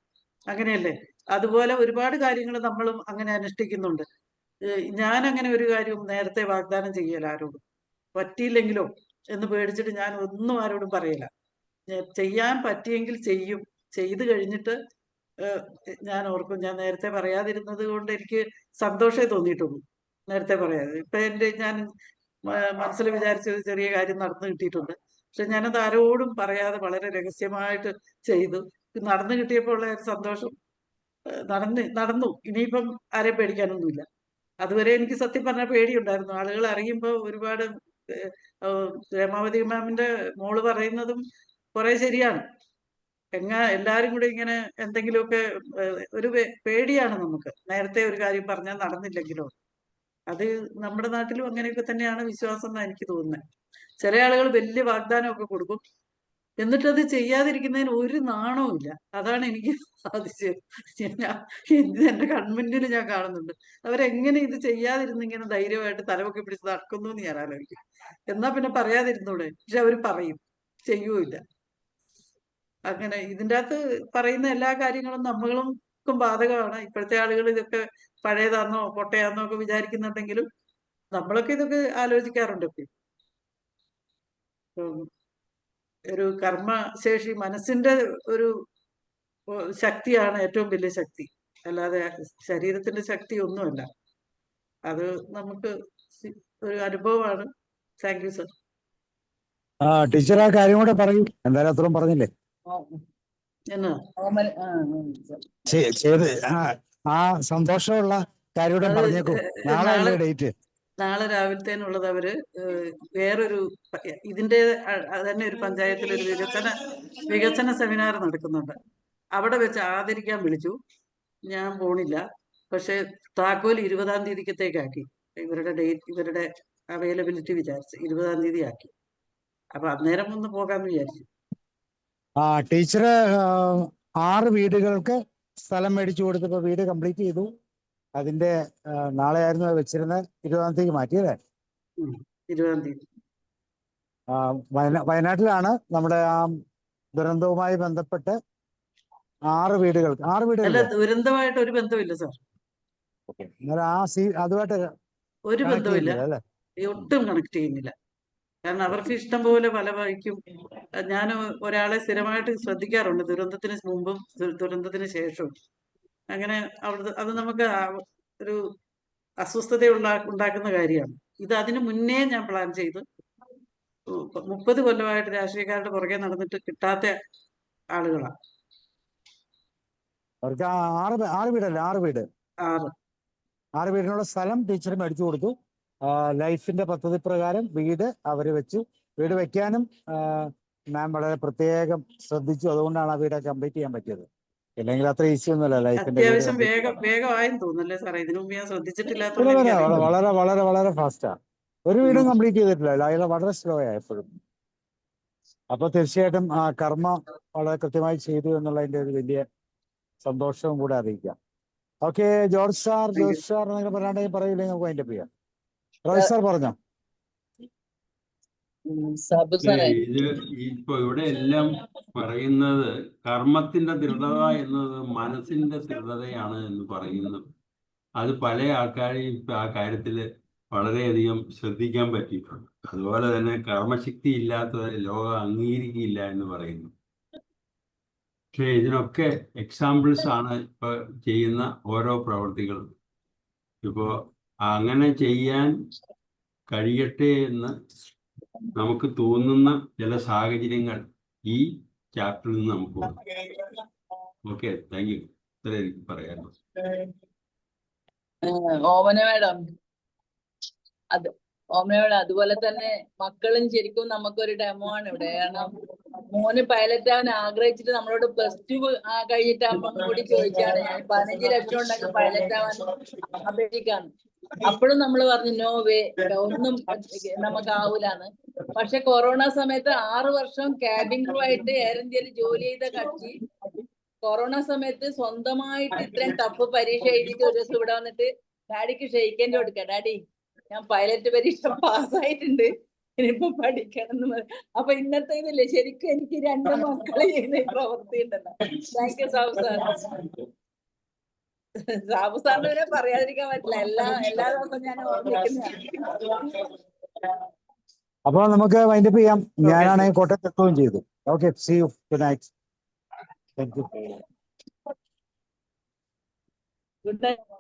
അങ്ങനെയല്ലേ? അതുപോലെ ഒരുപാട് കാര്യങ്ങൾ നമ്മളും അങ്ങനെ അനുഷ്ഠിക്കുന്നുണ്ട്. ഞാൻ അങ്ങനെ ഒരു കാര്യവും നേരത്തെ വാഗ്ദാനം ചെയ്യല ആരോടും. പറ്റിയില്ലെങ്കിലോ എന്ന് പേടിച്ചിട്ട് ഞാൻ ഒന്നും ആരോടും പറയില്ല. ചെയ്യാൻ പറ്റിയെങ്കിൽ ചെയ്യും. ചെയ്തു കഴിഞ്ഞിട്ട് ഞാൻ ഓർക്കും, ഞാൻ നേരത്തെ പറയാതിരുന്നത് കൊണ്ട് എനിക്ക് സന്തോഷമേ തോന്നിയിട്ടുള്ളൂ. നേരത്തെ പറയാതെ ഇപ്പൊ ഞാൻ മനസ്സിൽ വിചാരിച്ചത് ചെറിയ കാര്യം നടന്നു കിട്ടിയിട്ടുണ്ട്. പക്ഷെ ഞാനത് ആരോടും പറയാതെ വളരെ രഹസ്യമായിട്ട് ചെയ്തു. നടന്നു കിട്ടിയപ്പോൾ ഉള്ള ഒരു സന്തോഷം നടന്നു. ഇനിയിപ്പം ആരെയും പേടിക്കാനൊന്നുമില്ല. അതുവരെ എനിക്ക് സത്യം പറഞ്ഞ പേടിയുണ്ടായിരുന്നു. ആളുകൾ അറിയുമ്പോൾ ഒരുപാട് രമാവതി മാമിന്റെ മോള് പറയുന്നതും കുറെ ശരിയാണ്. എല്ലാരും കൂടെ ഇങ്ങനെ എന്തെങ്കിലുമൊക്കെ ഒരു പേടിയാണ് നമുക്ക്. നേരത്തെ ഒരു കാര്യം പറഞ്ഞാൽ നടന്നില്ലെങ്കിലോ. അത് നമ്മുടെ നാട്ടിലും അങ്ങനെയൊക്കെ തന്നെയാണ് വിശ്വാസം എന്നാണ് എനിക്ക് തോന്നുന്നത്. ചില ആളുകൾ വലിയ വാഗ്ദാനമൊക്കെ കൊടുക്കും, എന്നിട്ടത് ചെയ്യാതിരിക്കുന്നതിന് ഒരു നാണവും ഇല്ല. അതാണ് എനിക്ക് അതിശയം. ഇത് എന്റെ കൺമുന്നിൽ ഞാൻ കാണുന്നുണ്ട്. അവരെങ്ങനെ ഇത് ചെയ്യാതിരുന്നിങ്ങനെ ധൈര്യമായിട്ട് തലമൊക്കെ പിടിച്ച് നടക്കുന്നു എന്ന് ഞാൻ ആലോചിക്കും. എന്നാ പിന്നെ പറയാതിരുന്നൂടെ? പക്ഷെ അവർ പറയും, ചെയ്യൂല. അങ്ങനെ ഇതിൻ്റെ അകത്ത് പറയുന്ന എല്ലാ കാര്യങ്ങളും നമ്മൾക്കും ബാധകമാണ്. ഇപ്പോഴത്തെ ആളുകൾ ഇതൊക്കെ പഴയതാന്നോ പൊട്ടയാന്നോ ഒക്കെ വിചാരിക്കുന്നുണ്ടെങ്കിലും നമ്മളൊക്കെ ഇതൊക്കെ ആലോചിക്കാറുണ്ട് എപ്പോഴും. ഒരു കർമ്മശേഷി, മനസ്സിന്റെ ഒരു ശക്തിയാണ് ഏറ്റവും വലിയ ശക്തി, അല്ലാതെ ശരീരത്തിന്റെ ശക്തി ഒന്നുമല്ല. അത് നമുക്ക് ഒരു അനുഭവമാണ്. Thank you sir. ടീച്ചർ ആ കാര്യം കൂടെ പറയൂ. എന്തായാലും അത്രയും പറഞ്ഞില്ലേ. എന്നാ ചെയ്ത് ആ സന്തോഷമുള്ള കാര്യം കൂടെ പറഞ്ഞേക്കൂ. നാളെ അല്ലേ ഡേറ്റ്? നാളെ രാവിലത്തേനുള്ളത് അവര് വേറൊരു ഇതിന്റെ തന്നെ ഒരു പഞ്ചായത്തിൽ ഒരു വികസന സെമിനാർ നടക്കുന്നുണ്ട്. അവിടെ വെച്ച് ആദരിക്കാൻ വിളിച്ചു. ഞാൻ പോണില്ല. പക്ഷെ താക്കോൽ 20-ാം തീയതിക്കത്തേക്കാക്കി. ഇവരുടെ ഡേറ്റ്, ഇവരുടെ അവൈലബിലിറ്റി വിചാരിച്ച് 20-ാം തീയതി ആക്കി. അപ്പൊ അന്നേരം ഒന്ന് പോകാന്ന് വിചാരിച്ചു. ടീച്ചർ 6 വീടുകൾക്ക് സ്ഥലം മേടിച്ചു കൊടുത്തപ്പോ വീട് കംപ്ലീറ്റ് ചെയ്തു. അതിന്റെ നാളെയായിരുന്നു വെച്ചിരുന്നത്, 20-ാം തീയതി മാറ്റിയല്ലേ? 20-ാം തീയതി. വയനാട്ടിലാണ് നമ്മുടെ ആ ദുരന്തവുമായി ബന്ധപ്പെട്ട് 6 വീടുകൾ. അല്ല, ദുരന്തമായിട്ട് ഒരു ബന്ധമില്ല സാർ. അതുമായിട്ട് ഒരു ബന്ധമില്ല, ഒട്ടും കണക്ട് ചെയ്യുന്നില്ല. കാരണം അവർക്ക് ഇഷ്ടം പോലെ പല വഴിക്കും. ഞാൻ ഒരാളെ സ്ഥിരമായിട്ട് ശ്രദ്ധിക്കാറുണ്ട്, ദുരന്തത്തിന് മുമ്പും ദുരന്തത്തിന് ശേഷവും. അങ്ങനെ അത് നമുക്ക് ഒരു അസ്വസ്ഥത ഉണ്ടാക്കുന്ന കാര്യമാണ്. ഇത് അതിനു മുന്നേ ഞാൻ പ്ലാൻ ചെയ്ത് 30 കൊല്ലമായിട്ട് രാഷ്ട്രീയക്കാരുടെ പുറകെ നടന്നിട്ട് കിട്ടാത്ത ആളുകളാണ്. അവർക്ക് 6 വീടല്ലേ? 6 വീടിനുള്ള സ്ഥലം ടീച്ചർ മേടിച്ചു കൊടുത്തു. ലൈഫിന്റെ പദ്ധതി പ്രകാരം വീട് അവര് വെച്ചു. വീട് വെക്കാനും മാം വളരെ പ്രത്യേകം ശ്രദ്ധിച്ചു. അതുകൊണ്ടാണ് ആ വീട് കംപ്ലീറ്റ് ചെയ്യാൻ പറ്റിയത്. ഇല്ലെങ്കിൽ അത്ര ഈസി ഒന്നുമല്ല ലൈഫിന്റെ. അത്യാവശ്യം വേഗമായെന്ന് തോന്നുന്നല്ലേ സാറേ? ഇതിനു മുമ്പ് ഞാൻ ശ്രദ്ധിച്ചിട്ടില്ലാത്ത വളരെ വളരെ വളരെ ഫാസ്റ്റാ. ഒരു വീടും കംപ്ലീറ്റ് ചെയ്തിട്ടില്ല. അയാൾ വളരെ സ്ലോ ആയി എപ്പോഴും. അപ്പൊ തീർച്ചയായിട്ടും ആ കർമ്മ വളരെ കൃത്യമായി ചെയ്തു എന്നുള്ളതിന്റെ ഒരു വലിയ സന്തോഷവും കൂടെ അറിയിക്കാം. ഓക്കെ, ജോർജ് സാർ എന്നൊക്കെ പറയാണ്ടെങ്കിൽ പറയില്ലെങ്കിൽ നമുക്ക് അതിന്റെ ചെയ്യാം. റോയ് സാർ പറഞ്ഞോ. ഇത് ഇപ്പൊ ഇവിടെ എല്ലാം പറയുന്നത് കർമ്മത്തിന്റെ ദൃഢത എന്നത് മനസ്സിന്റെ ദൃഢതയാണ് എന്ന് പറയുന്നു. അത് പല ആൾക്കാരെയും ആ കാര്യത്തില് വളരെയധികം ശ്രദ്ധിക്കാൻ പറ്റിയിട്ടുണ്ട്. അതുപോലെ തന്നെ കർമ്മശക്തി ഇല്ലാത്ത ലോകം അംഗീകരിക്കില്ല എന്ന് പറയുന്നു. പക്ഷെ ഇതിനൊക്കെ എക്സാമ്പിൾസ് ആണ് ഇപ്പൊ ചെയ്യുന്ന ഓരോ പ്രവൃത്തികളും. ഇപ്പോ അങ്ങനെ ചെയ്യാൻ കഴിയട്ടെ എന്ന് നമുക്ക് തോന്നുന്ന ചില സാഹചര്യങ്ങൾ ഈ ചാപ്റ്ററിൽ നിന്ന് നമുക്ക് ഓക്കെ. Thank U. ഇത്ര എനിക്ക് പറയാനുള്ളത്. ഓമന മേഡം, അതുപോലെ തന്നെ മക്കളും ശരിക്കും നമുക്കൊരു ഡെമോ ആണ് ഇവിടെ. കാരണം മോന് പൈലറ്റ് ആവാൻ ആഗ്രഹിച്ചിട്ട് നമ്മളോട് +2 കഴിഞ്ഞിട്ടാകുമ്പോൾ കൂടി ചോദിച്ചാണ്, ഞാൻ 15 ലക്ഷം ഉണ്ടെങ്കിൽ പൈലറ്റ് ആവാൻ അപേക്ഷിക്കാന്ന്. അപ്പോഴും നമ്മൾ പറഞ്ഞു നോ വേ, ഒന്നും നമുക്കാവൂലാന്ന്. പക്ഷെ കൊറോണ സമയത്ത് 6 വർഷം ക്യാബിൻ ക്രൂ ആയിട്ട് എയർ ഇന്ത്യയിൽ ജോലി ചെയ്ത കക്ഷി കൊറോണ സമയത്ത് സ്വന്തമായിട്ട് ഇത്രയും ടഫ് പരീക്ഷ എഴുതിയിട്ട് ഒരു ദിവസം ഇവിടെ വന്നിട്ട് ഡാഡിക്ക് ഷെയ്ക്കേണ്ടി കൊടുക്കുക, ഡാഡി ഞാൻ പൈലറ്റ് പരീക്ഷ പാസ്സായിട്ടുണ്ട്, ഇനിയിപ്പോ പഠിക്കണം എന്ന് പറയും. അപ്പൊ ഇന്നത്തെ ഇതില്ലേ, ശരിക്കും എനിക്ക് 2 മക്കളെ ചെയ്യുന്ന പ്രവൃത്തി ഉണ്ടല്ലോ. Thank you sir. സാബു സാറിന് പിന്നെ പറയാതിരിക്കാൻ പറ്റില്ല. എല്ലാ ദിവസവും ഞാൻ ഓർമ്മിക്കുന്നതാണ്. അപ്പോൾ നമുക്ക് വൈൻഡപ്പ് ചെയ്യാം. Okay, ഞാനാണെങ്കിൽ കോട്ടയത്ത് എത്തുകയും ചെയ്തു. Okay, see you, good night. Thank you. Good night.